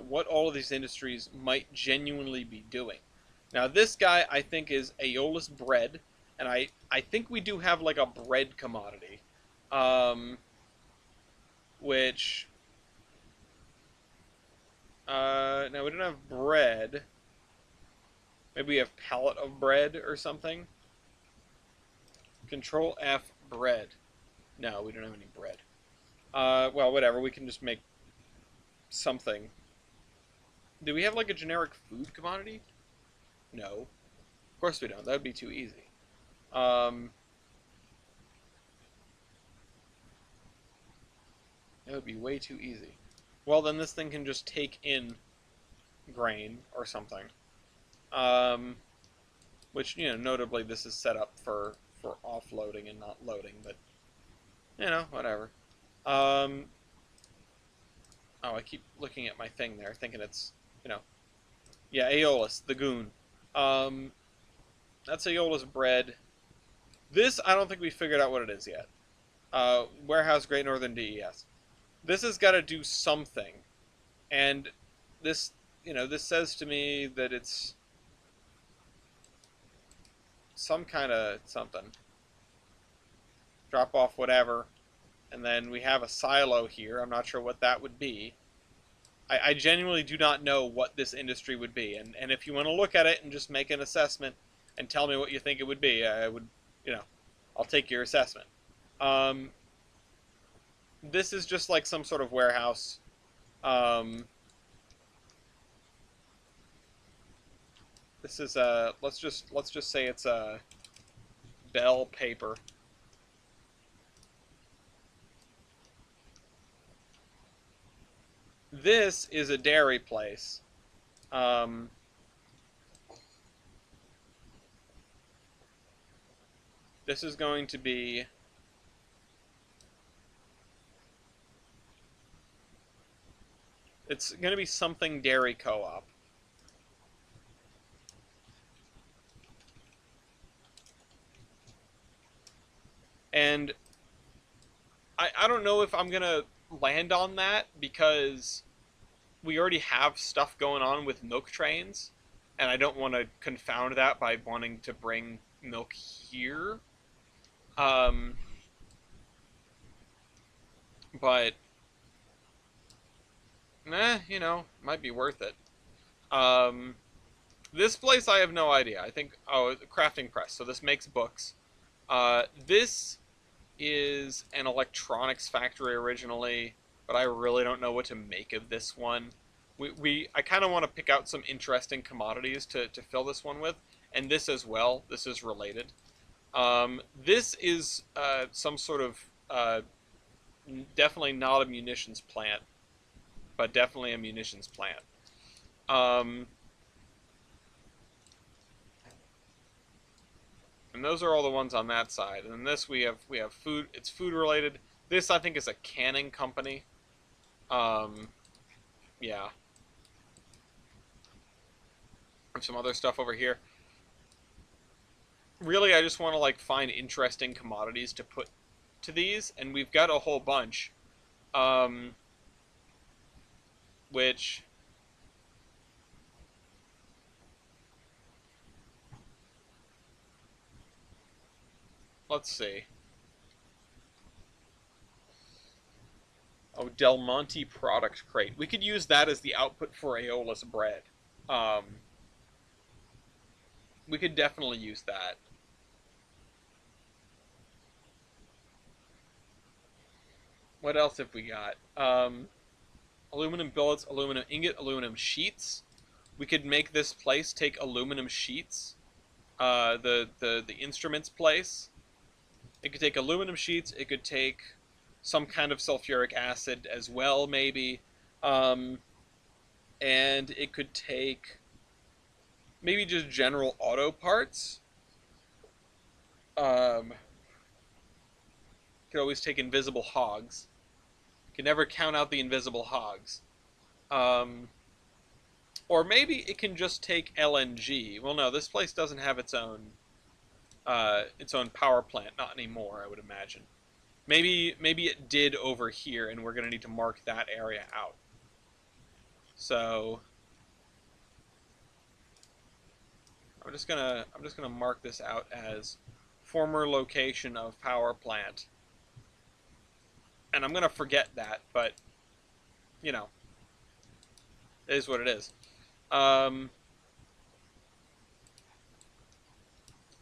what all of these industries might genuinely be doing. Now, this guy, I think, is Aeolus bread, and I think we do have, like, a bread commodity, which, now, we don't have bread. Maybe we have pallet of bread or something. Control F, bread. No, we don't have any bread. Well, whatever, we can just make something. Do we have, like, a generic food commodity? No. Of course we don't. That would be too easy. That would be way too easy. Well, then this thing can just take in grain or something. Which, you know, notably this is set up for offloading and not loading, but, you know, whatever. Oh, I keep looking at my thing there, thinking it's, you know, Yeah, Aeolus, the goon. Um, that's Aeolus bread. This, I don't think we figured out what it is yet. Warehouse Great Northern DES. This has got to do something. And this, this says to me that it's some kind of something. Drop off whatever. And then we have a silo here. I'm not sure what that would be. I genuinely do not know what this industry would be. And if you want to look at it and just make an assessment and tell me what you think it would be, I would, you know, I'll take your assessment. Um, this is just like some sort of warehouse. This is let's just say it's a Bell paper. This is a dairy place. Um, this is going to be it's going to be something dairy co-op. And I don't know if I'm going to land on that because we already have stuff going on with milk trains, and I don't want to confound that by wanting to bring milk here. Um, but, might be worth it. Um, this place I have no idea. I think, it's a crafting press, so this makes books. This is an electronics factory originally, but I really don't know what to make of this one. I kind of want to pick out some interesting commodities to fill this one with, and this as well. This is related. This is some sort of definitely not a munitions plant, but definitely a munitions plant. Um, and those are all the ones on that side. And then this we have food. It's food related. This I think is a canning company. Um, yeah. Some other stuff over here. Really, I just want to like find interesting commodities to put to these, and we've got a whole bunch. Um, which let's see. Oh, Del Monte product crate. We could use that as the output for Aeolus bread. Um, we could definitely use that. What else have we got? Aluminum billets, aluminum ingot, aluminum sheets. We could make this place take aluminum sheets. The instruments place. It could take aluminum sheets. It could take some kind of sulfuric acid as well, maybe. Um, and it could take maybe just general auto parts. Could always take invisible hogs. Can never count out the invisible hogs. Um, or maybe it can just take LNG. Well, no, this place doesn't have its own power plant. Not anymore, I would imagine. Maybe it did over here, and we're gonna need to mark that area out. So I'm just gonna mark this out as former location of power plant, and I'm gonna forget that, but you know, it is what it is. Um,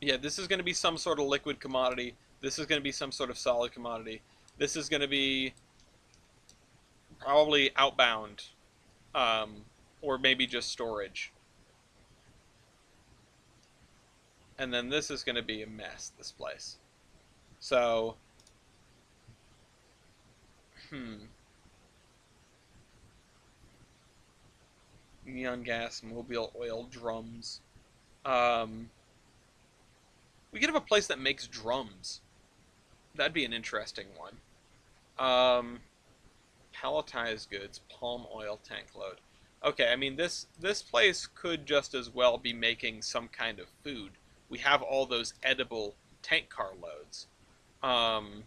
yeah, this is gonna be some sort of liquid commodity. This is gonna be some sort of solid commodity. This is gonna be probably outbound, um, or maybe just storage. And then this is going to be a mess, this place. So, neon gas, mobile oil, drums. Um, we could have a place that makes drums. That'd be an interesting one. Palletized goods, palm oil tank load. Okay, I mean this place could just as well be making some kind of food. We have all those edible tank car loads. Um,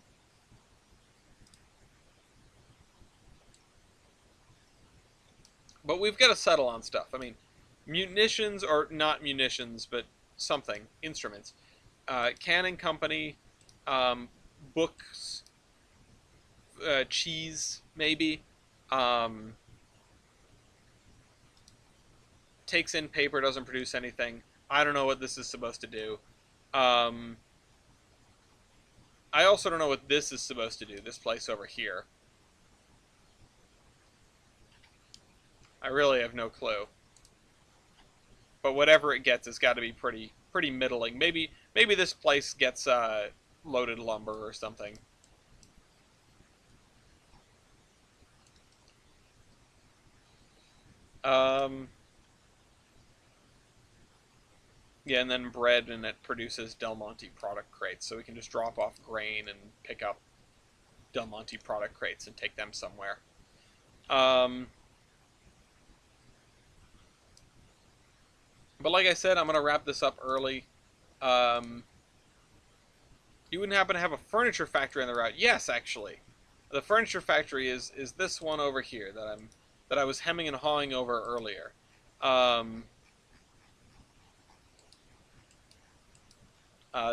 but we've got to settle on stuff. I mean, munitions or not munitions, but something instruments. Cannon Company, um, books, cheese maybe. Um, Takes in paper, doesn't produce anything. I don't know what this is supposed to do. Um, I also don't know what this is supposed to do. This place over here. I really have no clue. But whatever it gets, it's got to be pretty middling. Maybe this place gets loaded lumber or something. Um, yeah, and then bread, and it produces Del Monte product crates, so we can just drop off grain and pick up Del Monte product crates and take them somewhere. Um, but like I said, I'm gonna wrap this up early. Um, you wouldn't happen to have a furniture factory on the route? Yes, actually, the furniture factory is this one over here that I was hemming and hawing over earlier. Um,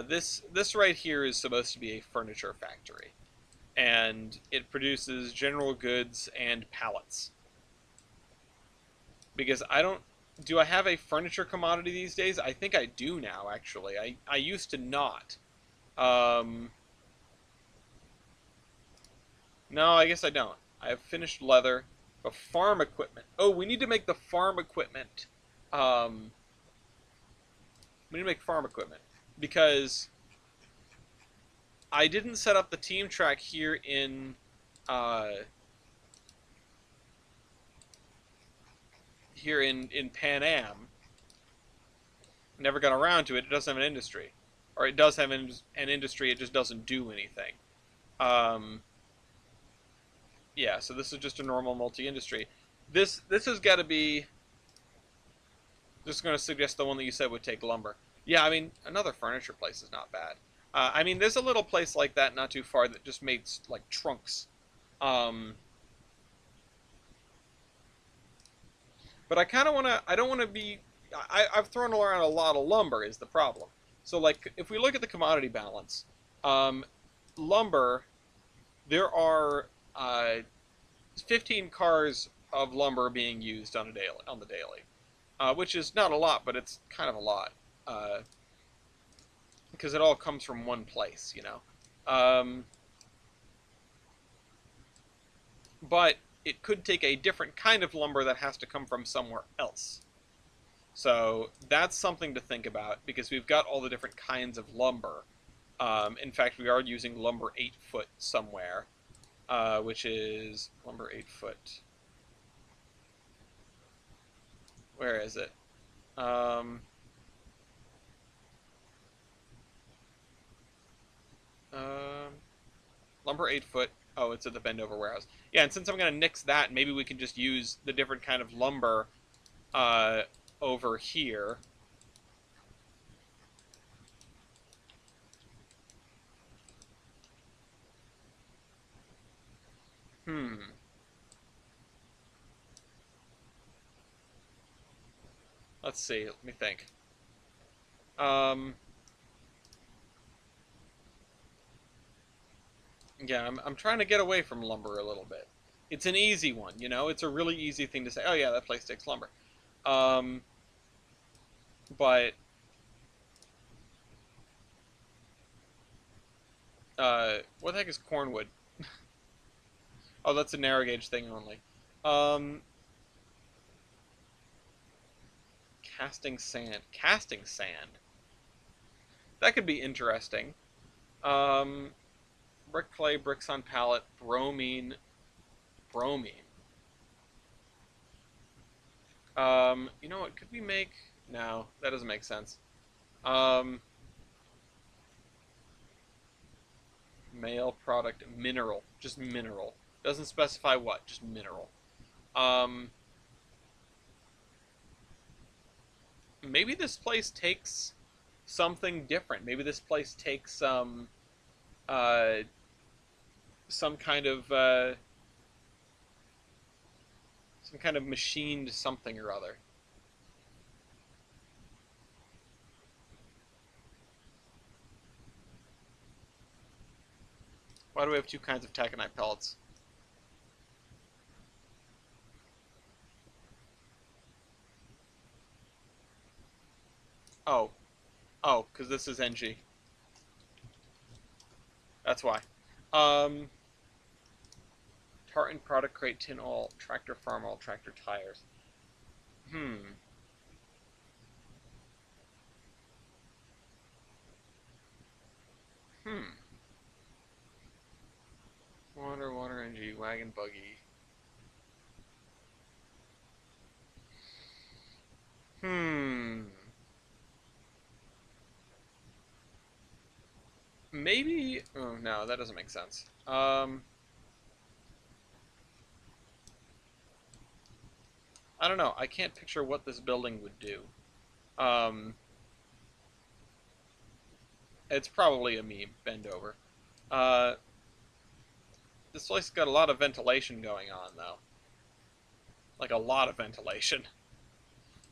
this right here is supposed to be a furniture factory, and it produces general goods and pallets. Because I don't do I have a furniture commodity these days? I think I do now. Actually, I used to not. Um, no, I guess I don't. I have finished leather, but farm equipment. Oh, we need to make the farm equipment. Um, we need to make farm equipment because I didn't set up the team track here uh, in Pan Am. Never got around to it. It doesn't have an industry, or it does have an industry. It just doesn't do anything. Um, yeah, so this is just a normal multi-industry. This has got to be. Just going to suggest the one that you said would take lumber. Yeah, I mean another furniture place is not bad. I mean, there's a little place like that not too far that just makes like trunks. Um, but I kind of want to. I don't want to be. I've thrown around a lot of lumber is the problem. So like if we look at the commodity balance, um, lumber there are 15 cars of lumber being used on the daily, which is not a lot, but it's kind of a lot uh, because it all comes from one place, you know. Um, but it could take a different kind of lumber that has to come from somewhere else. So that's something to think about because we've got all the different kinds of lumber. In fact, we are using lumber 8 foot somewhere, which is lumber 8 foot. Where is it? Um, um, Lumber 8 foot. Oh, it's at the Bendover warehouse. Yeah, and since I'm gonna nix that, maybe we can just use the different kind of lumber uh, over here. Hmm. Let's see. Let me think. Um, yeah, I'm trying to get away from lumber a little bit. It's an easy one, you know. It's a really easy thing to say. Oh yeah, that place takes lumber. Um, but what the heck is cornwood? Oh, that's a narrow gauge thing only. Um, casting sand. Casting sand. That could be interesting. Um, brick clay, bricks on pallet, bromine, bromine. You know what? Could we make? No, that doesn't make sense. Um, Male product, mineral, just mineral. Doesn't specify what, just mineral. Um, maybe this place takes something different. Maybe this place takes uh, some kind of machined something or other. Why do we have two kinds of taconite pellets? Oh, oh, because this is NG. That's why. Um, Tartan product crate, tin oil, tractor farm oil, tractor tires. Hmm. Hmm. Water, NG, wagon, buggy. Hmm. Maybe. Oh no, that doesn't make sense. I don't know. I can't picture what this building would do. Um, it's probably a meme. Bend over. Uh, this place has got a lot of ventilation going on, though. Like a lot of ventilation.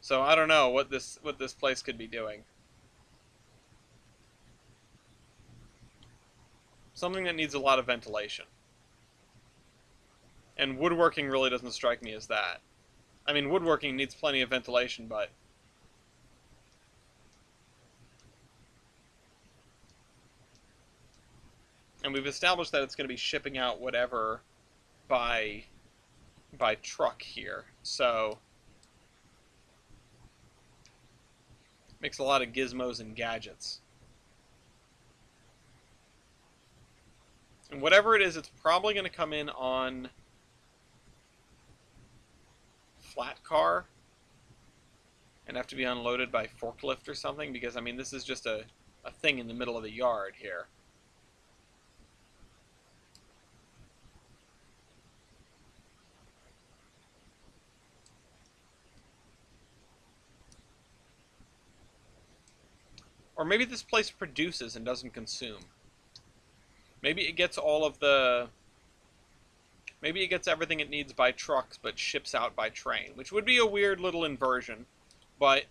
So I don't know what this place could be doing. Something that needs a lot of ventilation. And woodworking really doesn't strike me as that. I mean, woodworking needs plenty of ventilation, but and we've established that it's going to be shipping out whatever by truck here. So makes a lot of gizmos and gadgets. And whatever it is, it's probably going to come in on flat car and have to be unloaded by forklift or something, because I mean this is just a thing in the middle of the yard here. Or maybe this place produces and doesn't consume. Maybe it gets all of the... Maybe it gets everything it needs by trucks but ships out by train, which would be a weird little inversion. But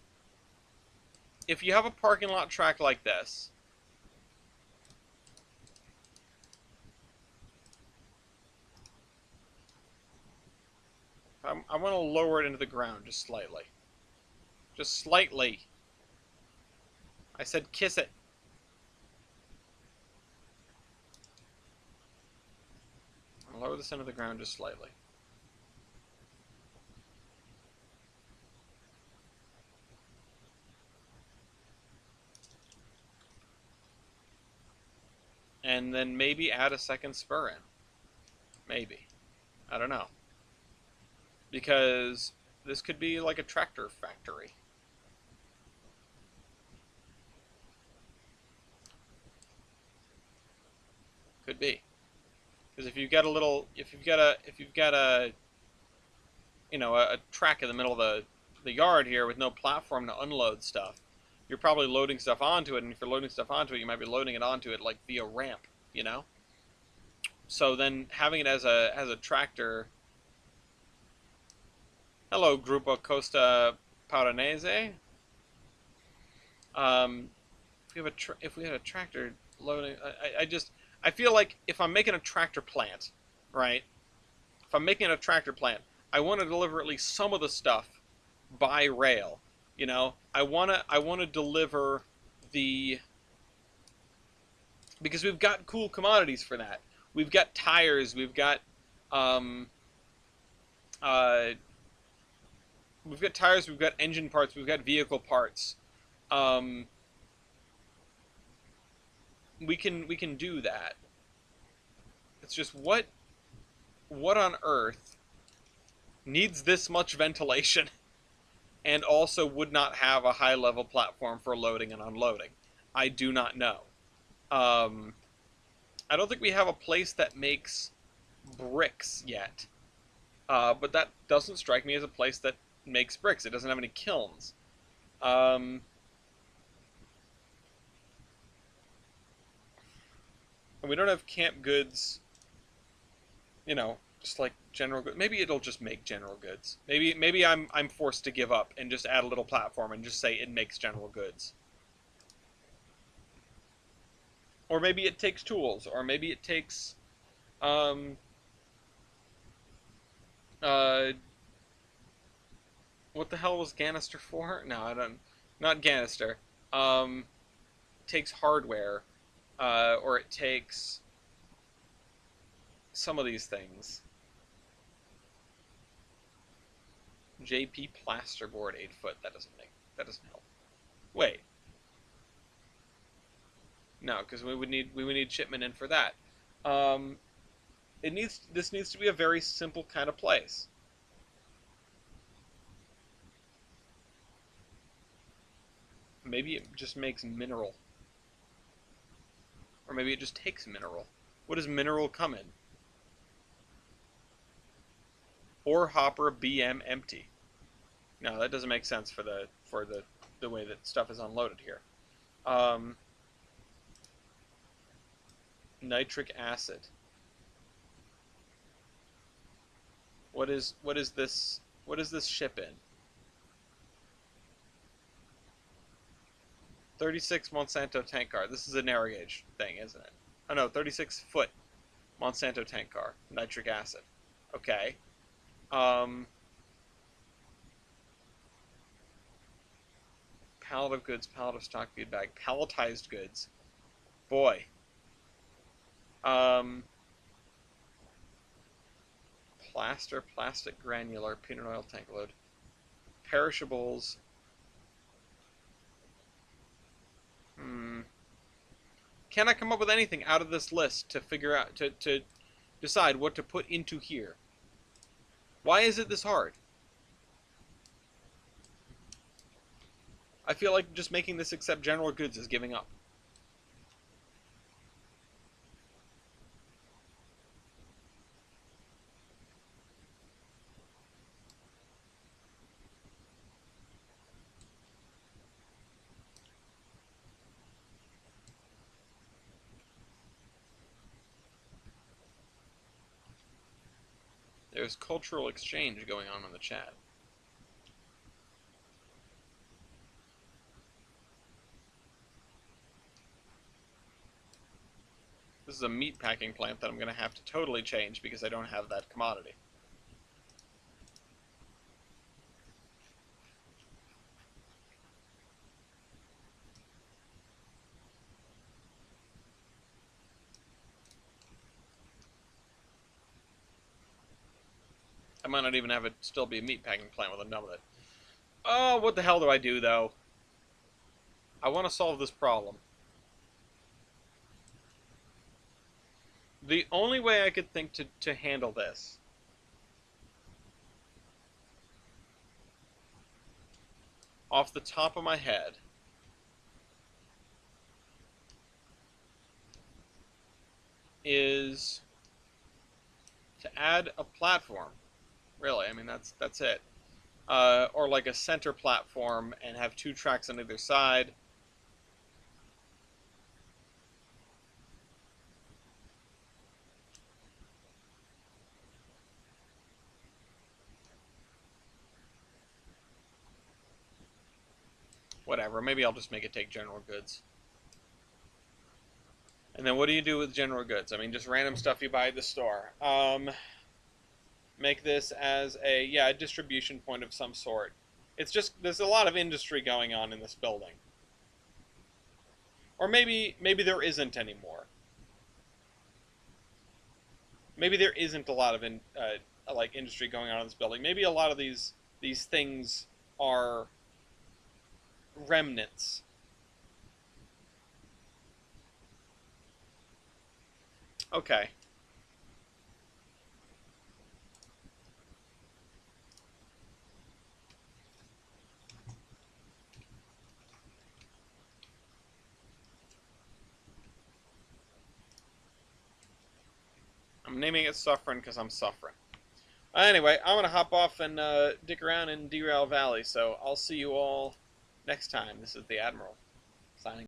if you have a parking lot track like this, I want to lower it into the ground just slightly. Just slightly. I said kiss it. I'll lower this into the ground just slightly. And then maybe add a second spur in. Maybe. I don't know. Because this could be like a tractor factory. Could be. Because if you've got a you know, a track in the middle of the yard here with no platform to unload stuff, you're probably loading stuff onto it, and if you're loading stuff onto it, you might be loading it onto it like via ramp, you know? So then having it as a tractor. Hello, Grupo Costa Paranese. If we had a tractor loading, I feel like if I'm making a tractor plant, right? If I'm making a tractor plant, I want to deliver at least some of the stuff by rail. You know, I wanna deliver the because we've got cool commodities for that. We've got tires. Um, uh, we've got tires. We've got engine parts. We've got vehicle parts. Um, we can do that. It's just what on earth needs this much ventilation and also would not have a high level platform for loading and unloading? I do not know. Um, I don't think we have a place that makes bricks yet. But that doesn't strike me as a place that makes bricks. It doesn't have any kilns. Um, and we don't have camp goods, you know, just like general goods. Maybe it'll just make general goods. Maybe I'm forced to give up and just add a little platform and just say it makes general goods. Or maybe it takes tools, or maybe it takes um uh what the hell was Ganister for? No, I don't, not Ganister. Um takes hardware, or it takes some of these things. JP plasterboard 8 foot. That doesn't help. Wait, no, because we would need shipment in for that. Um, this needs to be a very simple kind of place. Maybe it just makes mineral, or maybe it just takes mineral. What does mineral come in? Ore hopper BM empty. No, that doesn't make sense for the way that stuff is unloaded here. Um, nitric acid. What is this? What does this ship in? 36 Monsanto tank car. This is a narrow gauge thing, isn't it? Oh no, 36-foot Monsanto tank car. Nitric acid. Okay. Um, pallet of goods, pallet of stock feed bag, palletized goods. Boy. Um, plaster, plastic granular, peanut oil tank load, perishables. Hmm. Can I come up with anything out of this list to figure out to decide what to put into here? Why is it this hard? I feel like just making this accept general goods is giving up. There's cultural exchange going on in the chat. This is a meat packing plant that I'm going to have to totally change because I don't have that commodity. I might not even have it still be a meat packing plant when I'm done with it. Oh, what the hell do I do, though? I want to solve this problem. The only way I could think to handle this off the top of my head is to add a platform. Really, I mean, that's it. Or like a center platform and have 2 tracks on either side. Whatever, maybe I'll just make it take general goods. And then what do you do with general goods? I mean, just random stuff you buy at the store. Make this as a distribution point of some sort. It's just, there's a lot of industry going on in this building. Or maybe there isn't anymore. Maybe there isn't a lot of like industry going on in this building. Maybe a lot of these things are remnants. Okay. I'm naming it Suffering because I'm suffering. Anyway, I'm going to hop off and dick around in Derail Valley, so I'll see you all next time, this is the Admiral, signing